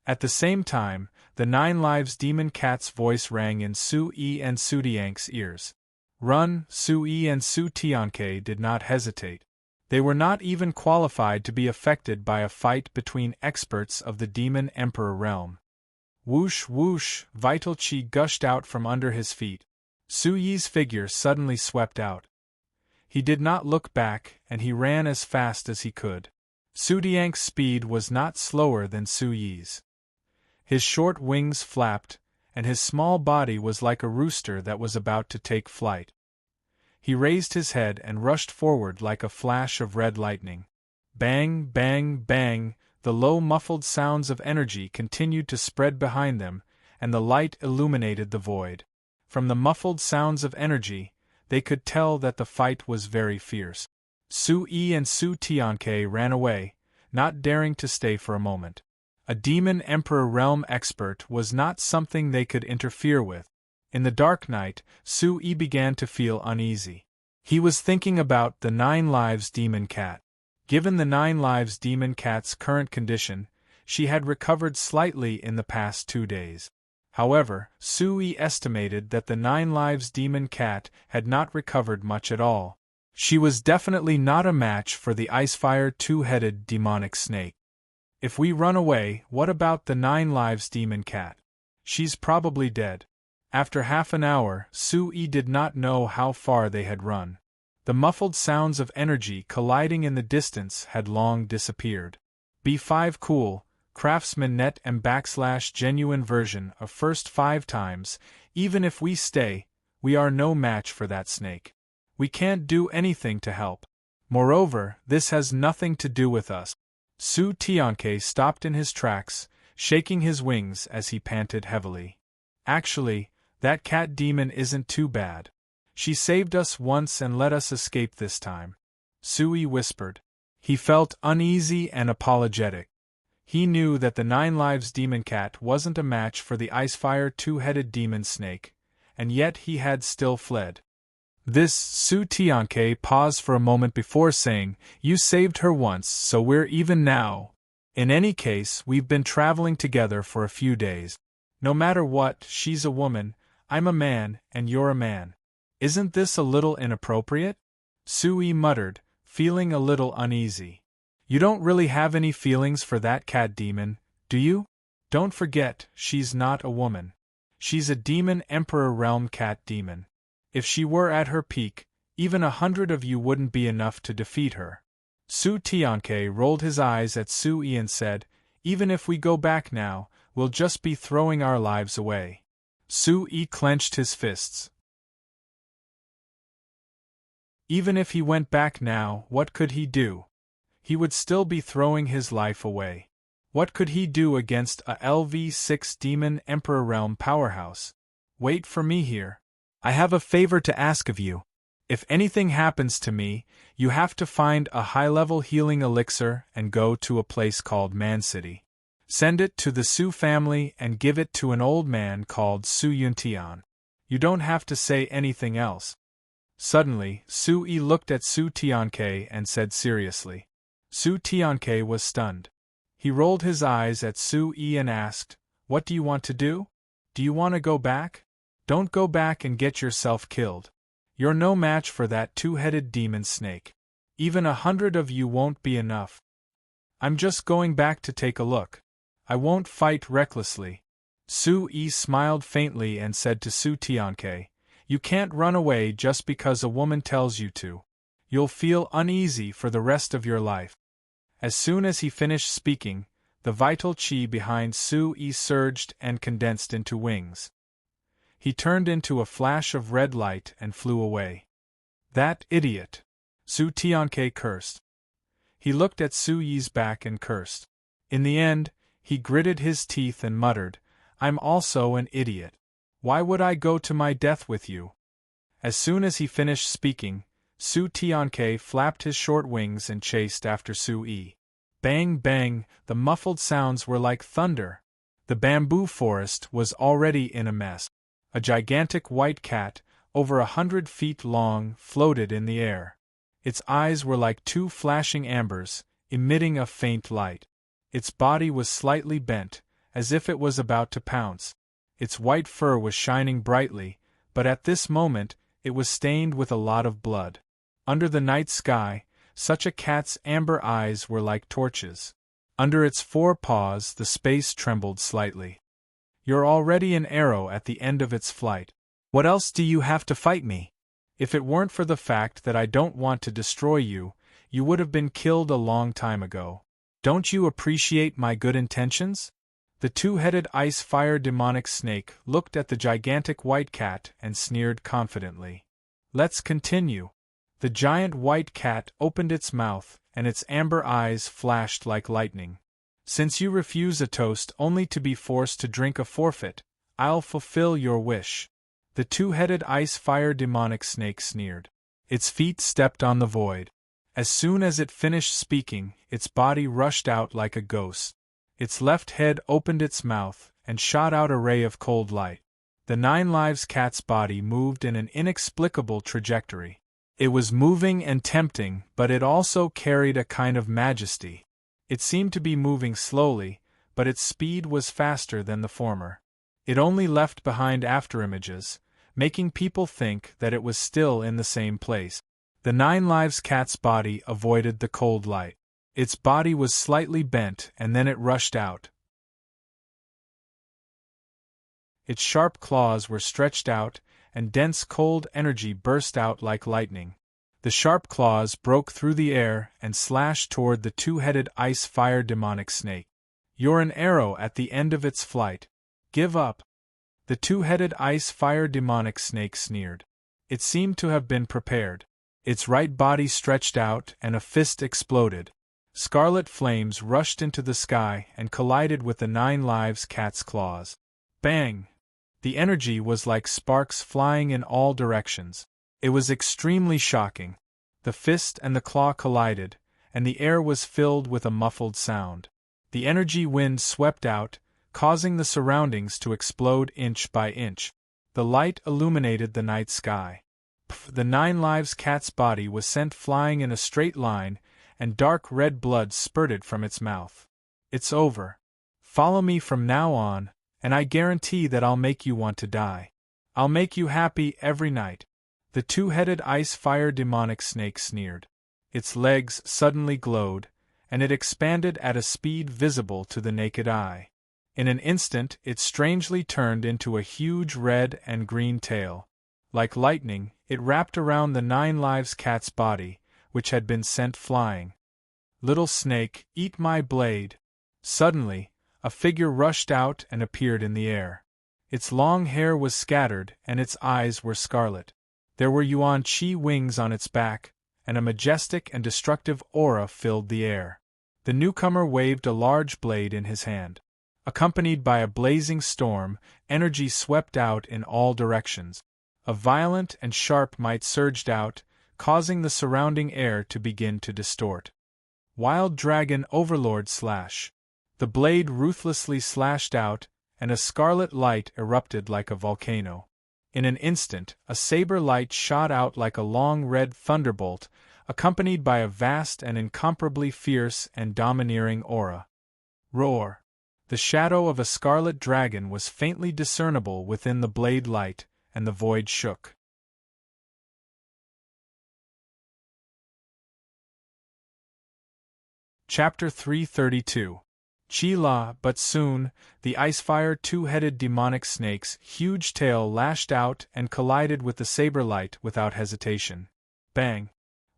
At the same time, the 9 Lives Demon Cat's voice rang in Su-yi and Su-tiank's ears. Run! Su-yi and Su-tianke did not hesitate. They were not even qualified to be affected by a fight between experts of the Demon Emperor realm. Whoosh whoosh, vital chi gushed out from under his feet. Su-yi's figure suddenly swept out. He did not look back, and he ran as fast as he could. Su-tiank's speed was not slower than Su-yi's. His short wings flapped, and his small body was like a rooster that was about to take flight. He raised his head and rushed forward like a flash of red lightning. Bang, bang, bang, the low muffled sounds of energy continued to spread behind them, and the light illuminated the void. From the muffled sounds of energy, they could tell that the fight was very fierce. Su-yi and Su-tianke ran away, not daring to stay for a moment. A Demon Emperor realm expert was not something they could interfere with. In the dark night, Su-yi began to feel uneasy. He was thinking about the 9 Lives Demon Cat. Given the 9 Lives Demon Cat's current condition, she had recovered slightly in the past 2 days. However, Su-yi estimated that the 9 Lives Demon Cat had not recovered much at all. She was definitely not a match for the Icefire two-headed demonic snake. If we run away, what about the 9 Lives Demon Cat? She's probably dead. After half an hour, Su-yi did not know how far they had run. The muffled sounds of energy colliding in the distance had long disappeared. B5 Cool, Craftsman Net and / genuine version of first 5 times, even if we stay, we are no match for that snake. We can't do anything to help. Moreover, this has nothing to do with us. Su-tianke stopped in his tracks, shaking his wings as he panted heavily. Actually, that cat demon isn't too bad. She saved us once and let us escape this time. Su-yi whispered. He felt uneasy and apologetic. He knew that the 9 Lives Demon Cat wasn't a match for the Icefire two-headed demon snake, and yet he had still fled. This Su-tianke paused for a moment before saying, "You saved her once, so we're even now. In any case, we've been traveling together for a few days. No matter what, she's a woman, I'm a man, and you're a man. Isn't this a little inappropriate?" Su-yi muttered, feeling a little uneasy. "You don't really have any feelings for that cat demon, do you? Don't forget, she's not a woman. She's a Demon Emperor realm cat demon. If she were at her peak, even 100 of you wouldn't be enough to defeat her." Su-tianke rolled his eyes at Su-yi and said, "Even if we go back now, we'll just be throwing our lives away." Su-yi clenched his fists. Even if he went back now, what could he do? He would still be throwing his life away. What could he do against a LV6 Demon Emperor realm powerhouse? "Wait for me here. I have a favor to ask of you. If anything happens to me, you have to find a high-level healing elixir and go to a place called Man City. Send it to the Su family and give it to an old man called Su Yuntian. You don't have to say anything else." Suddenly, Su-yi looked at Su-tianke and said seriously. Su-tianke was stunned. He rolled his eyes at Su-yi and asked, "What do you want to do? Do you want to go back? Don't go back and get yourself killed. You're no match for that two-headed demon snake. Even 100 of you won't be enough. I'm just going back to take a look. I won't fight recklessly. Su Yi smiled faintly and said to Su Tianke, "You can't run away just because a woman tells you to. You'll feel uneasy for the rest of your life." As soon as he finished speaking, the vital qi behind Su Yi surged and condensed into wings. He turned into a flash of red light and flew away. "That idiot!" Su Tianke cursed. He looked at Su Yi's back and cursed. In the end, he gritted his teeth and muttered, "I'm also an idiot. Why would I go to my death with you?" As soon as he finished speaking, Su Tianke flapped his short wings and chased after Su Yi. Bang bang, the muffled sounds were like thunder. The bamboo forest was already in a mess. A gigantic white cat, over 100 feet long, floated in the air. Its eyes were like two flashing ambers, emitting a faint light. Its body was slightly bent, as if it was about to pounce. Its white fur was shining brightly, but at this moment, it was stained with a lot of blood. Under the night sky, such a cat's amber eyes were like torches. Under its 4 paws, the space trembled slightly. "You're already an arrow at the end of its flight. What else do you have to fight me? If it weren't for the fact that I don't want to destroy you, you would have been killed a long time ago. Don't you appreciate my good intentions?" The two-headed ice-fire demonic snake looked at the gigantic white cat and sneered confidently. "Let's continue." The giant white cat opened its mouth, and its amber eyes flashed like lightning. "Since you refuse a toast only to be forced to drink a forfeit, I'll fulfill your wish." The two-headed ice-fire demonic snake sneered. Its feet stepped on the void. As soon as it finished speaking, its body rushed out like a ghost. Its left head opened its mouth and shot out a ray of cold light. The 9 Lives cat's body moved in an inexplicable trajectory. It was moving and tempting, but it also carried a kind of majesty. It seemed to be moving slowly, but its speed was faster than the former. It only left behind afterimages, making people think that it was still in the same place. The 9 Lives cat's body avoided the cold light. Its body was slightly bent and then it rushed out. Its sharp claws were stretched out, and dense cold energy burst out like lightning. The sharp claws broke through the air and slashed toward the two-headed ice-fire demonic snake. "You're an arrow at the end of its flight. Give up." The two-headed ice-fire demonic snake sneered. It seemed to have been prepared. Its right body stretched out and a fist exploded. Scarlet flames rushed into the sky and collided with the 9 Lives cat's claws. Bang! The energy was like sparks flying in all directions. It was extremely shocking. The fist and the claw collided, and the air was filled with a muffled sound. The energy wind swept out, causing the surroundings to explode inch by inch. The light illuminated the night sky. The 9 Lives cat's body was sent flying in a straight line, and dark red blood spurted from its mouth. "It's over. Follow me from now on, and I guarantee that I'll make you want to die. I'll make you happy every night." The two-headed ice-fire demonic snake sneered. Its legs suddenly glowed, and it expanded at a speed visible to the naked eye. In an instant it strangely turned into a huge red and green tail. Like lightning, it wrapped around the 9 Lives cat's body, which had been sent flying. "Little snake, eat my blade." Suddenly, a figure rushed out and appeared in the air. Its long hair was scattered and its eyes were scarlet. There were yuan qi wings on its back, and a majestic and destructive aura filled the air. The newcomer waved a large blade in his hand. Accompanied by a blazing storm, energy swept out in all directions. A violent and sharp might surged out, causing the surrounding air to begin to distort. Wild Dragon Overlord Slash. The blade ruthlessly slashed out, and a scarlet light erupted like a volcano. In an instant, a saber light shot out like a long red thunderbolt, accompanied by a vast and incomparably fierce and domineering aura. Roar! The shadow of a scarlet dragon was faintly discernible within the blade light, and the void shook. Chapter 332. Chi-La. But soon, the Icefire two-headed demonic snake's huge tail lashed out and collided with the saber light without hesitation. Bang!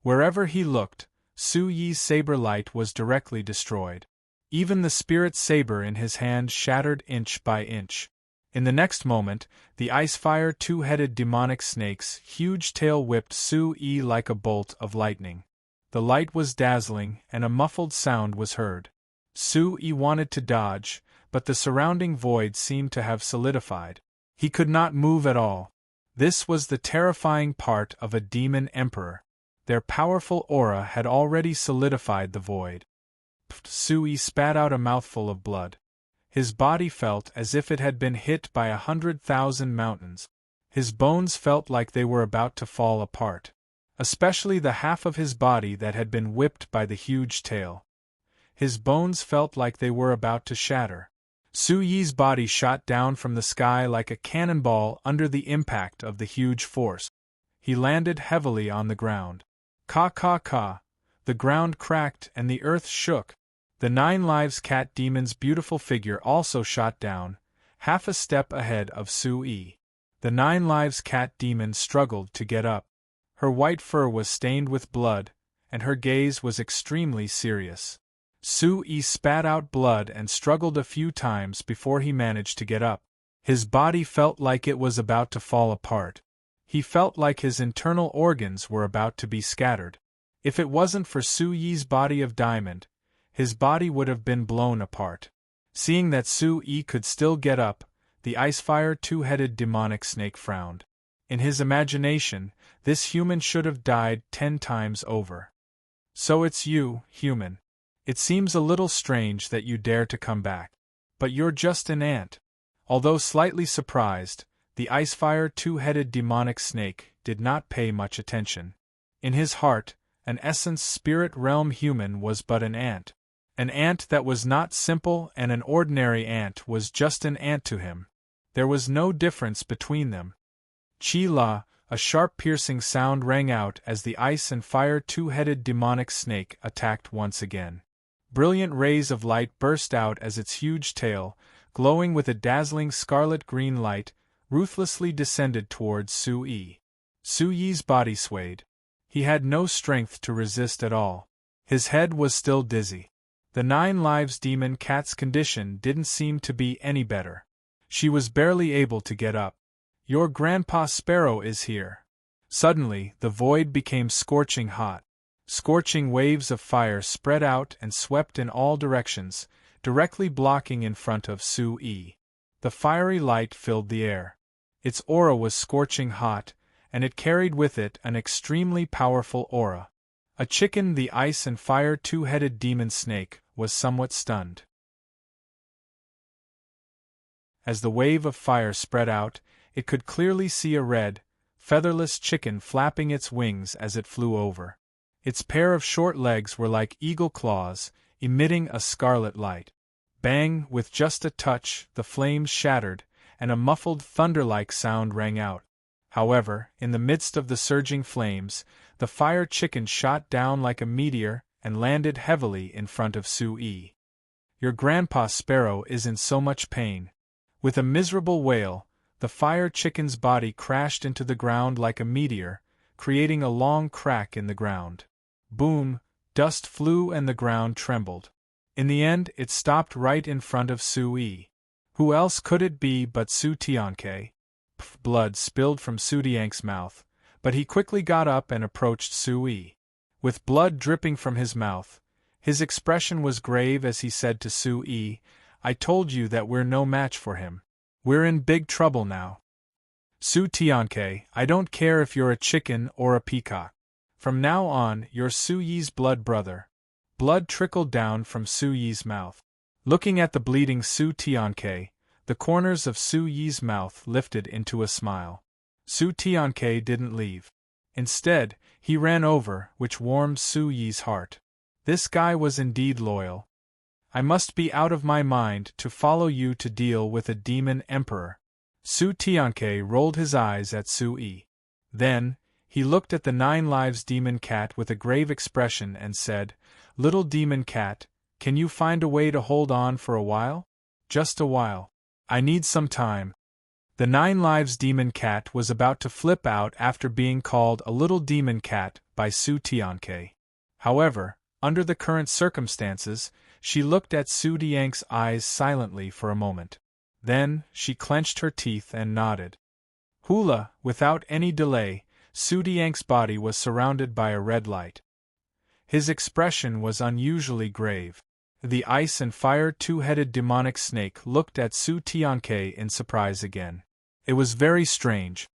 Wherever he looked, Su Yi's saber light was directly destroyed. Even the spirit saber in his hand shattered inch by inch. In the next moment, the Icefire two-headed demonic snake's huge tail whipped Su Yi like a bolt of lightning. The light was dazzling, and a muffled sound was heard. Su Yi wanted to dodge, but the surrounding void seemed to have solidified. He could not move at all. This was the terrifying part of a demon emperor. Their powerful aura had already solidified the void. Su Yi spat out a mouthful of blood. His body felt as if it had been hit by 100,000 mountains. His bones felt like they were about to fall apart. Especially the half of his body that had been whipped by the huge tail. His bones felt like they were about to shatter. Su Yi's body shot down from the sky like a cannonball under the impact of the huge force. He landed heavily on the ground. Ka. The ground cracked and the earth shook. The 9 Lives Cat Demon's beautiful figure also shot down, half a step ahead of Su Yi. The 9 Lives Cat Demon struggled to get up. Her white fur was stained with blood, and her gaze was extremely serious. Su Yi spat out blood and struggled a few times before he managed to get up. His body felt like it was about to fall apart. He felt like his internal organs were about to be scattered. If it wasn't for Su Yi's body of diamond, his body would have been blown apart. Seeing that Su Yi could still get up, the Icefire two-headed demonic snake frowned. In his imagination, this human should have died 10 times over. So it's you, human. It seems a little strange that you dare to come back. But you're just an ant. Although slightly surprised, the Icefire two-headed demonic snake did not pay much attention. In his heart, an essence spirit realm human was but an ant. An ant that was not simple, and an ordinary ant was just an ant to him. There was no difference between them. Chi-La, a sharp piercing sound rang out as the ice and fire two-headed demonic snake attacked once again. Brilliant rays of light burst out as its huge tail, glowing with a dazzling scarlet-green light, ruthlessly descended towards Su Yi. Su Yi's body swayed. He had no strength to resist at all. His head was still dizzy. The 9 Lives Demon Cat's condition didn't seem to be any better. She was barely able to get up. Your Grandpa Sparrow is here. Suddenly, the void became scorching hot. Scorching waves of fire spread out and swept in all directions, directly blocking in front of Su Yi. The fiery light filled the air. Its aura was scorching hot, and it carried with it an extremely powerful aura. A chicken, the ice and fire two-headed demon snake, was somewhat stunned. As the wave of fire spread out, it could clearly see a red, featherless chicken flapping its wings as it flew over. Its pair of short legs were like eagle claws, emitting a scarlet light. Bang! With just a touch, the flames shattered, and a muffled thunder-like sound rang out. However, in the midst of the surging flames, the fire chicken shot down like a meteor and landed heavily in front of Su Yi. Your Grandpa Sparrow is in so much pain. With a miserable wail, the fire chicken's body crashed into the ground like a meteor, creating a long crack in the ground. Boom! Dust flew and the ground trembled. In the end, it stopped right in front of Su Yi. Who else could it be but Su Tianke? Blood spilled from Su Tianke's mouth, but he quickly got up and approached Su Yi. With blood dripping from his mouth, his expression was grave as he said to Su Yi, "I told you that we're no match for him. We're in big trouble now. Su Tianke, I don't care if you're a chicken or a peacock. From now on, you're Su Yi's blood brother." Blood trickled down from Su Yi's mouth. Looking at the bleeding Su Tianke, the corners of Su Yi's mouth lifted into a smile. Su Tianke didn't leave. Instead, he ran over, which warmed Su Yi's heart. This guy was indeed loyal. I must be out of my mind to follow you to deal with a demon emperor. Su Tianke rolled his eyes at Su Yi. Then, He looked at the 9 Lives demon cat with a grave expression and said, "Little demon cat, can you find a way to hold on for a while? Just a while. I need some time." The 9 Lives demon cat was about to flip out after being called a little demon cat by Su Tianke. However, under the current circumstances, she looked at Su Diank's eyes silently for a moment. Then, she clenched her teeth and nodded. Hula, without any delay, Su Diank's body was surrounded by a red light. His expression was unusually grave. The ice and fire two-headed demonic snake looked at Su Tianke in surprise again. It was very strange.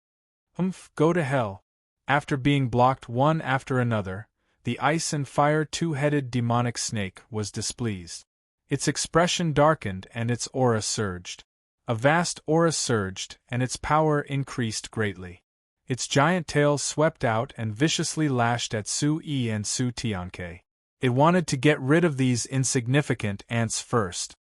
Go to hell. After being blocked one after another, the ice and fire two-headed demonic snake was displeased. Its expression darkened and its aura surged. A vast aura surged, and its power increased greatly. Its giant tail swept out and viciously lashed at Su Yi and Su Tianke. It wanted to get rid of these insignificant ants first.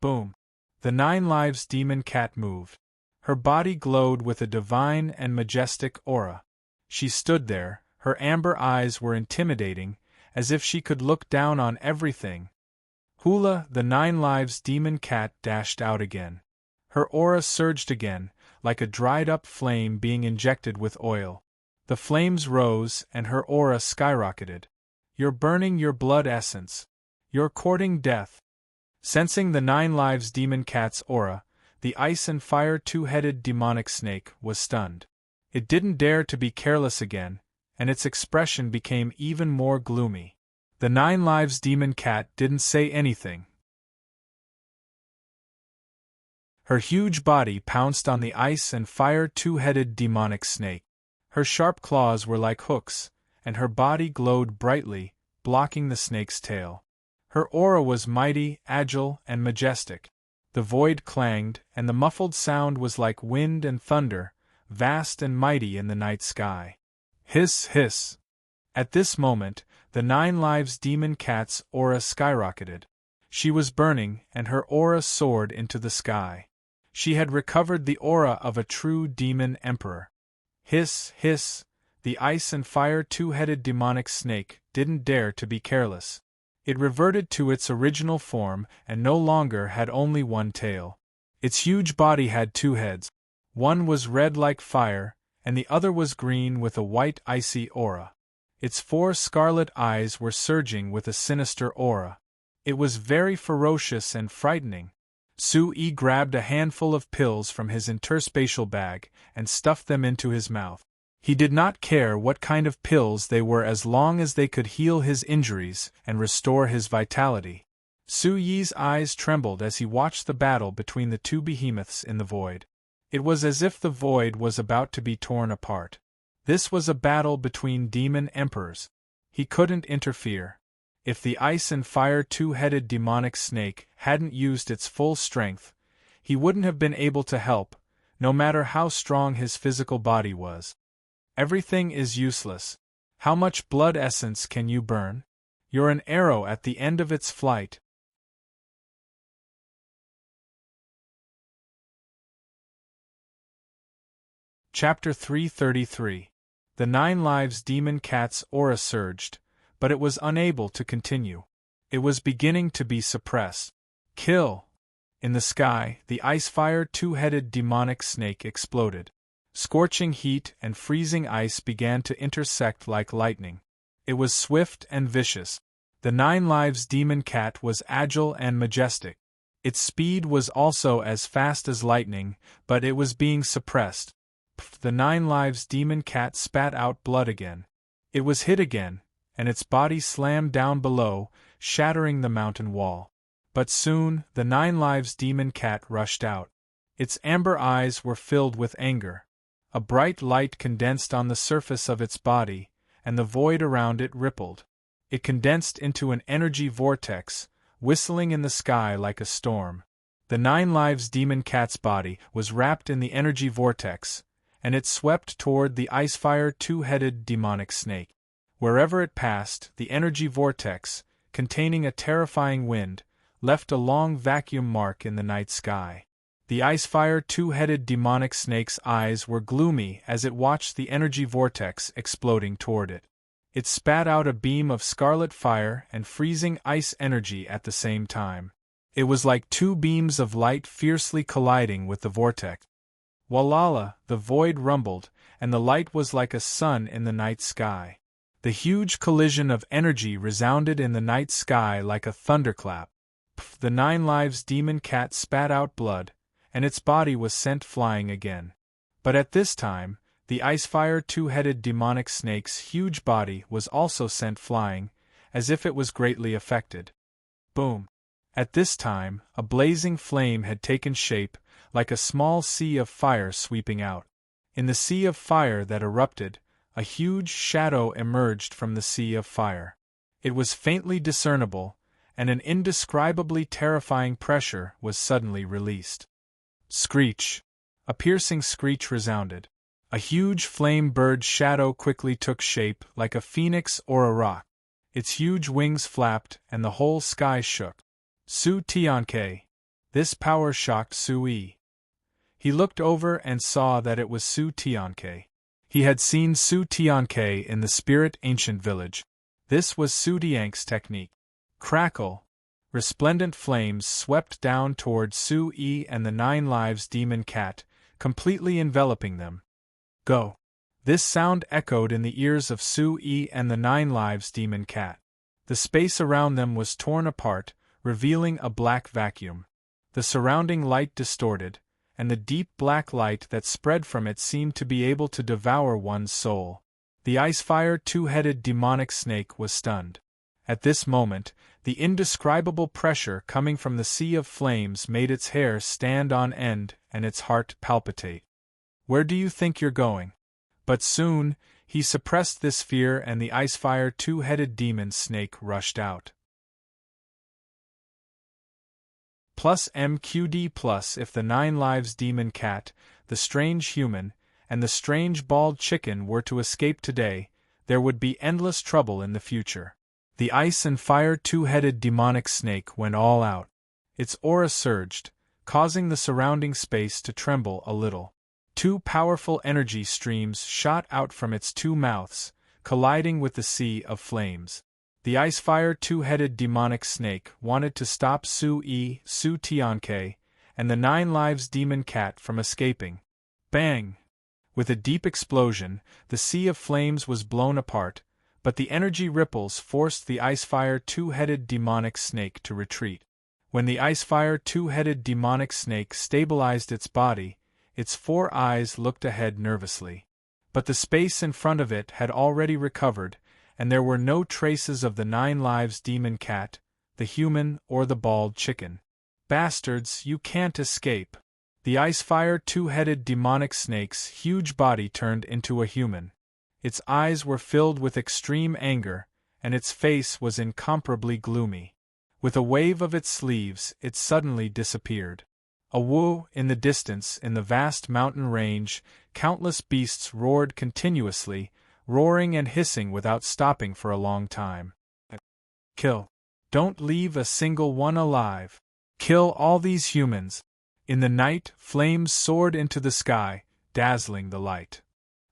Boom! The 9 Lives demon cat moved. Her body glowed with a divine and majestic aura. She stood there, her amber eyes were intimidating, as if she could look down on everything. Hula, the 9 Lives demon cat, dashed out again. Her aura surged again, like a dried-up flame being injected with oil. The flames rose and her aura skyrocketed. "You're burning your blood essence. You're courting death." Sensing the 9 Lives demon cat's aura, the ice and fire two-headed demonic snake was stunned. It didn't dare to be careless again, and its expression became even more gloomy. The 9 Lives demon cat didn't say anything. Her huge body pounced on the ice and fire two-headed demonic snake. Her sharp claws were like hooks, and her body glowed brightly, blocking the snake's tail. Her aura was mighty, agile, and majestic. The void clanged, and the muffled sound was like wind and thunder, vast and mighty in the night sky. Hiss, hiss! At this moment, the 9 Lives demon cat's aura skyrocketed. She was burning, and her aura soared into the sky. She had recovered the aura of a true demon emperor. Hiss, hiss! The ice and fire two-headed demonic snake didn't dare to be careless. It reverted to its original form and no longer had only one tail. Its huge body had 2 heads. One was red like fire, and the other was green with a white icy aura. Its 4 scarlet eyes were surging with a sinister aura. It was very ferocious and frightening. Su Yi grabbed a handful of pills from his interspatial bag and stuffed them into his mouth. He did not care what kind of pills they were as long as they could heal his injuries and restore his vitality. Su Yi's eyes trembled as he watched the battle between the 2 behemoths in the void. It was as if the void was about to be torn apart. This was a battle between demon emperors. He couldn't interfere. If the ice and fire two-headed demonic snake hadn't used its full strength, he wouldn't have been able to help, no matter how strong his physical body was. Everything is useless. How much blood essence can you burn? You're an arrow at the end of its flight. Chapter 333. The 9 Lives demon cat's aura surged, but it was unable to continue. It was beginning to be suppressed. Kill! In the sky, the ice-fire two-headed demonic snake exploded. Scorching heat and freezing ice began to intersect like lightning. It was swift and vicious. The 9 Lives demon cat was agile and majestic. Its speed was also as fast as lightning, but it was being suppressed. The 9 Lives demon cat spat out blood again. It was hit again, and its body slammed down below, shattering the mountain wall. But soon, the 9 Lives demon cat rushed out. Its amber eyes were filled with anger. A bright light condensed on the surface of its body, and the void around it rippled. It condensed into an energy vortex, whistling in the sky like a storm. The 9 Lives demon cat's body was wrapped in the energy vortex, and it swept toward the icefire two-headed demonic snake. Wherever it passed, the energy vortex, containing a terrifying wind, left a long vacuum mark in the night sky. The Icefire two-headed demonic snake's eyes were gloomy as it watched the energy vortex exploding toward it. It spat out a beam of scarlet fire and freezing ice energy at the same time. It was like two beams of light fiercely colliding with the vortex. Walala, the void rumbled, and the light was like a sun in the night sky. The huge collision of energy resounded in the night sky like a thunderclap. The 9 Lives demon cat spat out blood, and its body was sent flying again. But at this time, the Icefire two-headed demonic snake's huge body was also sent flying, as if it was greatly affected. Boom! At this time, a blazing flame had taken shape, like a small sea of fire sweeping out. In the sea of fire that erupted, a huge shadow emerged from the sea of fire. It was faintly discernible, and an indescribably terrifying pressure was suddenly released. Screech! A piercing screech resounded. A huge flame-bird shadow quickly took shape like a phoenix or a rock. Its huge wings flapped and the whole sky shook. Su Tianke! This power shocked Sui. He looked over and saw that it was Su Tianke. He had seen Su Tianke in the spirit ancient village. This was Su Tiank's technique. Crackle! Resplendent flames swept down toward Su-Yi and the 9 Lives demon cat, completely enveloping them. Go! This sound echoed in the ears of Su-Yi and the 9 Lives demon cat. The space around them was torn apart, revealing a black vacuum. The surrounding light distorted, and the deep black light that spread from it seemed to be able to devour one's soul. The Icefire two-headed demonic snake was stunned. At this moment, the indescribable pressure coming from the sea of flames made its hair stand on end and its heart palpitate. Where do you think you're going? But soon, he suppressed this fear and the Icefire two-headed demon snake rushed out. Plus MQD plus if the 9 Lives demon cat, the strange human, and the strange bald chicken were to escape today, there would be endless trouble in the future. The ice and fire two-headed demonic snake went all out. Its aura surged, causing the surrounding space to tremble a little. 2 powerful energy streams shot out from its 2 mouths, colliding with the sea of flames. The Icefire two-headed demonic snake wanted to stop Su-Yi, Su Tianke, and the 9 Lives demon cat from escaping. Bang! With a deep explosion, the sea of flames was blown apart, but the energy ripples forced the Icefire two-headed demonic snake to retreat. When the Icefire two-headed demonic snake stabilized its body, its 4 eyes looked ahead nervously. But the space in front of it had already recovered, and there were no traces of the 9 Lives demon cat, the human, or the bald chicken. Bastards, you can't escape. The Icefire two-headed demonic snake's huge body turned into a human. Its eyes were filled with extreme anger, and its face was incomparably gloomy. With a wave of its sleeves, it suddenly disappeared. A woo! In the distance, in the vast mountain range, countless beasts roared continuously, roaring and hissing without stopping for a long time. Kill! Don't leave a single one alive! Kill all these humans! In the night, flames soared into the sky, dazzling the light.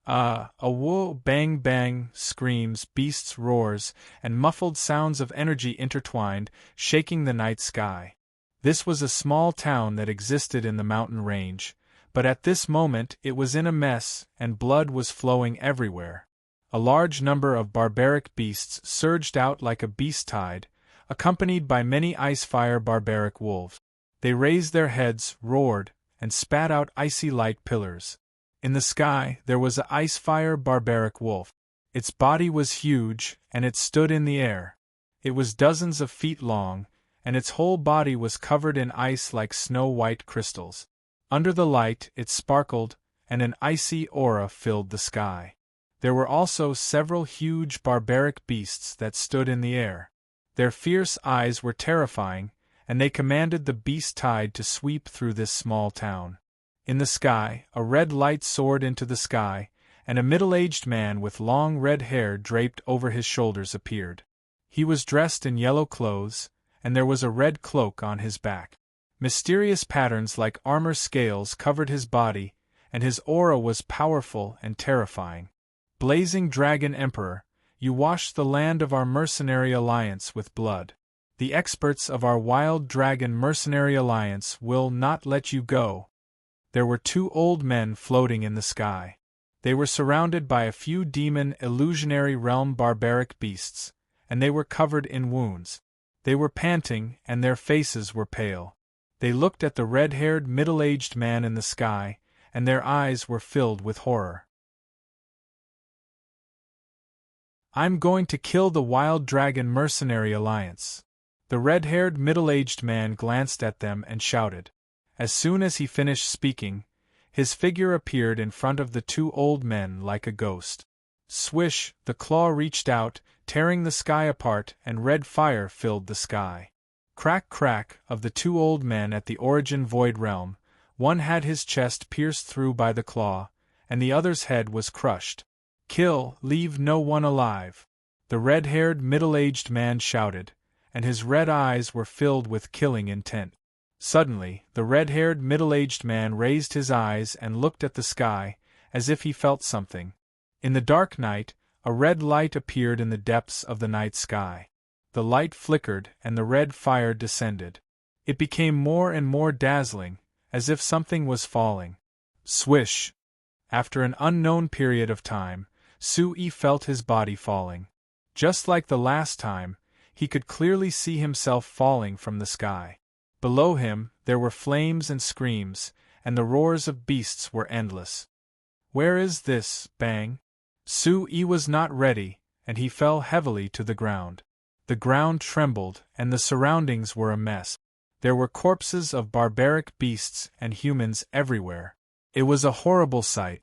A woo! Bang bang! Screams, beasts' roars, and muffled sounds of energy intertwined, shaking the night sky. This was a small town that existed in the mountain range, but at this moment it was in a mess and blood was flowing everywhere. A large number of barbaric beasts surged out like a beast tide, accompanied by many Icefire barbaric wolves. They raised their heads, roared, and spat out icy light pillars. In the sky there was an Icefire barbaric wolf. Its body was huge, and it stood in the air. It was dozens of feet long, and its whole body was covered in ice like snow-white crystals. Under the light it sparkled, and an icy aura filled the sky. There were also several huge barbaric beasts that stood in the air. Their fierce eyes were terrifying, and they commanded the beast tide to sweep through this small town. In the sky, a red light soared into the sky, and a middle-aged man with long red hair draped over his shoulders appeared. He was dressed in yellow clothes, and there was a red cloak on his back. Mysterious patterns like armor scales covered his body, and his aura was powerful and terrifying. Blazing Dragon Emperor, you washed the land of our mercenary alliance with blood. The experts of our Wild Dragon Mercenary Alliance will not let you go. There were 2 old men floating in the sky. They were surrounded by a few demon illusionary realm barbaric beasts, and they were covered in wounds. They were panting, and their faces were pale. They looked at the red-haired middle-aged man in the sky, and their eyes were filled with horror. I'm going to kill the Wild Dragon Mercenary Alliance. The red-haired middle-aged man glanced at them and shouted. As soon as he finished speaking, his figure appeared in front of the 2 old men like a ghost. Swish, the claw reached out, tearing the sky apart, and red fire filled the sky. Crack crack of the 2 old men at the Origin Void Realm, one had his chest pierced through by the claw, and the other's head was crushed. Kill, leave no one alive. The red-haired middle-aged man shouted, and his red eyes were filled with killing intent. Suddenly, the red-haired middle-aged man raised his eyes and looked at the sky, as if he felt something. In the dark night, a red light appeared in the depths of the night sky. The light flickered and the red fire descended. It became more and more dazzling, as if something was falling. Swish! After an unknown period of time, Sui felt his body falling. Just like the last time, he could clearly see himself falling from the sky. Below him, there were flames and screams, and the roars of beasts were endless. Where is this? Bang! Sui was not ready, and he fell heavily to the ground. The ground trembled, and the surroundings were a mess. There were corpses of barbaric beasts and humans everywhere. It was a horrible sight.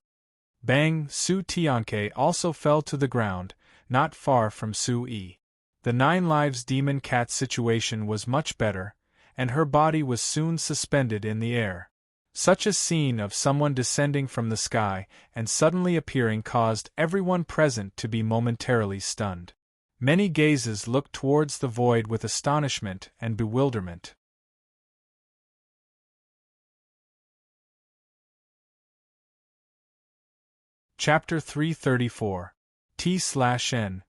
Bang! Su Tianke also fell to the ground, not far from Sui. The 9 Lives demon cat situation was much better, and her body was soon suspended in the air. Such a scene of someone descending from the sky and suddenly appearing caused everyone present to be momentarily stunned. Many gazes looked towards the void with astonishment and bewilderment. Chapter 334 T/N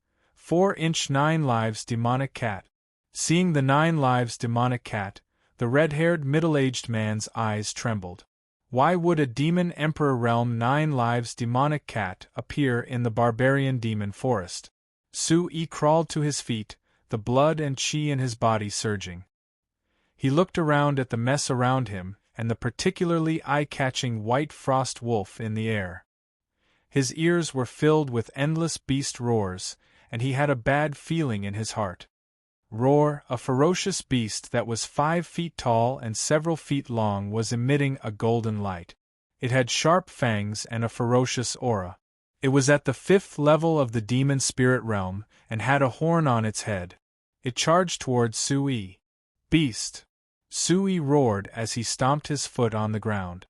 4-inch 9 Lives demonic cat. Seeing the 9 Lives demonic cat, the red-haired middle-aged man's eyes trembled. Why would a demon emperor realm 9 Lives demonic cat appear in the barbarian demon forest? Sui crawled to his feet, the blood and chi in his body surging. He looked around at the mess around him and the particularly eye-catching white frost wolf in the air. His ears were filled with endless beast roars, and he had a bad feeling in his heart. Roar, a ferocious beast that was 5 feet tall and several feet long, was emitting a golden light. It had sharp fangs and a ferocious aura. It was at the 5th level of the demon spirit realm, and had a horn on its head. It charged towards Sui. Beast! Sui roared as he stomped his foot on the ground.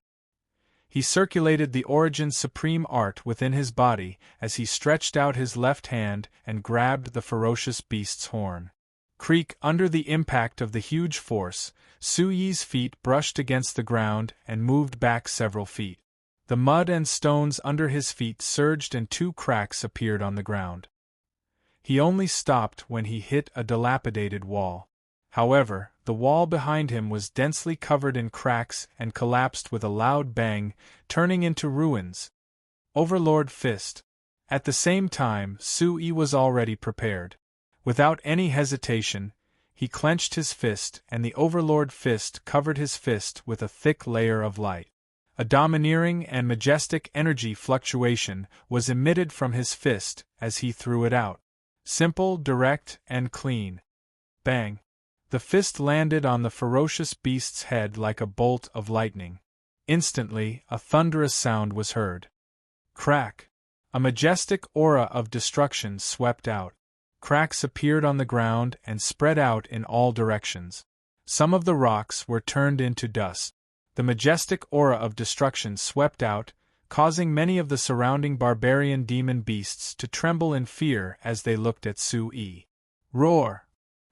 He circulated the Origin supreme art within his body as he stretched out his left hand and grabbed the ferocious beast's horn. Creak! Under the impact of the huge force, Sui's feet brushed against the ground and moved back several feet. The mud and stones under his feet surged and 2 cracks appeared on the ground. He only stopped when he hit a dilapidated wall. However, the wall behind him was densely covered in cracks and collapsed with a loud bang, turning into ruins. Overlord Fist. At the same time, Sui was already prepared. Without any hesitation, he clenched his fist, and the Overlord Fist covered his fist with a thick layer of light. A domineering and majestic energy fluctuation was emitted from his fist as he threw it out. Simple, direct, and clean. Bang! The fist landed on the ferocious beast's head like a bolt of lightning. Instantly, a thunderous sound was heard. Crack! A majestic aura of destruction swept out. Cracks appeared on the ground and spread out in all directions. Some of the rocks were turned into dust. The majestic aura of destruction swept out, causing many of the surrounding barbarian demon beasts to tremble in fear as they looked at Sui. Roar!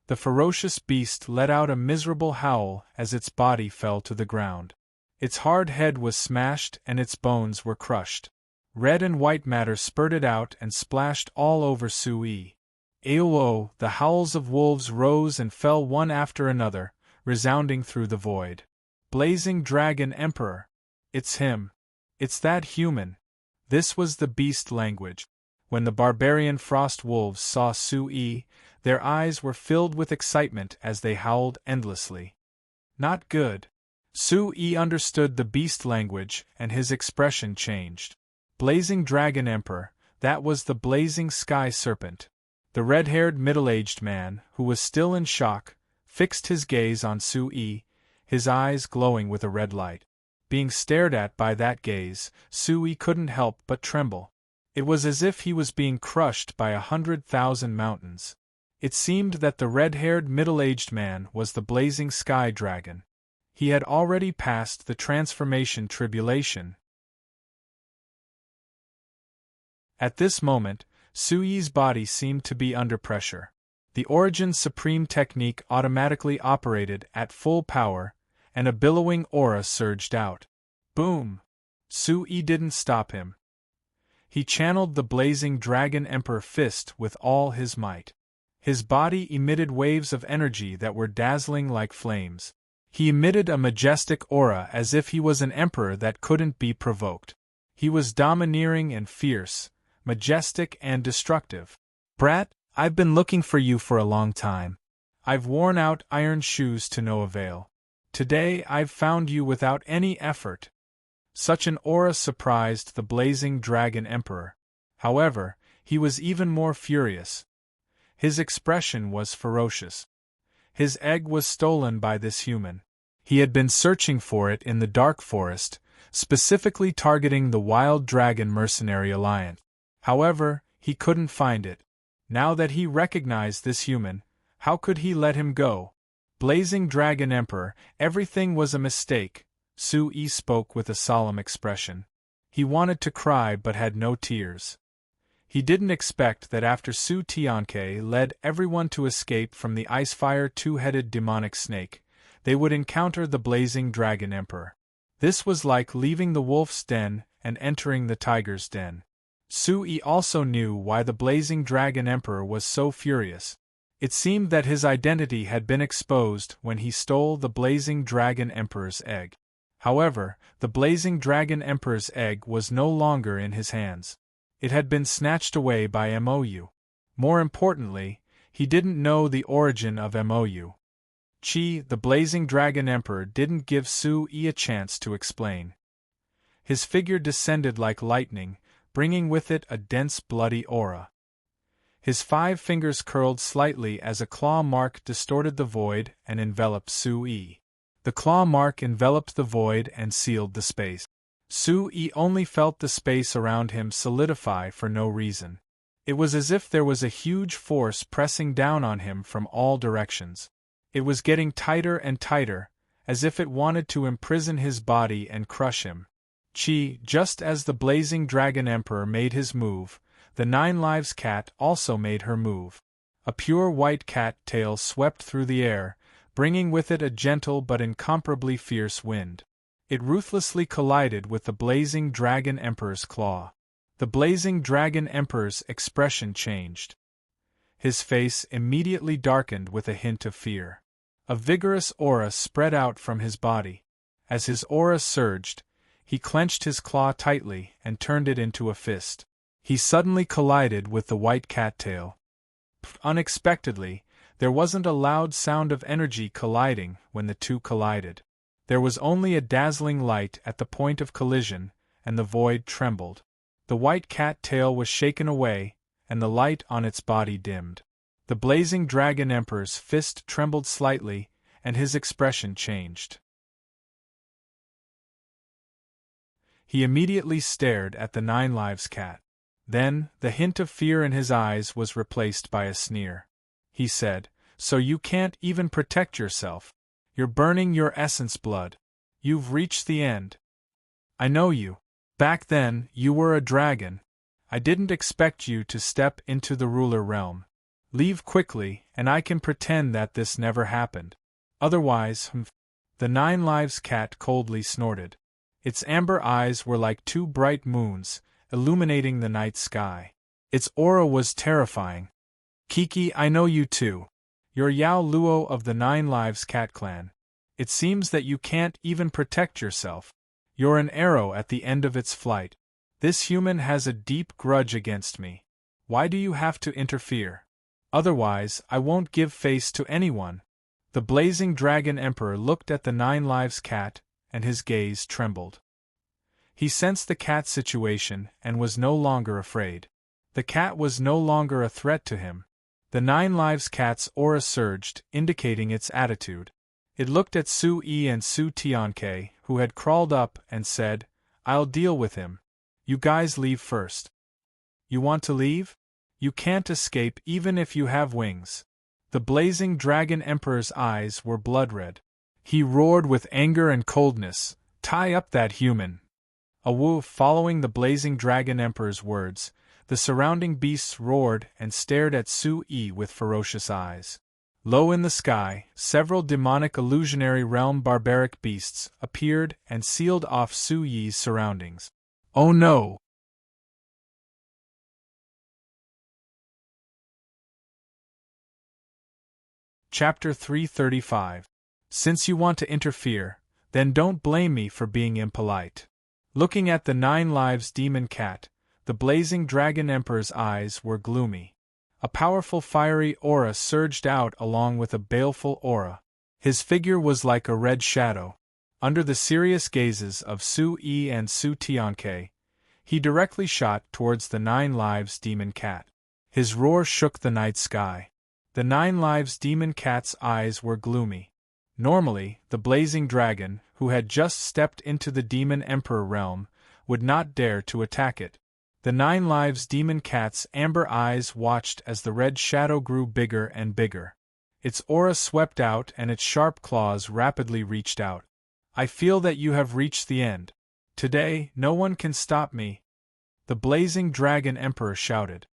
The ferocious beast let out a miserable howl as its body fell to the ground. Its hard head was smashed and its bones were crushed. Red and white matter spurted out and splashed all over Sui. Aolo, the howls of wolves rose and fell one after another, resounding through the void. Blazing Dragon Emperor! It's him! It's that human! This was the beast language. When the barbarian frost wolves saw Sui, their eyes were filled with excitement as they howled endlessly. Not good. Sui understood the beast language and his expression changed. Blazing Dragon Emperor, that was the blazing sky serpent. The red-haired middle-aged man, who was still in shock, fixed his gaze on Sui, his eyes glowing with a red light. Being stared at by that gaze, Sui couldn't help but tremble. It was as if he was being crushed by 100,000 mountains. It seemed that the red-haired middle-aged man was the blazing sky dragon. He had already passed the transformation tribulation. At this moment, Sui's body seemed to be under pressure. The Origin Supreme technique automatically operated at full power, and a billowing aura surged out. Boom! Sui didn't stop him. He channeled the blazing Dragon Emperor fist with all his might. His body emitted waves of energy that were dazzling like flames. He emitted a majestic aura as if he was an emperor that couldn't be provoked. He was domineering and fierce, majestic and destructive. Brat, I've been looking for you for a long time. I've worn out iron shoes to no avail. Today I've found you without any effort. Such an aura surprised the blazing Dragon Emperor. However, he was even more furious. His expression was ferocious. His egg was stolen by this human. He had been searching for it in the dark forest, specifically targeting the Wild Dragon Mercenary Alliance. However, he couldn't find it. Now that he recognized this human, how could he let him go? Blazing Dragon Emperor, everything was a mistake, Sui spoke with a solemn expression. He wanted to cry but had no tears. He didn't expect that after Su Tianke led everyone to escape from the Icefire two-headed demonic snake, they would encounter the Blazing Dragon Emperor. This was like leaving the wolf's den and entering the tiger's den. Sui also knew why the Blazing Dragon Emperor was so furious. It seemed that his identity had been exposed when he stole the Blazing Dragon Emperor's egg. However, the Blazing Dragon Emperor's egg was no longer in his hands. It had been snatched away by Mou. More importantly, he didn't know the origin of Mou. The Blazing Dragon Emperor didn't give Sui a chance to explain. His figure descended like lightning, bringing with it a dense bloody aura. His 5 fingers curled slightly as a claw mark distorted the void and enveloped Sui. The claw mark enveloped the void and sealed the space. Sui only felt the space around him solidify for no reason. It was as if there was a huge force pressing down on him from all directions. It was getting tighter and tighter, as if it wanted to imprison his body and crush him. Just as the Blazing Dragon Emperor made his move, the 9 Lives cat also made her move. A pure white cat tail swept through the air, bringing with it a gentle but incomparably fierce wind. It ruthlessly collided with the Blazing Dragon Emperor's claw. The Blazing Dragon Emperor's expression changed. His face immediately darkened with a hint of fear. A vigorous aura spread out from his body. As his aura surged, he clenched his claw tightly and turned it into a fist. He suddenly collided with the white cattail. Unexpectedly, there wasn't a loud sound of energy colliding when the two collided. There was only a dazzling light at the point of collision, and the void trembled. The white cat tail was shaken away, and the light on its body dimmed. The Blazing Dragon Emperor's fist trembled slightly, and his expression changed. He immediately stared at the 9 Lives cat. Then, the hint of fear in his eyes was replaced by a sneer. He said, "So you can't even protect yourself. You're burning your essence blood. You've reached the end. I know you. Back then, you were a dragon. I didn't expect you to step into the ruler realm. Leave quickly, and I can pretend that this never happened. Otherwise, the 9 Lives cat coldly snorted. Its amber eyes were like 2 bright moons, illuminating the night sky. Its aura was terrifying. Kiki, I know you too. You're Yao Luo of the 9 Lives cat clan. It seems that you can't even protect yourself. You're an arrow at the end of its flight. This human has a deep grudge against me. Why do you have to interfere? Otherwise, I won't give face to anyone. The blazing dragon emperor looked at the 9 Lives cat, and his gaze trembled. He sensed the cat's situation and was no longer afraid. The cat was no longer a threat to him. The 9 Lives cat's aura surged, indicating its attitude. It looked at Su Yi and Su Tianke, who had crawled up, and said, I'll deal with him. You guys leave first. You want to leave? You can't escape even if you have wings. The blazing dragon emperor's eyes were blood-red. He roared with anger and coldness, tie up that human. A wolf following the blazing dragon emperor's words, the surrounding beasts roared and stared at Su Yi with ferocious eyes. Low in the sky, several demonic illusionary realm barbaric beasts appeared and sealed off Su Yi's surroundings. Oh no! Chapter 335. Since you want to interfere, then don't blame me for being impolite. Looking at the 9 Lives demon cat, the blazing dragon emperor's eyes were gloomy. A powerful fiery aura surged out along with a baleful aura. His figure was like a red shadow. Under the serious gazes of Su Yi and Su Tianke, he directly shot towards the 9 Lives demon cat. His roar shook the night sky. The 9 Lives demon cat's eyes were gloomy. Normally, the blazing dragon, who had just stepped into the demon emperor realm, would not dare to attack it. The 9 Lives demon cat's amber eyes watched as the red shadow grew bigger and bigger. Its aura swept out and its sharp claws rapidly reached out. I feel that you have reached the end. Today, no one can stop me. The blazing dragon emperor shouted.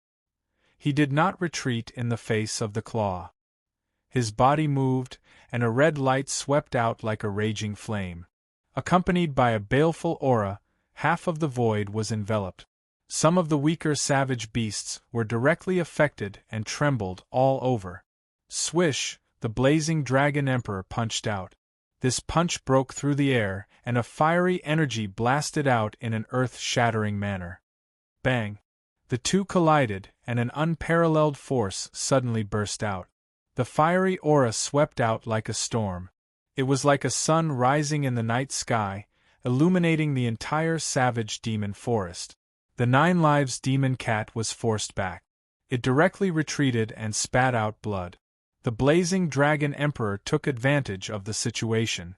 He did not retreat in the face of the claw. His body moved, and a red light swept out like a raging flame. Accompanied by a baleful aura, half of the void was enveloped. Some of the weaker savage beasts were directly affected and trembled all over. Swish, the blazing dragon emperor punched out. This punch broke through the air, and a fiery energy blasted out in an earth-shattering manner. Bang! The two collided, and an unparalleled force suddenly burst out. The fiery aura swept out like a storm. It was like a sun rising in the night sky, illuminating the entire savage demon forest. The 9 Lives demon cat was forced back. It directly retreated and spat out blood. The blazing dragon emperor took advantage of the situation.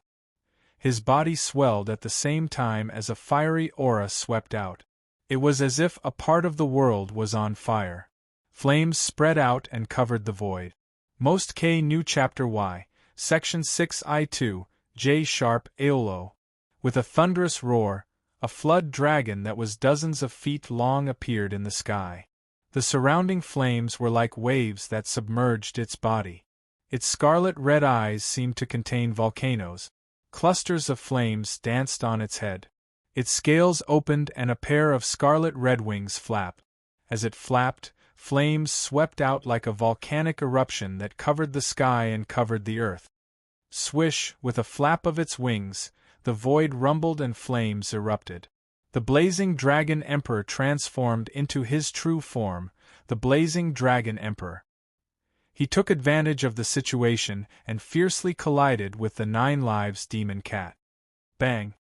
His body swelled at the same time as a fiery aura swept out. It was as if a part of the world was on fire. Flames spread out and covered the void. Most K New Chapter Y, Section 6 I2, J Sharp Aolo. With a thunderous roar, a flood dragon that was dozens of feet long appeared in the sky. The surrounding flames were like waves that submerged its body. Its scarlet-red eyes seemed to contain volcanoes. Clusters of flames danced on its head. Its scales opened and a pair of scarlet-red wings flapped. As it flapped, flames swept out like a volcanic eruption that covered the sky and covered the earth. Swish, with a flap of its wings, the void rumbled and flames erupted. The blazing dragon emperor transformed into his true form, the blazing dragon emperor. He took advantage of the situation and fiercely collided with the 9 Lives demon cat. Bang!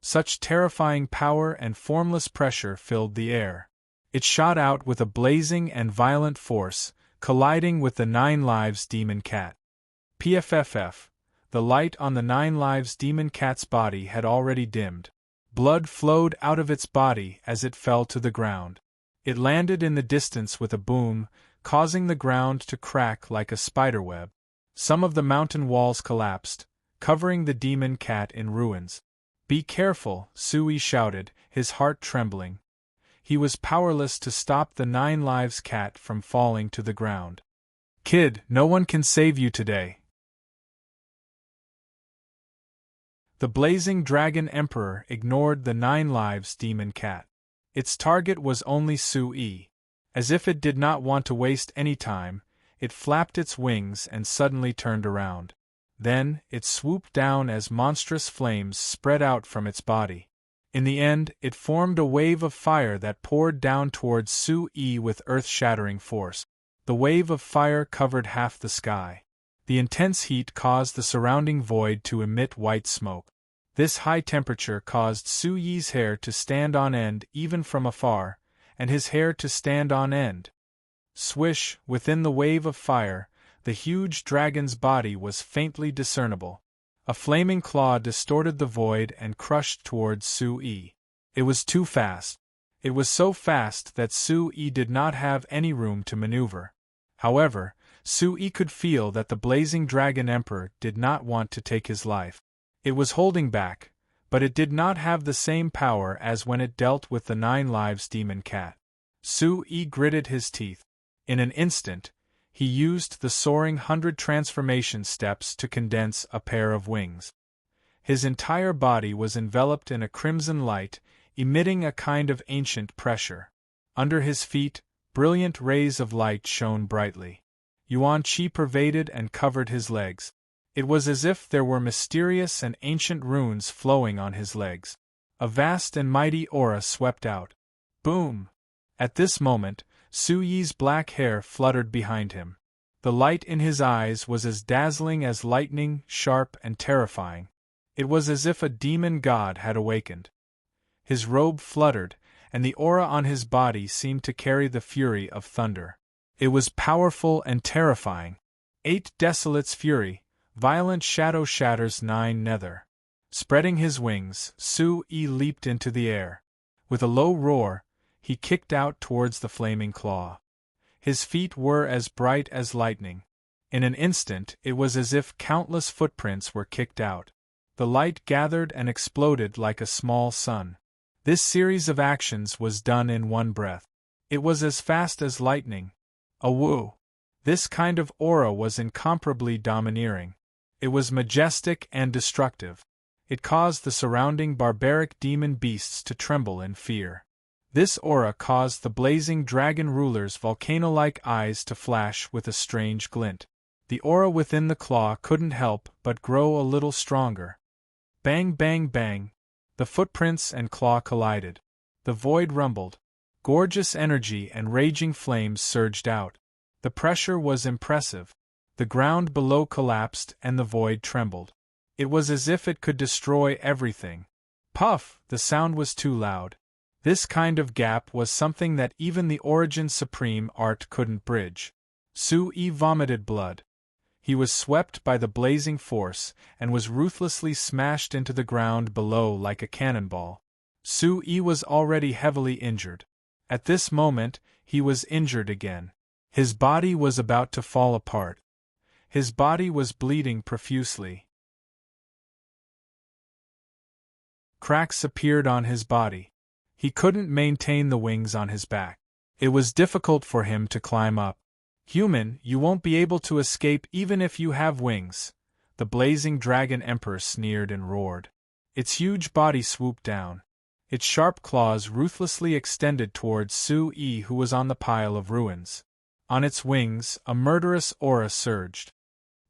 Such terrifying power and formless pressure filled the air. It shot out with a blazing and violent force, colliding with the 9 Lives demon cat. PFFF. The light on the 9 Lives demon cat's body had already dimmed. Blood flowed out of its body as it fell to the ground. It landed in the distance with a boom, causing the ground to crack like a spiderweb. Some of the mountain walls collapsed, covering the demon cat in ruins. Be careful, Sui shouted, his heart trembling. He was powerless to stop the 9 Lives cat from falling to the ground. Kid, no one can save you today. The blazing dragon emperor ignored the 9 lives demon cat. Its target was only Su-yi. As if it did not want to waste any time, it flapped its wings and suddenly turned around. Then, it swooped down as monstrous flames spread out from its body. In the end, it formed a wave of fire that poured down towards Su-yi with earth-shattering force. The wave of fire covered half the sky. The intense heat caused the surrounding void to emit white smoke. This high temperature caused Su-yi's hair to stand on end even from afar, and his hair to stand on end. Swish, within the wave of fire, the huge dragon's body was faintly discernible. A flaming claw distorted the void and crushed towards Su-yi. It was too fast. It was so fast that Su-yi did not have any room to maneuver. However, Su-yi could feel that the blazing dragon emperor did not want to take his life. It was holding back, but it did not have the same power as when it dealt with the 9 lives demon cat. Su-yi gritted his teeth. In an instant, he used the soaring 100 transformation steps to condense a pair of wings. His entire body was enveloped in a crimson light, emitting a kind of ancient pressure. Under his feet, brilliant rays of light shone brightly. Yuan qi pervaded and covered his legs. It was as if there were mysterious and ancient runes flowing on his legs. A vast and mighty aura swept out. Boom! At this moment, Su-yi's black hair fluttered behind him. The light in his eyes was as dazzling as lightning, sharp and terrifying. It was as if a demon god had awakened. His robe fluttered, and the aura on his body seemed to carry the fury of thunder. It was powerful and terrifying. 8 Desolate's fury, violent shadow shatters 9 nether. Spreading his wings, Su-yi leaped into the air. With a low roar, he kicked out towards the flaming claw. His feet were as bright as lightning. In an instant, it was as if countless footprints were kicked out. The light gathered and exploded like a small sun. This series of actions was done in one breath. It was as fast as lightning. A woo! This kind of aura was incomparably domineering. It was majestic and destructive. It caused the surrounding barbaric demon beasts to tremble in fear. This aura caused the blazing dragon ruler's volcano-like eyes to flash with a strange glint. The aura within the claw couldn't help but grow a little stronger. Bang bang bang! The footprints and claw collided. The void rumbled. Gorgeous energy and raging flames surged out. The pressure was impressive. The ground below collapsed and the void trembled. It was as if it could destroy everything. Puff! The sound was too loud. This kind of gap was something that even the Origin Supreme art couldn't bridge. Su-yi vomited blood. He was swept by the blazing force and was ruthlessly smashed into the ground below like a cannonball. Su-yi was already heavily injured. At this moment, he was injured again. His body was about to fall apart. His body was bleeding profusely. Cracks appeared on his body. He couldn't maintain the wings on his back. It was difficult for him to climb up. Human, you won't be able to escape even if you have wings, the blazing dragon emperor sneered and roared. Its huge body swooped down. Its sharp claws ruthlessly extended towards Su-yi, who was on the pile of ruins. On its wings, a murderous aura surged.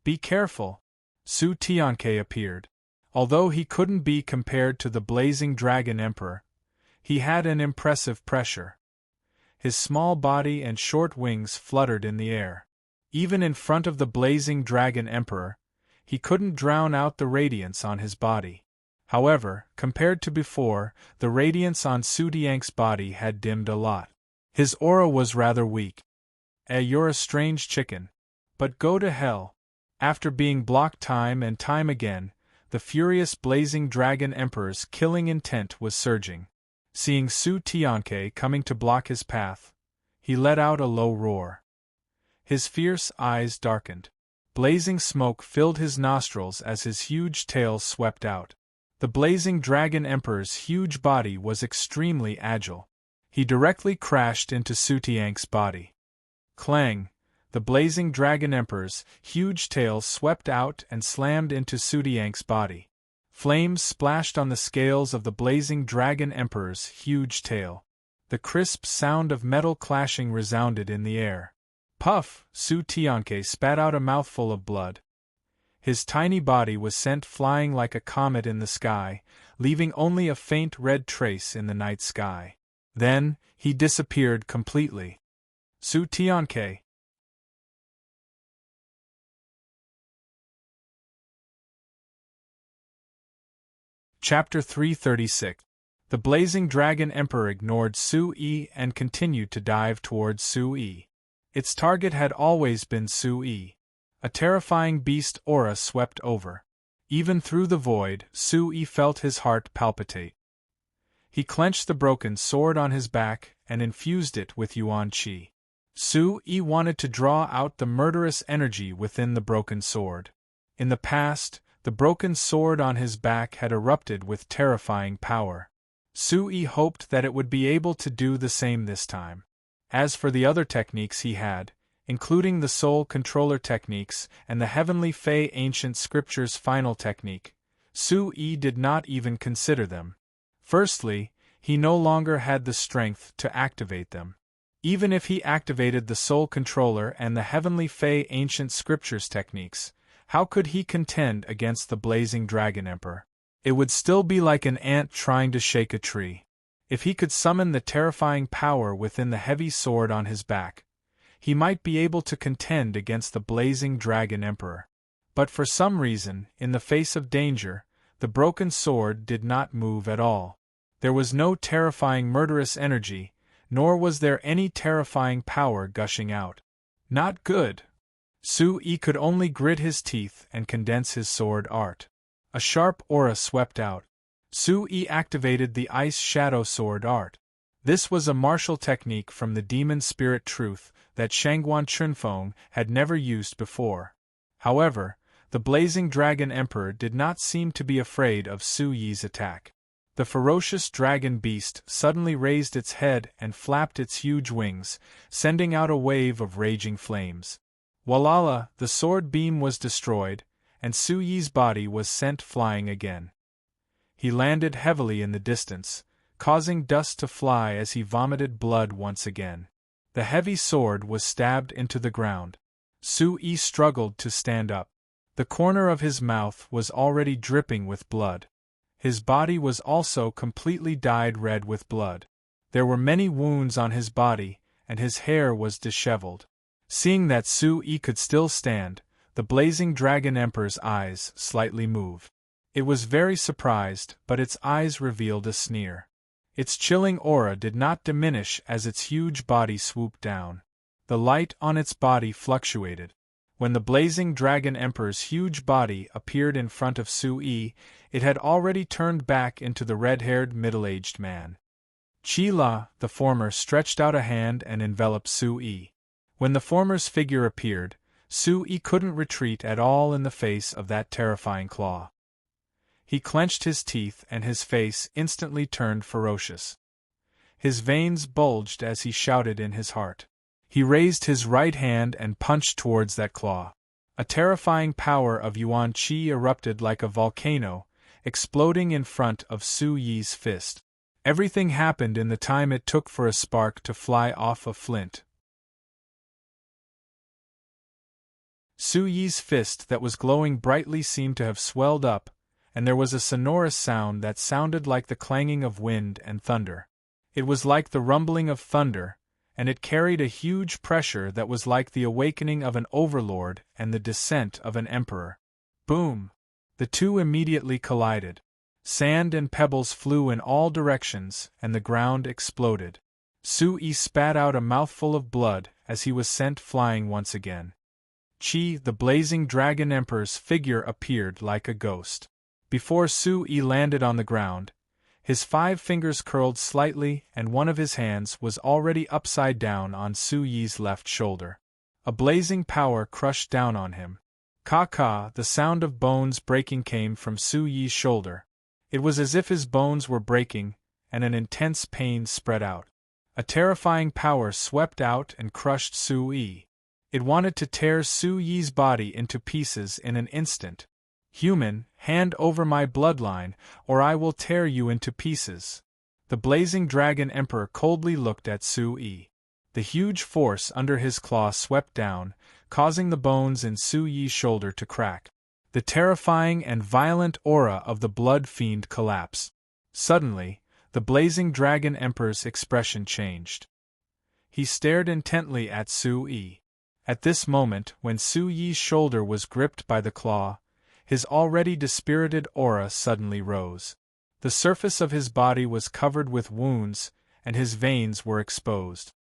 Be careful! Su-tianke appeared. Although he couldn't be compared to the blazing dragon emperor, he had an impressive pressure. His small body and short wings fluttered in the air. Even in front of the blazing dragon emperor, he couldn't drown out the radiance on his body. However, compared to before, the radiance on Su-tianke's body had dimmed a lot. His aura was rather weak. You're a strange chicken. But go to hell. After being blocked time and time again, the furious blazing dragon emperor's killing intent was surging. Seeing Su-tianke coming to block his path, he let out a low roar. His fierce eyes darkened. Blazing smoke filled his nostrils as his huge tail swept out. The blazing dragon emperor's huge body was extremely agile. He directly crashed into Su-tianke's body. Clang! The blazing dragon emperor's huge tail swept out and slammed into Su Tian's body. Flames splashed on the scales of the blazing dragon emperor's huge tail. The crisp sound of metal clashing resounded in the air. Puff! Su Tian spat out a mouthful of blood. His tiny body was sent flying like a comet in the sky, leaving only a faint red trace in the night sky. Then, he disappeared completely. Su Tian. Chapter 336. The blazing dragon emperor ignored Su Yi and continued to dive towards Su Yi. Its target had always been Su Yi. A terrifying beast aura swept over. Even through the void, Su Yi felt his heart palpitate. He clenched the broken sword on his back and infused it with yuan qi. Su Yi wanted to draw out the murderous energy within the broken sword. In the past, the broken sword on his back had erupted with terrifying power. Su Yi hoped that it would be able to do the same this time. As for the other techniques he had, including the soul controller techniques and the heavenly Fey ancient scriptures final technique, Su Yi did not even consider them. Firstly, he no longer had the strength to activate them. Even if he activated the soul controller and the heavenly Fey ancient scriptures techniques, how could he contend against the blazing dragon emperor? It would still be like an ant trying to shake a tree. If he could summon the terrifying power within the heavy sword on his back, he might be able to contend against the blazing dragon emperor. But for some reason, in the face of danger, the broken sword did not move at all. There was no terrifying murderous energy, nor was there any terrifying power gushing out. Not good. Su Yi could only grit his teeth and condense his sword art. A sharp aura swept out. Su Yi activated the Ice Shadow Sword art. This was a martial technique from the demon spirit truth that Shangguan Chunfeng had never used before. However, the blazing dragon emperor did not seem to be afraid of Su Yi's attack. The ferocious dragon beast suddenly raised its head and flapped its huge wings, sending out a wave of raging flames. Walala, the sword beam was destroyed, and Su Yi's body was sent flying again. He landed heavily in the distance, causing dust to fly as he vomited blood once again. The heavy sword was stabbed into the ground. Su Yi struggled to stand up. The corner of his mouth was already dripping with blood. His body was also completely dyed red with blood. There were many wounds on his body, and his hair was disheveled. Seeing that Su Yi could still stand, the blazing dragon emperor's eyes slightly moved. It was very surprised, but its eyes revealed a sneer. Its chilling aura did not diminish as its huge body swooped down. The light on its body fluctuated. When the blazing dragon emperor's huge body appeared in front of Su Yi, it had already turned back into the red-haired middle-aged man. Qi La, the former, stretched out a hand and enveloped Su Yi. When the former's figure appeared, Su Yi couldn't retreat at all in the face of that terrifying claw. He clenched his teeth and his face instantly turned ferocious. His veins bulged as he shouted in his heart. He raised his right hand and punched towards that claw. A terrifying power of yuan qi erupted like a volcano, exploding in front of Su Yi's fist. Everything happened in the time it took for a spark to fly off a flint. Su Yi's fist that was glowing brightly seemed to have swelled up, and there was a sonorous sound that sounded like the clanging of wind and thunder. It was like the rumbling of thunder, and it carried a huge pressure that was like the awakening of an overlord and the descent of an emperor. Boom! The two immediately collided. Sand and pebbles flew in all directions, and the ground exploded. Su Yi spat out a mouthful of blood as he was sent flying once again. Qi, the blazing dragon emperor's figure, appeared like a ghost. Before Su Yi landed on the ground, his 5 fingers curled slightly and one of his hands was already upside down on Su Yi's left shoulder. A blazing power crushed down on him. Ka-ka, the sound of bones breaking came from Su Yi's shoulder. It was as if his bones were breaking, and an intense pain spread out. A terrifying power swept out and crushed Su Yi. It wanted to tear Su Yi's body into pieces in an instant. "Human, hand over my bloodline, or I will tear you into pieces." The blazing dragon emperor coldly looked at Su Yi. The huge force under his claw swept down, causing the bones in Su Yi's shoulder to crack. The terrifying and violent aura of the blood fiend collapsed. Suddenly, the blazing dragon emperor's expression changed. He stared intently at Su Yi. At this moment, when Su Yi's shoulder was gripped by the claw, his already dispirited aura suddenly rose. The surface of his body was covered with wounds, and his veins were exposed.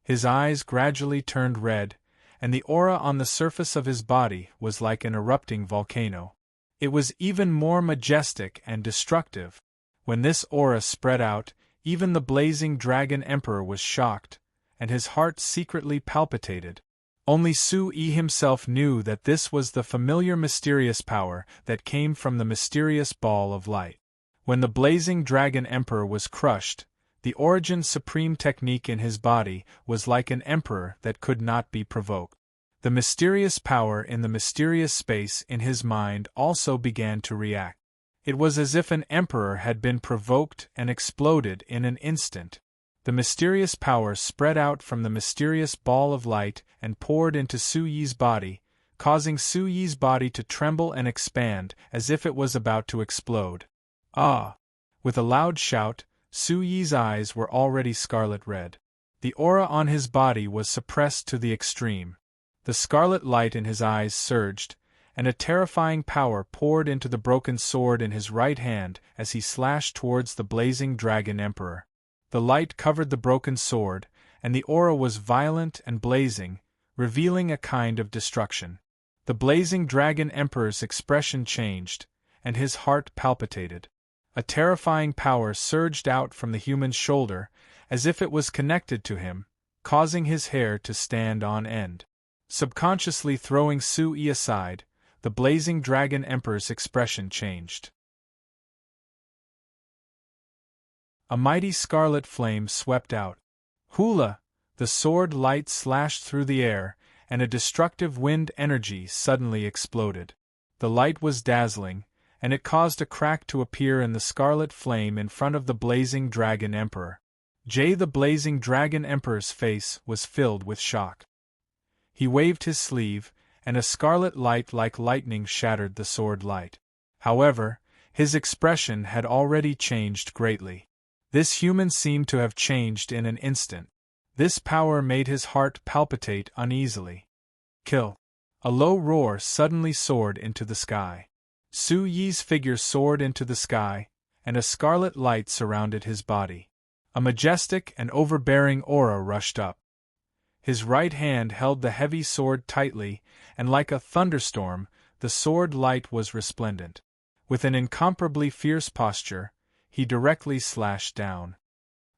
His eyes gradually turned red, and the aura on the surface of his body was like an erupting volcano. It was even more majestic and destructive. When this aura spread out, even the blazing dragon emperor was shocked, and his heart secretly palpitated. Only Su Yi himself knew that this was the familiar mysterious power that came from the mysterious ball of light. When the blazing dragon emperor was crushed, the origin supreme technique in his body was like an emperor that could not be provoked. The mysterious power in the mysterious space in his mind also began to react. It was as if an emperor had been provoked and exploded in an instant. The mysterious power spread out from the mysterious ball of light and poured into Su Yi's body, causing Su Yi's body to tremble and expand as if it was about to explode. "Ah!" With a loud shout, Su Yi's eyes were already scarlet red. The aura on his body was suppressed to the extreme. The scarlet light in his eyes surged, and a terrifying power poured into the broken sword in his right hand as he slashed towards the blazing dragon emperor. The light covered the broken sword, and the aura was violent and blazing, revealing a kind of destruction. The blazing dragon emperor's expression changed, and his heart palpitated. A terrifying power surged out from the human's shoulder, as if it was connected to him, causing his hair to stand on end. Subconsciously throwing Su Yi aside, the blazing dragon emperor's expression changed. A mighty scarlet flame swept out. Hula! The sword light slashed through the air, and a destructive wind energy suddenly exploded. The light was dazzling, and it caused a crack to appear in the scarlet flame in front of the blazing dragon emperor. The blazing dragon emperor's face was filled with shock. He waved his sleeve, and a scarlet light like lightning shattered the sword light. However, his expression had already changed greatly. This human seemed to have changed in an instant. This power made his heart palpitate uneasily. "Kill!" A low roar suddenly soared into the sky. Su Yi's figure soared into the sky, and a scarlet light surrounded his body. A majestic and overbearing aura rushed up. His right hand held the heavy sword tightly, and like a thunderstorm, the sword light was resplendent. With an incomparably fierce posture, he directly slashed down.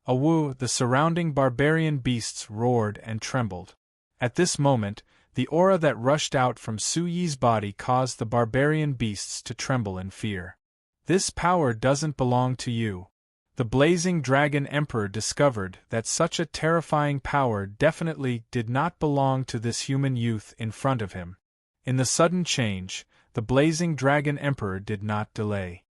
Awoo! The surrounding barbarian beasts roared and trembled. At this moment, the aura that rushed out from Su Yi's body caused the barbarian beasts to tremble in fear. "This power doesn't belong to you." The blazing dragon emperor discovered that such a terrifying power definitely did not belong to this human youth in front of him. In the sudden change, the blazing dragon emperor did not delay.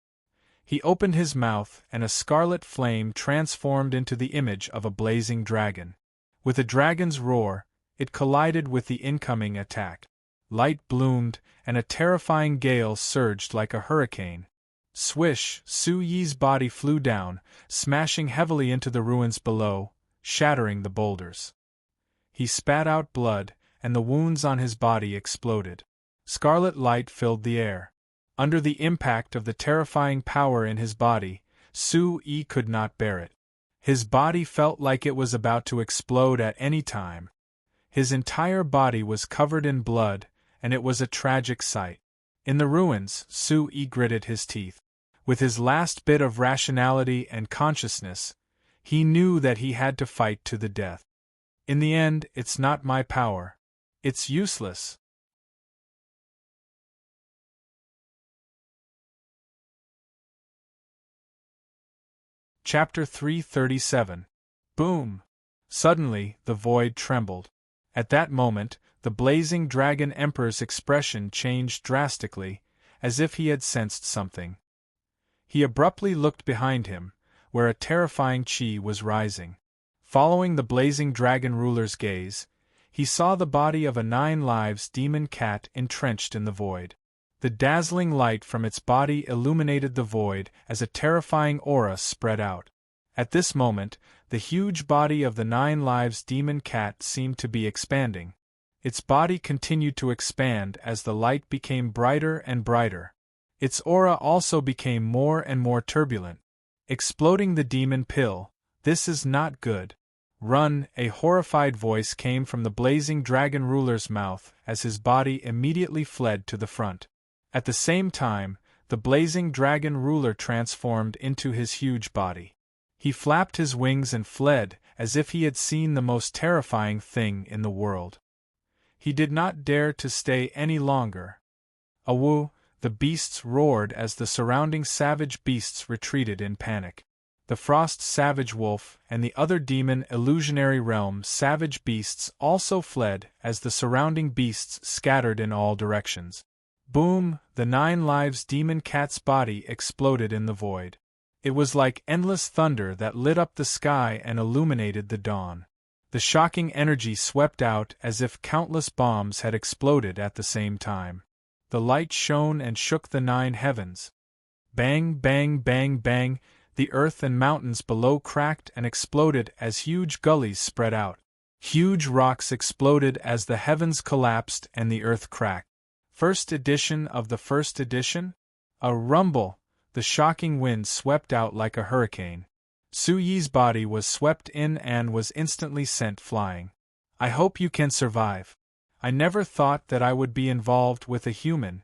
He opened his mouth, and a scarlet flame transformed into the image of a blazing dragon. With a dragon's roar, it collided with the incoming attack. Light bloomed, and a terrifying gale surged like a hurricane. Swish! Su Yi's body flew down, smashing heavily into the ruins below, shattering the boulders. He spat out blood, and the wounds on his body exploded. Scarlet light filled the air. Under the impact of the terrifying power in his body, Su Yi could not bear it. His body felt like it was about to explode at any time. His entire body was covered in blood, and it was a tragic sight. In the ruins, Su Yi gritted his teeth. With his last bit of rationality and consciousness, he knew that he had to fight to the death. In the end, it's not my power. It's useless. Chapter 337. Boom! Suddenly, the void trembled. At that moment, the blazing dragon emperor's expression changed drastically, as if he had sensed something. He abruptly looked behind him, where a terrifying chi was rising. Following the blazing dragon ruler's gaze, he saw the body of a 9 lives demon cat entrenched in the void. The dazzling light from its body illuminated the void as a terrifying aura spread out. At this moment, the huge body of the 9 lives demon cat seemed to be expanding. Its body continued to expand as the light became brighter and brighter. Its aura also became more and more turbulent. Exploding the demon pill, this is not good. Run, a horrified voice came from the blazing dragon ruler's mouth as his body immediately fled to the front. At the same time, the blazing dragon ruler transformed into his huge body. He flapped his wings and fled as if he had seen the most terrifying thing in the world. He did not dare to stay any longer. Awoo! The beasts roared as the surrounding savage beasts retreated in panic. The Frost Savage Wolf and the other demon illusionary realm savage beasts also fled as the surrounding beasts scattered in all directions. Boom! The 9 lives demon cat's body exploded in the void. It was like endless thunder that lit up the sky and illuminated the dawn. The shocking energy swept out as if countless bombs had exploded at the same time. The light shone and shook the 9 heavens. Bang, bang, bang, bang! The earth and mountains below cracked and exploded as huge gullies spread out. Huge rocks exploded as the heavens collapsed and the earth cracked. First edition of the first edition? A rumble! The shocking wind swept out like a hurricane. Su Yi's body was swept in and was instantly sent flying. I hope you can survive. I never thought that I would be involved with a human.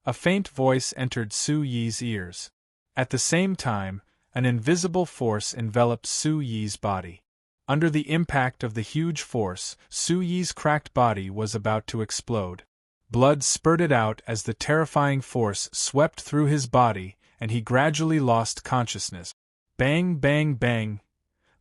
A faint voice entered Su Yi's ears. At the same time, an invisible force enveloped Su Yi's body. Under the impact of the huge force, Su Yi's cracked body was about to explode. Blood spurted out as the terrifying force swept through his body, and he gradually lost consciousness. Bang, bang, bang!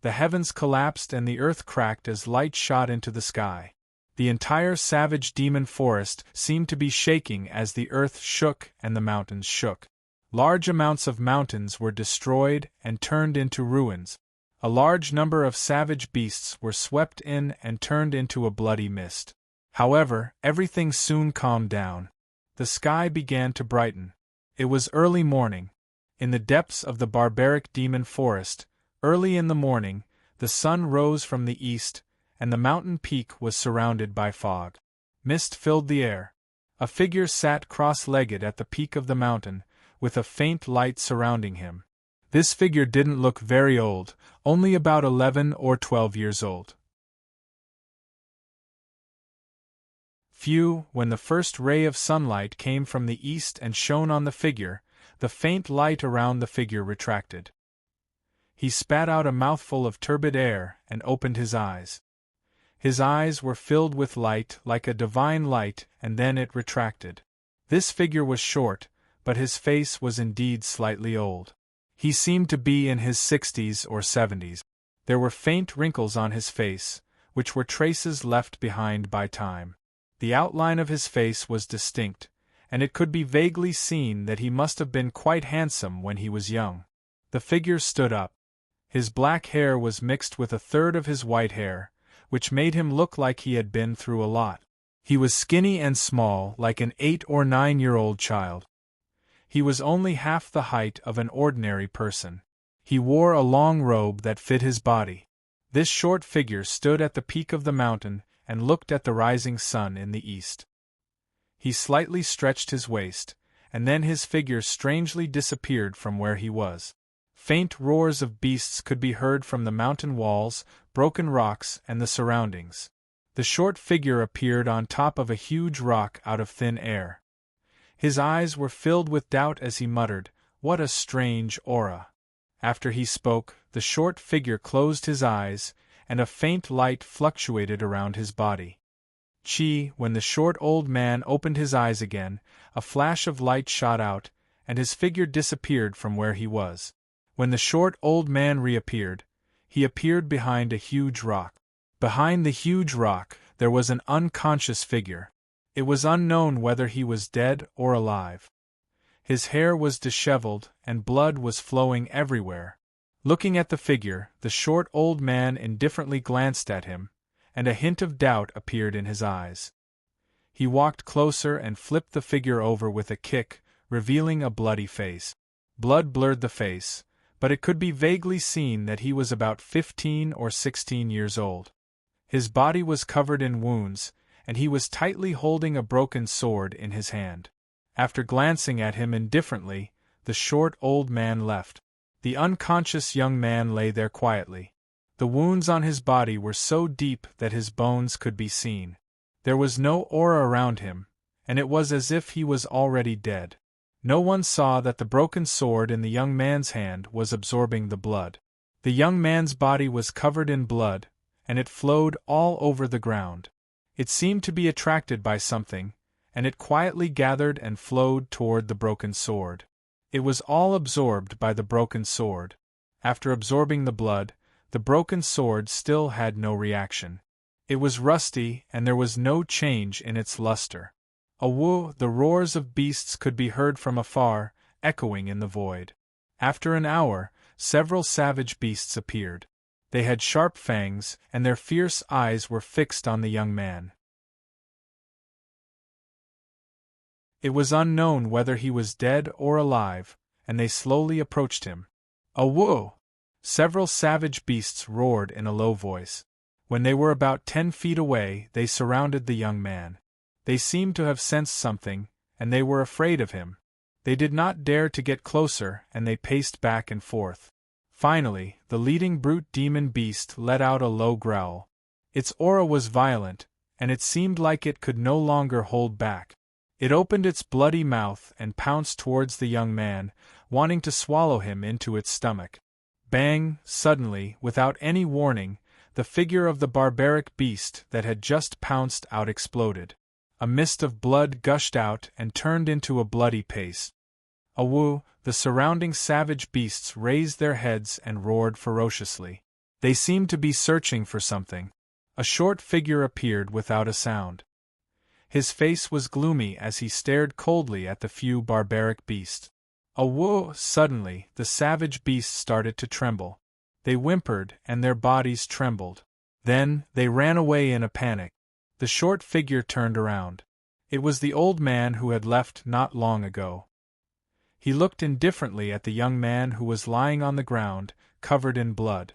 The heavens collapsed and the earth cracked as light shot into the sky. The entire savage demon forest seemed to be shaking as the earth shook and the mountains shook. Large amounts of mountains were destroyed and turned into ruins. A large number of savage beasts were swept in and turned into a bloody mist. However, everything soon calmed down. The sky began to brighten. It was early morning. In the depths of the barbaric demon forest, early in the morning, the sun rose from the east, and the mountain peak was surrounded by fog. Mist filled the air. A figure sat cross-legged at the peak of the mountain, with a faint light surrounding him. This figure didn't look very old, only about 11 or 12 years old. When the first ray of sunlight came from the east and shone on the figure, the faint light around the figure retracted. He spat out a mouthful of turbid air and opened his eyes. His eyes were filled with light like a divine light, and then it retracted. This figure was short, but his face was indeed slightly old. He seemed to be in his 60s or 70s. There were faint wrinkles on his face, which were traces left behind by time. The outline of his face was distinct, and it could be vaguely seen that he must have been quite handsome when he was young. The figure stood up. His black hair was mixed with a third of his white hair, which made him look like he had been through a lot. He was skinny and small, like an 8 or 9-year-old child. He was only half the height of an ordinary person. He wore a long robe that fit his body. This short figure stood at the peak of the mountain and looked at the rising sun in the east. He slightly stretched his waist, and then his figure strangely disappeared from where he was. Faint roars of beasts could be heard from the mountain walls, broken rocks, and the surroundings. The short figure appeared on top of a huge rock out of thin air. His eyes were filled with doubt as he muttered, "What a strange aura." After he spoke, the short figure closed his eyes, and a faint light fluctuated around his body. When the short old man opened his eyes again, a flash of light shot out, and his figure disappeared from where he was. When the short old man reappeared, he appeared behind a huge rock. Behind the huge rock, there was an unconscious figure. It was unknown whether he was dead or alive. His hair was disheveled, and blood was flowing everywhere. Looking at the figure, the short old man indifferently glanced at him, and a hint of doubt appeared in his eyes. He walked closer and flipped the figure over with a kick, revealing a bloody face. Blood blurred the face, but it could be vaguely seen that he was about 15 or 16 years old. His body was covered in wounds, and he was tightly holding a broken sword in his hand. After glancing at him indifferently, the short old man left. The unconscious young man lay there quietly. The wounds on his body were so deep that his bones could be seen. There was no aura around him, and it was as if he was already dead. No one saw that the broken sword in the young man's hand was absorbing the blood. The young man's body was covered in blood, and it flowed all over the ground. It seemed to be attracted by something, and it quietly gathered and flowed toward the broken sword. It was all absorbed by the broken sword. After absorbing the blood, the broken sword still had no reaction. It was rusty, and there was no change in its luster. Awoo! The roars of beasts could be heard from afar, echoing in the void. After an hour, several savage beasts appeared. They had sharp fangs, and their fierce eyes were fixed on the young man. It was unknown whether he was dead or alive, and they slowly approached him. Awoo! Several savage beasts roared in a low voice. When they were about 10 feet away, they surrounded the young man. They seemed to have sensed something, and they were afraid of him. They did not dare to get closer, and they paced back and forth. Finally, the leading brute demon beast let out a low growl. Its aura was violent, and it seemed like it could no longer hold back. It opened its bloody mouth and pounced towards the young man, wanting to swallow him into its stomach. Bang! Suddenly, without any warning, the figure of the barbaric beast that had just pounced out exploded. A mist of blood gushed out and turned into a bloody paste. Awoo! The surrounding savage beasts raised their heads and roared ferociously. They seemed to be searching for something. A short figure appeared without a sound. His face was gloomy as he stared coldly at the few barbaric beasts. Awoo! Suddenly, the savage beasts started to tremble. They whimpered and their bodies trembled. Then, they ran away in a panic. The short figure turned around. It was the old man who had left not long ago. He looked indifferently at the young man who was lying on the ground, covered in blood.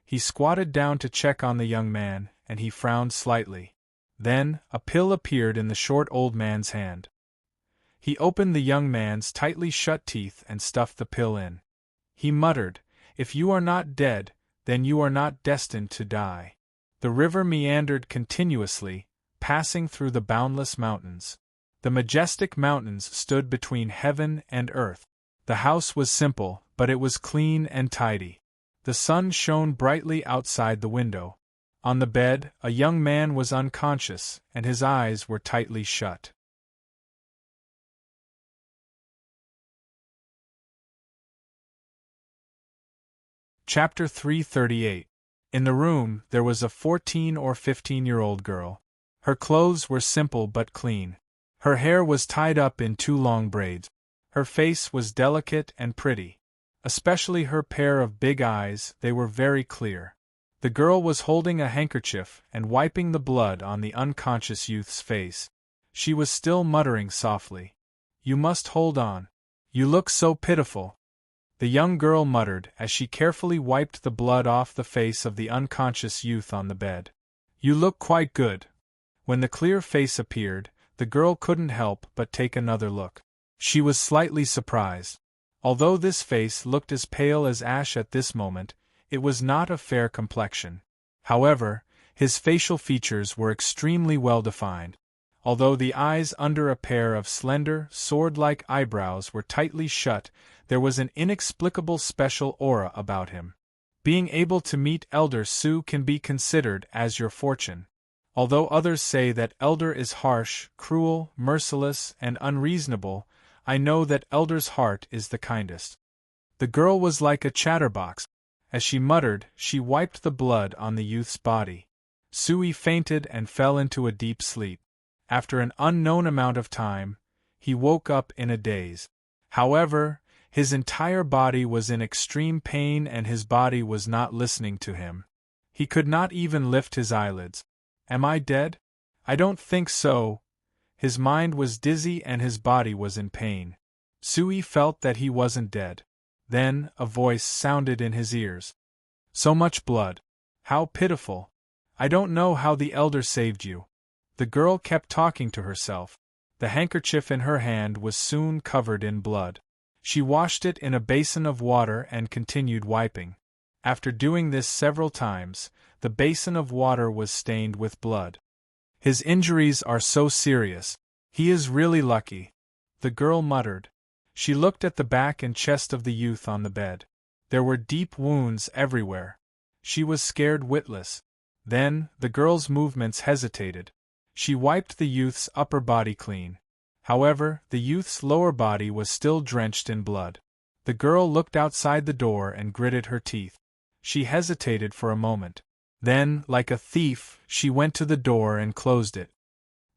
He squatted down to check on the young man, and he frowned slightly. Then, a pill appeared in the short old man's hand. He opened the young man's tightly shut teeth and stuffed the pill in. He muttered, "If you are not dead, then you are not destined to die." The river meandered continuously, passing through the boundless mountains. The majestic mountains stood between heaven and earth. The house was simple, but it was clean and tidy. The sun shone brightly outside the window. On the bed, a young man was unconscious, and his eyes were tightly shut. Chapter 338. In the room, there was a 14 or 15-year-old girl. Her clothes were simple but clean. Her hair was tied up in 2 long braids. Her face was delicate and pretty. Especially her pair of big eyes, they were very clear. The girl was holding a handkerchief and wiping the blood on the unconscious youth's face. She was still muttering softly. "You must hold on. You look so pitiful," the young girl muttered as she carefully wiped the blood off the face of the unconscious youth on the bed. "You look quite good." When the clear face appeared, the girl couldn't help but take another look. She was slightly surprised. Although this face looked as pale as ash at this moment, it was not a fair complexion. However, his facial features were extremely well defined. Although the eyes under a pair of slender, sword-like eyebrows were tightly shut, there was an inexplicable special aura about him. Being able to meet Elder Su can be considered as your fortune. Although others say that Elder is harsh, cruel, merciless, and unreasonable, I know that Elder's heart is the kindest. The girl was like a chatterbox. As she muttered, she wiped the blood on the youth's body. Sui fainted and fell into a deep sleep. After an unknown amount of time, he woke up in a daze. However, his entire body was in extreme pain and his body was not listening to him. He could not even lift his eyelids. Am I dead? I don't think so. His mind was dizzy and his body was in pain. Sui felt that he wasn't dead. Then, a voice sounded in his ears. So much blood. How pitiful. I don't know how the elder saved you. The girl kept talking to herself. The handkerchief in her hand was soon covered in blood. She washed it in a basin of water and continued wiping. After doing this several times, the basin of water was stained with blood. His injuries are so serious. He is really lucky, the girl muttered. She looked at the back and chest of the youth on the bed. There were deep wounds everywhere. She was scared witless. Then, the girl's movements hesitated. She wiped the youth's upper body clean. However, the youth's lower body was still drenched in blood. The girl looked outside the door and gritted her teeth. She hesitated for a moment. Then, like a thief, she went to the door and closed it.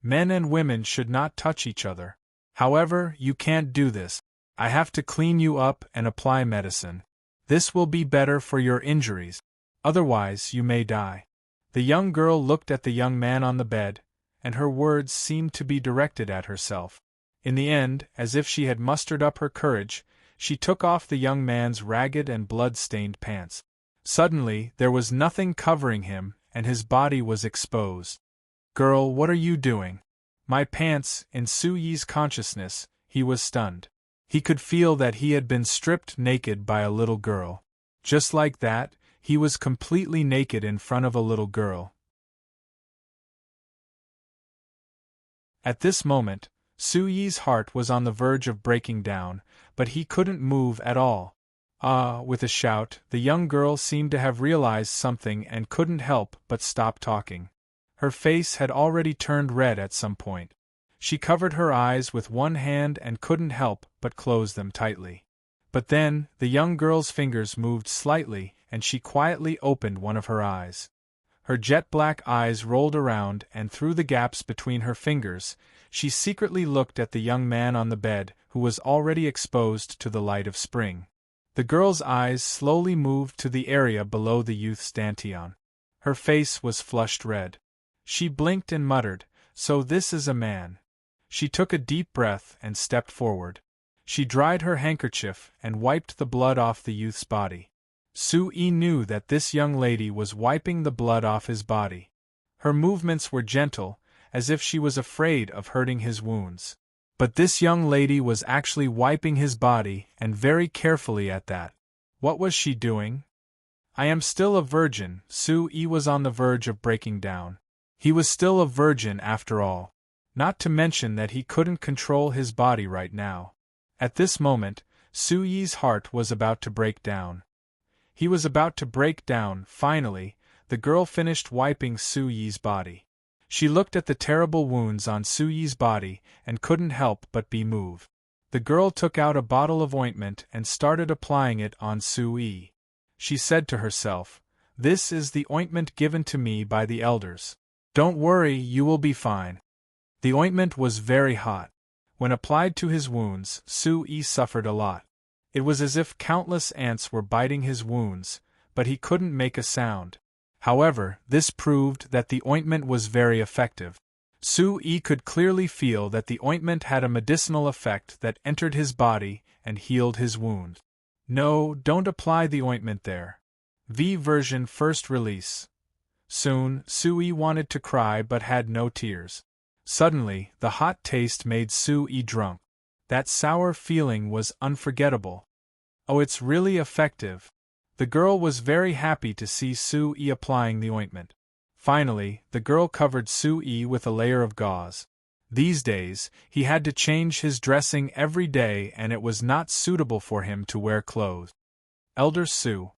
Men and women should not touch each other. However, you can't do this. I have to clean you up and apply medicine. This will be better for your injuries. Otherwise, you may die. The young girl looked at the young man on the bed, and her words seemed to be directed at herself. In the end, as if she had mustered up her courage, she took off the young man's ragged and blood-stained pants. Suddenly, there was nothing covering him, and his body was exposed. Girl, what are you doing? My pants. In Suyi's consciousness, he was stunned. He could feel that he had been stripped naked by a little girl. Just like that, he was completely naked in front of a little girl. At this moment, Suyi's heart was on the verge of breaking down, but he couldn't move at all. With a shout, the young girl seemed to have realized something and couldn't help but stop talking. Her face had already turned red at some point. She covered her eyes with one hand and couldn't help but close them tightly. But then, the young girl's fingers moved slightly, and she quietly opened one of her eyes. Her jet-black eyes rolled around, and through the gaps between her fingers, she secretly looked at the young man on the bed, who was already exposed to the light of spring. The girl's eyes slowly moved to the area below the youth's dantian. Her face was flushed red. She blinked and muttered, "So this is a man." She took a deep breath and stepped forward. She dried her handkerchief and wiped the blood off the youth's body. Sui knew that this young lady was wiping the blood off his body. Her movements were gentle, as if she was afraid of hurting his wounds. But this young lady was actually wiping his body, and very carefully at that. What was she doing? I am still a virgin. Sui was on the verge of breaking down. He was still a virgin after all. Not to mention that he couldn't control his body right now. At this moment, Suyi's heart was about to break down. He was about to break down. Finally, the girl finished wiping Suyi's body. She looked at the terrible wounds on Suyi's body and couldn't help but be moved. The girl took out a bottle of ointment and started applying it on Sui. She said to herself, "This is the ointment given to me by the elders. Don't worry, you will be fine." The ointment was very hot. When applied to his wounds, Sui suffered a lot. It was as if countless ants were biting his wounds, but he couldn't make a sound. However, this proved that the ointment was very effective. Sui could clearly feel that the ointment had a medicinal effect that entered his body and healed his wound. No, don't apply the ointment there. V version first release. Soon, Sui wanted to cry but had no tears. Suddenly, the hot taste made Sui drunk. That sour feeling was unforgettable. Oh, it's really effective. The girl was very happy to see Sui applying the ointment. Finally, the girl covered Sui with a layer of gauze. These days, he had to change his dressing every day and it was not suitable for him to wear clothes. Elder Su.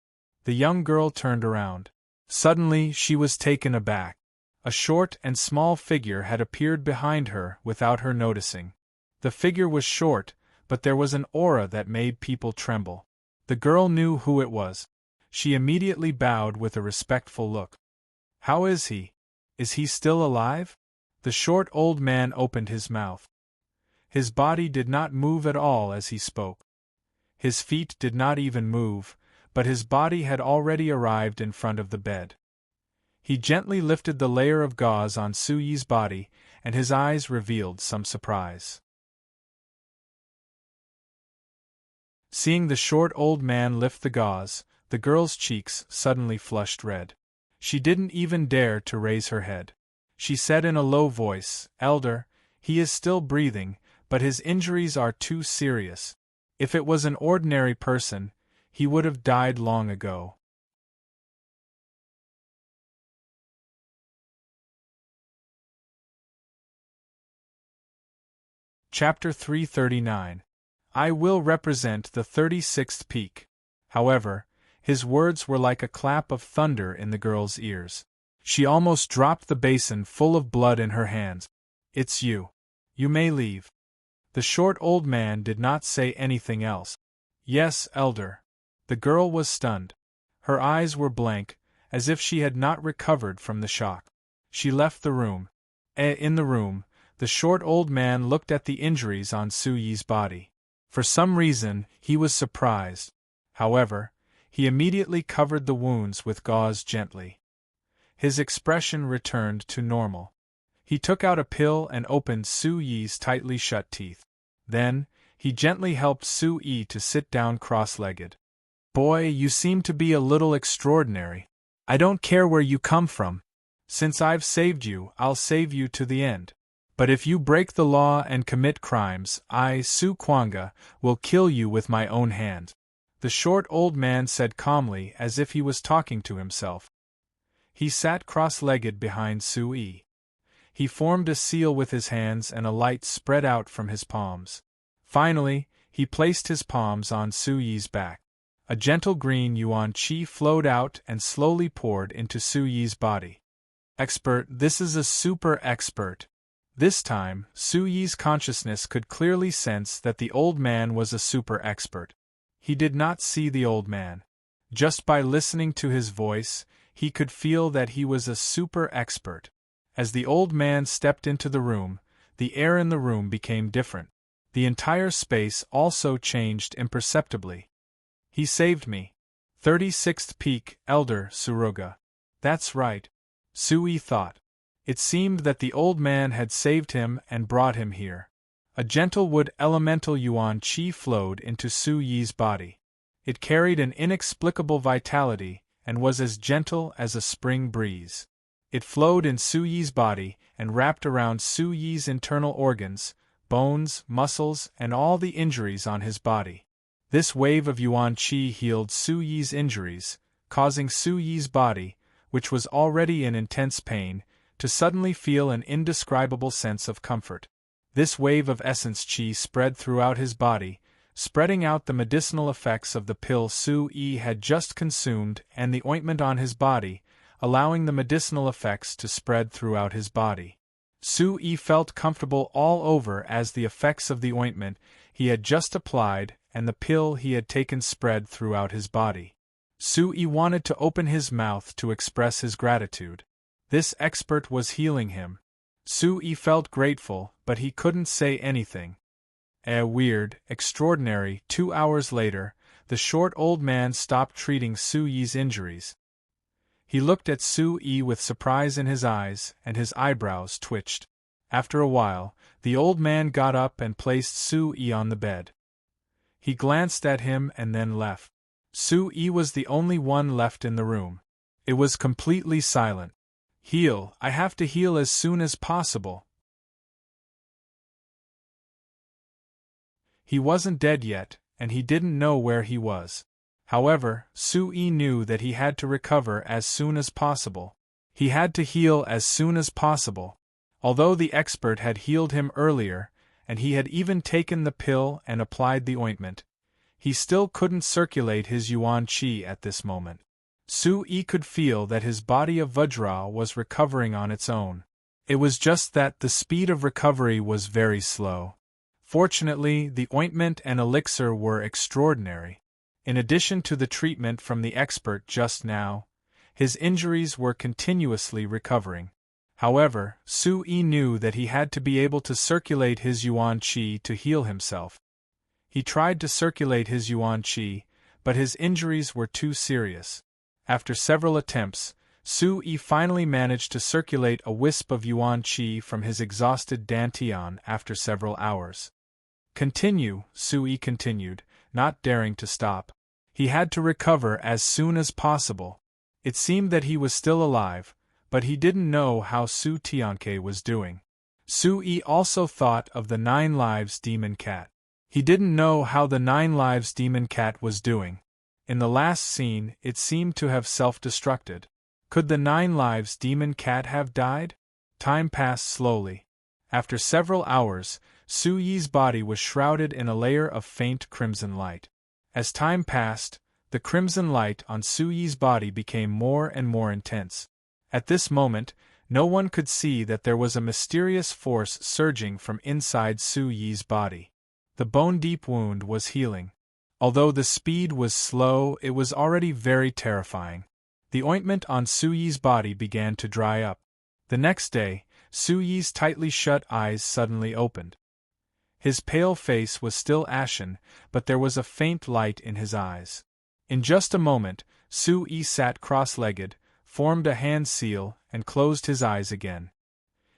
The young girl turned around. Suddenly, she was taken aback. A short and small figure had appeared behind her without her noticing. The figure was short, but there was an aura that made people tremble. The girl knew who it was. She immediately bowed with a respectful look. "How is he?" Is he still alive? The short old man opened his mouth. His body did not move at all as he spoke. His feet did not even move, but his body had already arrived in front of the bed. He gently lifted the layer of gauze on Su-Yi's body, and his eyes revealed some surprise. Seeing the short old man lift the gauze, the girl's cheeks suddenly flushed red. She didn't even dare to raise her head. She said in a low voice, "Elder, he is still breathing, but his injuries are too serious. If it was an ordinary person, he would have died long ago." Chapter 339. I will represent the 36th peak. However, his words were like a clap of thunder in the girl's ears. She almost dropped the basin full of blood in her hands. "It's you. You may leave." The short old man did not say anything else. "Yes, Elder." The girl was stunned. Her eyes were blank, as if she had not recovered from the shock. She left the room. In the room, the short old man looked at the injuries on Su-Yi's body. For some reason, he was surprised. However, he immediately covered the wounds with gauze gently. His expression returned to normal. He took out a pill and opened Su-Yi's tightly shut teeth. Then, he gently helped Su-Yi to sit down cross-legged. "Boy, you seem to be a little extraordinary. I don't care where you come from. Since I've saved you, I'll save you to the end. But if you break the law and commit crimes, I, Su Kwanga, will kill you with my own hand," the short old man said calmly, as if he was talking to himself. He sat cross-legged behind Su-Yi. He formed a seal with his hands and a light spread out from his palms. Finally, he placed his palms on Su-Yi's back. A gentle green yuan qi flowed out and slowly poured into Su-Yi's body. "Expert, this is a super expert." This time, Su-Yi's consciousness could clearly sense that the old man was a super expert. He did not see the old man. Just by listening to his voice, he could feel that he was a super expert. As the old man stepped into the room, the air in the room became different. The entire space also changed imperceptibly. "He saved me. 36th peak, Elder Suruga." "That's right," Su-Yi thought. It seemed that the old man had saved him and brought him here. A gentle wood elemental yuan qi flowed into Su-Yi's body. It carried an inexplicable vitality and was as gentle as a spring breeze. It flowed in Su-Yi's body and wrapped around Su-Yi's internal organs, bones, muscles, and all the injuries on his body. This wave of yuan qi healed Su-Yi's injuries, causing Su-Yi's body, which was already in intense pain, to suddenly feel an indescribable sense of comfort. This wave of essence qi spread throughout his body, spreading out the medicinal effects of the pill Su-Yi had just consumed and the ointment on his body, allowing the medicinal effects to spread throughout his body. Su-Yi felt comfortable all over as the effects of the ointment he had just applied and the pill he had taken spread throughout his body. Su-Yi wanted to open his mouth to express his gratitude. This expert was healing him. Su-Yi felt grateful, but he couldn't say anything. Weird, extraordinary. 2 hours later, the short old man stopped treating Su-Yi's injuries. He looked at Su-Yi with surprise in his eyes, and his eyebrows twitched. After a while, the old man got up and placed Su-Yi on the bed. He glanced at him and then left. Su-Yi was the only one left in the room. It was completely silent. "Heal, I have to heal as soon as possible." He wasn't dead yet, and he didn't know where he was. However, Su-Yi knew that he had to recover as soon as possible. He had to heal as soon as possible. Although the expert had healed him earlier, and he had even taken the pill and applied the ointment, he still couldn't circulate his yuan qi at this moment. Su-Yi could feel that his body of Vajra was recovering on its own. It was just that the speed of recovery was very slow. Fortunately, the ointment and elixir were extraordinary. In addition to the treatment from the expert just now, his injuries were continuously recovering. However, Su Yi knew that he had to be able to circulate his yuan qi to heal himself. He tried to circulate his yuan qi, but his injuries were too serious. After several attempts, Su Yi finally managed to circulate a wisp of yuan qi from his exhausted dantian after several hours. Continue, Su Yi continued, not daring to stop. He had to recover as soon as possible. It seemed that he was still alive, but he didn't know how Su Tianke was doing. Su Yi also thought of the 9 lives demon cat. He didn't know how the 9 lives demon cat was doing. In the last scene, it seemed to have self-destructed. Could the 9 lives demon cat have died? Time passed slowly. After several hours, Su Yi's body was shrouded in a layer of faint crimson light. As time passed, the crimson light on Su Yi's body became more and more intense. At this moment, no one could see that there was a mysterious force surging from inside Su Yi's body. The bone-deep wound was healing. Although the speed was slow, it was already very terrifying. The ointment on Su Yi's body began to dry up. The next day, Su Yi's tightly shut eyes suddenly opened. His pale face was still ashen, but there was a faint light in his eyes. In just a moment, Su Yi sat cross-legged, formed a hand seal, and closed his eyes again.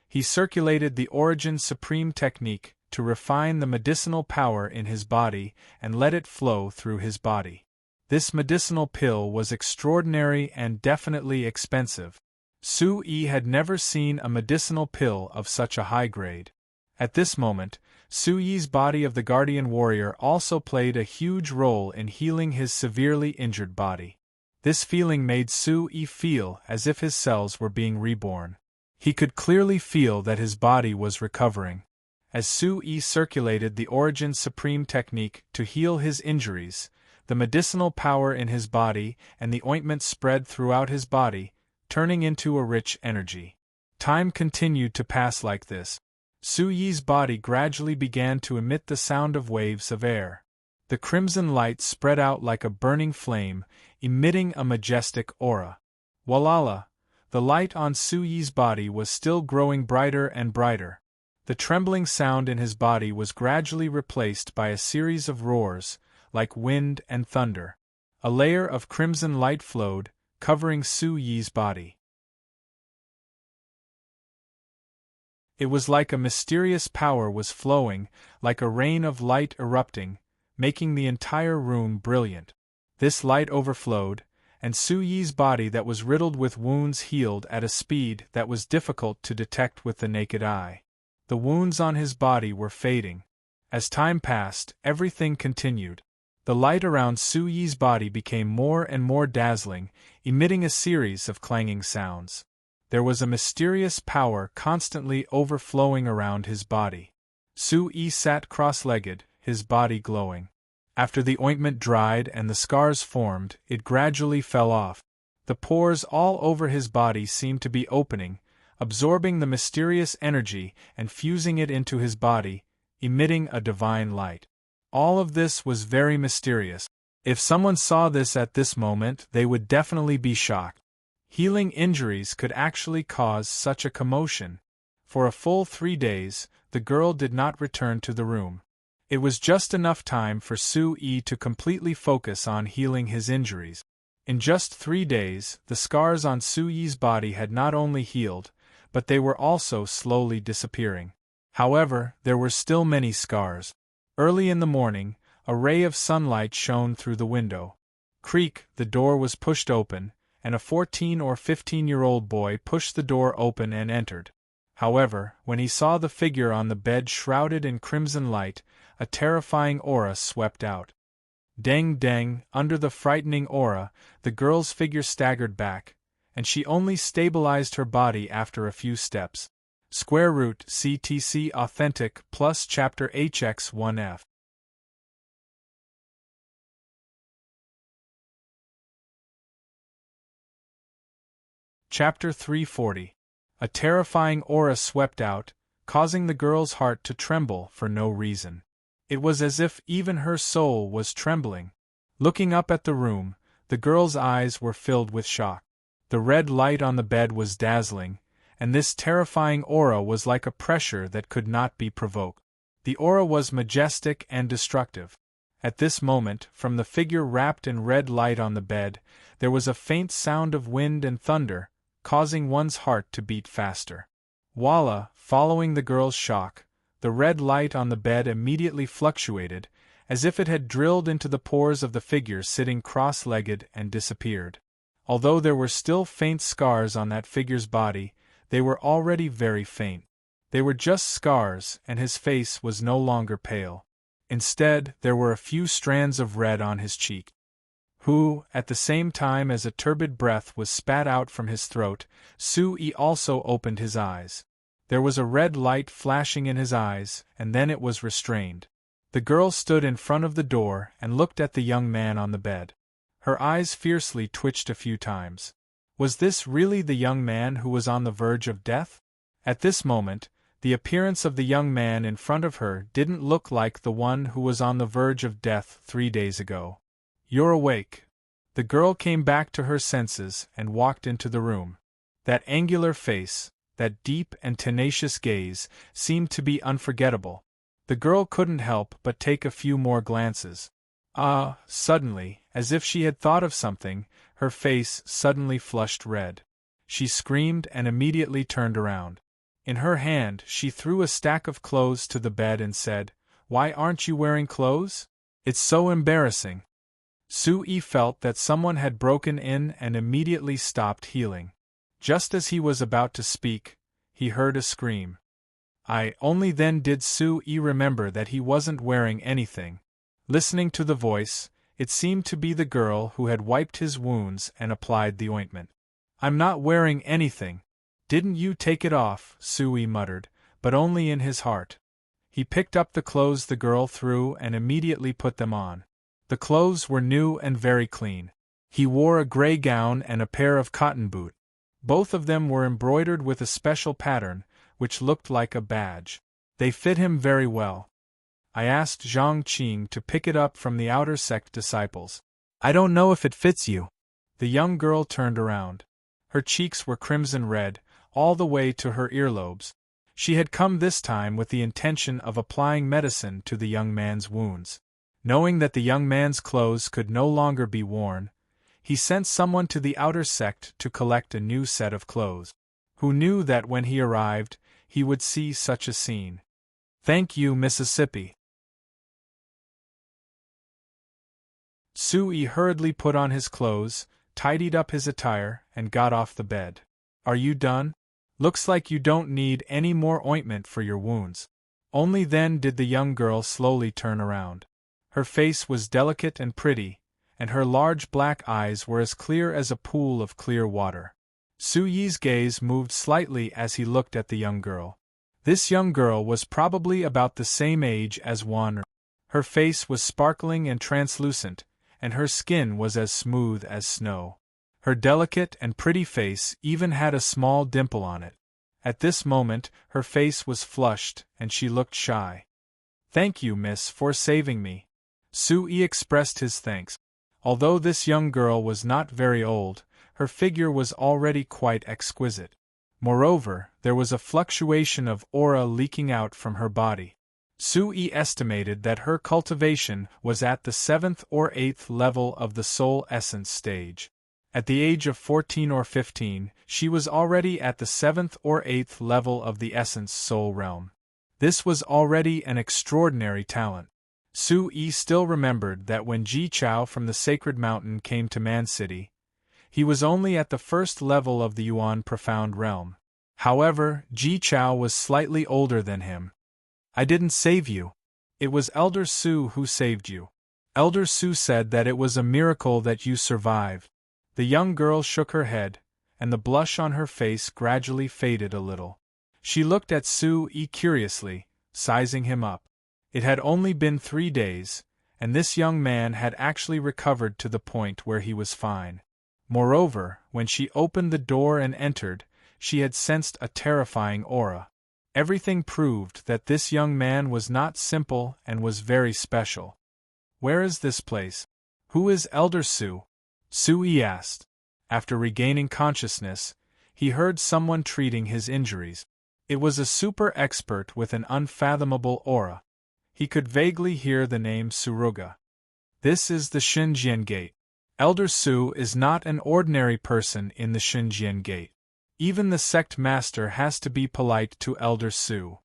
He circulated the Origin Supreme technique to refine the medicinal power in his body and let it flow through his body. This medicinal pill was extraordinary and definitely expensive. Su Yi had never seen a medicinal pill of such a high grade. At this moment, Su Yi's body of the Guardian Warrior also played a huge role in healing his severely injured body. This feeling made Su Yi feel as if his cells were being reborn. He could clearly feel that his body was recovering. As Su Yi circulated the Origin Supreme technique to heal his injuries, the medicinal power in his body and the ointment spread throughout his body, turning into a rich energy. Time continued to pass like this. Su Yi's body gradually began to emit the sound of waves of air. The crimson light spread out like a burning flame, emitting a majestic aura. Walala! The light on Su Yi's body was still growing brighter and brighter. The trembling sound in his body was gradually replaced by a series of roars, like wind and thunder. A layer of crimson light flowed, covering Su Yi's body. It was like a mysterious power was flowing, like a rain of light erupting, making the entire room brilliant. This light overflowed, and Su Yi's body that was riddled with wounds healed at a speed that was difficult to detect with the naked eye. The wounds on his body were fading. As time passed, everything continued. The light around Su Yi's body became more and more dazzling, emitting a series of clanging sounds. There was a mysterious power constantly overflowing around his body. Su Yi sat cross-legged, his body glowing. After the ointment dried and the scars formed, it gradually fell off. The pores all over his body seemed to be opening, absorbing the mysterious energy and fusing it into his body, emitting a divine light. All of this was very mysterious. If someone saw this at this moment, they would definitely be shocked. Healing injuries could actually cause such a commotion. For a full 3 days, the girl did not return to the room. It was just enough time for Su Yi to completely focus on healing his injuries. In just 3 days, the scars on Su Yi's body had not only healed, but they were also slowly disappearing. However, there were still many scars. Early in the morning, a ray of sunlight shone through the window. Creak, the door was pushed open, and a 14 or 15-year-old boy pushed the door open and entered. However, when he saw the figure on the bed shrouded in crimson light, a terrifying aura swept out. Deng deng, under the frightening aura, the girl's figure staggered back, and she only stabilized her body after a few steps. Square root CTC Authentic plus Chapter HX1F. Chapter 340. A terrifying aura swept out, causing the girl's heart to tremble for no reason. It was as if even her soul was trembling. Looking up at the room, the girl's eyes were filled with shock. The red light on the bed was dazzling, and this terrifying aura was like a pressure that could not be provoked. The aura was majestic and destructive. At this moment, from the figure wrapped in red light on the bed, there was a faint sound of wind and thunder, causing one's heart to beat faster. Voila! Following the girl's shock, the red light on the bed immediately fluctuated, as if it had drilled into the pores of the figure sitting cross-legged, and disappeared. Although there were still faint scars on that figure's body, they were already very faint. They were just scars, and his face was no longer pale. Instead, there were a few strands of red on his cheek. At the same time as a turbid breath was spat out from his throat, Sui also opened his eyes. There was a red light flashing in his eyes, and then it was restrained. The girl stood in front of the door and looked at the young man on the bed. Her eyes fiercely twitched a few times. Was this really the young man who was on the verge of death? At this moment, the appearance of the young man in front of her didn't look like the one who was on the verge of death 3 days ago. "You're awake." The girl came back to her senses and walked into the room. That angular face, that deep and tenacious gaze, seemed to be unforgettable. The girl couldn't help but take a few more glances. Suddenly, as if she had thought of something, her face suddenly flushed red. She screamed and immediately turned around. In her hand, she threw a stack of clothes to the bed and said, "Why aren't you wearing clothes? It's so embarrassing." Sui felt that someone had broken in and immediately stopped healing. Just as he was about to speak, he heard a scream. Only then did Sui remember that he wasn't wearing anything. Listening to the voice, it seemed to be the girl who had wiped his wounds and applied the ointment. "I'm not wearing anything." "Didn't you take it off?" Sui muttered, but only in his heart. He picked up the clothes the girl threw and immediately put them on. The clothes were new and very clean. He wore a gray gown and a pair of cotton boots. Both of them were embroidered with a special pattern, which looked like a badge. They fit him very well. I asked Zhang Qing to pick it up from the outer sect disciples. "I don't know if it fits you." The young girl turned around. Her cheeks were crimson red, all the way to her earlobes. She had come this time with the intention of applying medicine to the young man's wounds. Knowing that the young man's clothes could no longer be worn, he sent someone to the outer sect to collect a new set of clothes. Who knew that when he arrived, he would see such a scene? "Thank you, Mississippi." Sui hurriedly put on his clothes, tidied up his attire, and got off the bed. "Are you done? Looks like you don't need any more ointment for your wounds." Only then did the young girl slowly turn around. Her face was delicate and pretty, and her large black eyes were as clear as a pool of clear water. Sui's gaze moved slightly as he looked at the young girl. This young girl was probably about the same age as Wan. Her face was sparkling and translucent, and her skin was as smooth as snow. Her delicate and pretty face even had a small dimple on it. At this moment, her face was flushed, and she looked shy. "Thank you, miss, for saving me." Sui expressed his thanks. Although this young girl was not very old, her figure was already quite exquisite. Moreover, there was a fluctuation of aura leaking out from her body. Sui estimated that her cultivation was at the 7th or 8th level of the soul essence stage. At the age of 14 or 15, she was already at the 7th or 8th level of the essence soul realm. This was already an extraordinary talent. Sui still remembered that when Ji Chao from the Sacred Mountain came to Man City, he was only at the 1st level of the Yuan Profound Realm. However, Ji Chao was slightly older than him. "I didn't save you. It was Elder Su who saved you. Elder Su said that it was a miracle that you survived." The young girl shook her head, and the blush on her face gradually faded a little. She looked at Sui curiously, sizing him up. It had only been 3 days, and this young man had actually recovered to the point where he was fine. Moreover, when she opened the door and entered, she had sensed a terrifying aura. Everything proved that this young man was not simple and was very special. "Where is this place? Who is Elder Su?" Sui asked. After regaining consciousness, he heard someone treating his injuries. It was a super expert with an unfathomable aura. He could vaguely hear the name Suruga. This is the Shinjian Gate. Elder Su is not an ordinary person in the Shinjian Gate. Even the sect master has to be polite to Elder Su.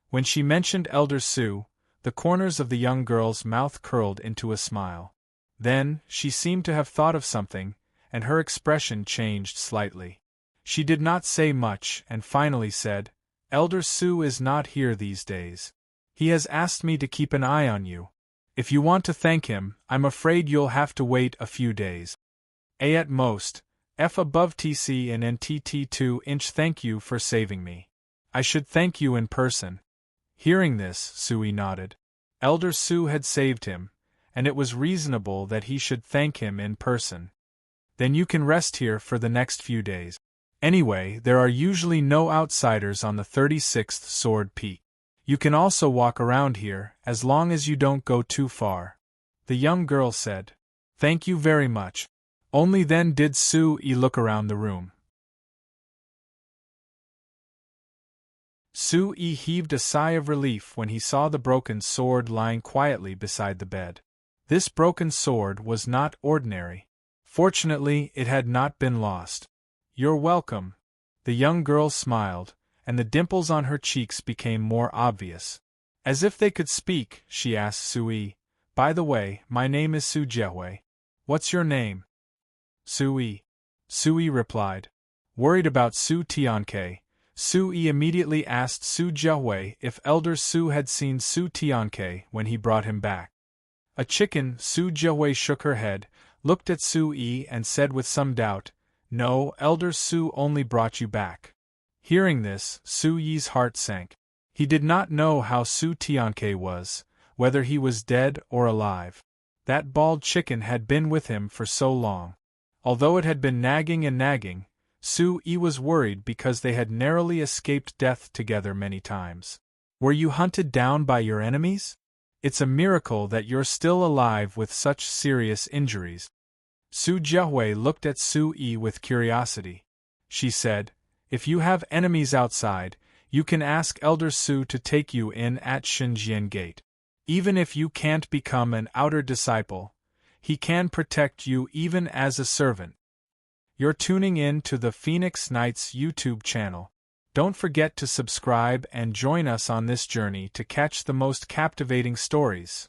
When she mentioned Elder Su, the corners of the young girl's mouth curled into a smile. Then, she seemed to have thought of something, and her expression changed slightly. She did not say much and finally said, "Elder Su is not here these days. He has asked me to keep an eye on you. If you want to thank him, I'm afraid you'll have to wait a few days. A at most, F above TC and NTT 2-inch. Thank you for saving me. I should thank you in person." Hearing this, Sui nodded. Elder Su had saved him, and it was reasonable that he should thank him in person. "Then you can rest here for the next few days. Anyway, there are usually no outsiders on the 36th Sword Peak. You can also walk around here, as long as you don't go too far." The young girl said, "Thank you very much." Only then did Sui look around the room. Sui heaved a sigh of relief when he saw the broken sword lying quietly beside the bed. This broken sword was not ordinary. Fortunately, it had not been lost. "You're welcome." The young girl smiled, and the dimples on her cheeks became more obvious. As if they could speak, she asked Sui, "By the way, my name is Su Jihue. What's your name?" "Sui." Sui replied. Worried about Su Tianke, Sui immediately asked Su Jihue if Elder Su had seen Su Tianke when he brought him back. A chicken. Su Jihue shook her head, looked at Sui and said with some doubt, "No, Elder Su only brought you back." Hearing this, Sui's heart sank. He did not know how Su Tianke was, whether he was dead or alive. That bald chicken had been with him for so long. Although it had been nagging and nagging, Sui was worried because they had narrowly escaped death together many times. "Were you hunted down by your enemies? It's a miracle that you're still alive with such serious injuries." Su Jihue looked at Sui with curiosity. She said, "If you have enemies outside, you can ask Elder Su to take you in at Shinjian Gate. Even if you can't become an outer disciple, he can protect you even as a servant." You're tuning in to the Phoenix Knights YouTube channel. Don't forget to subscribe and join us on this journey to catch the most captivating stories.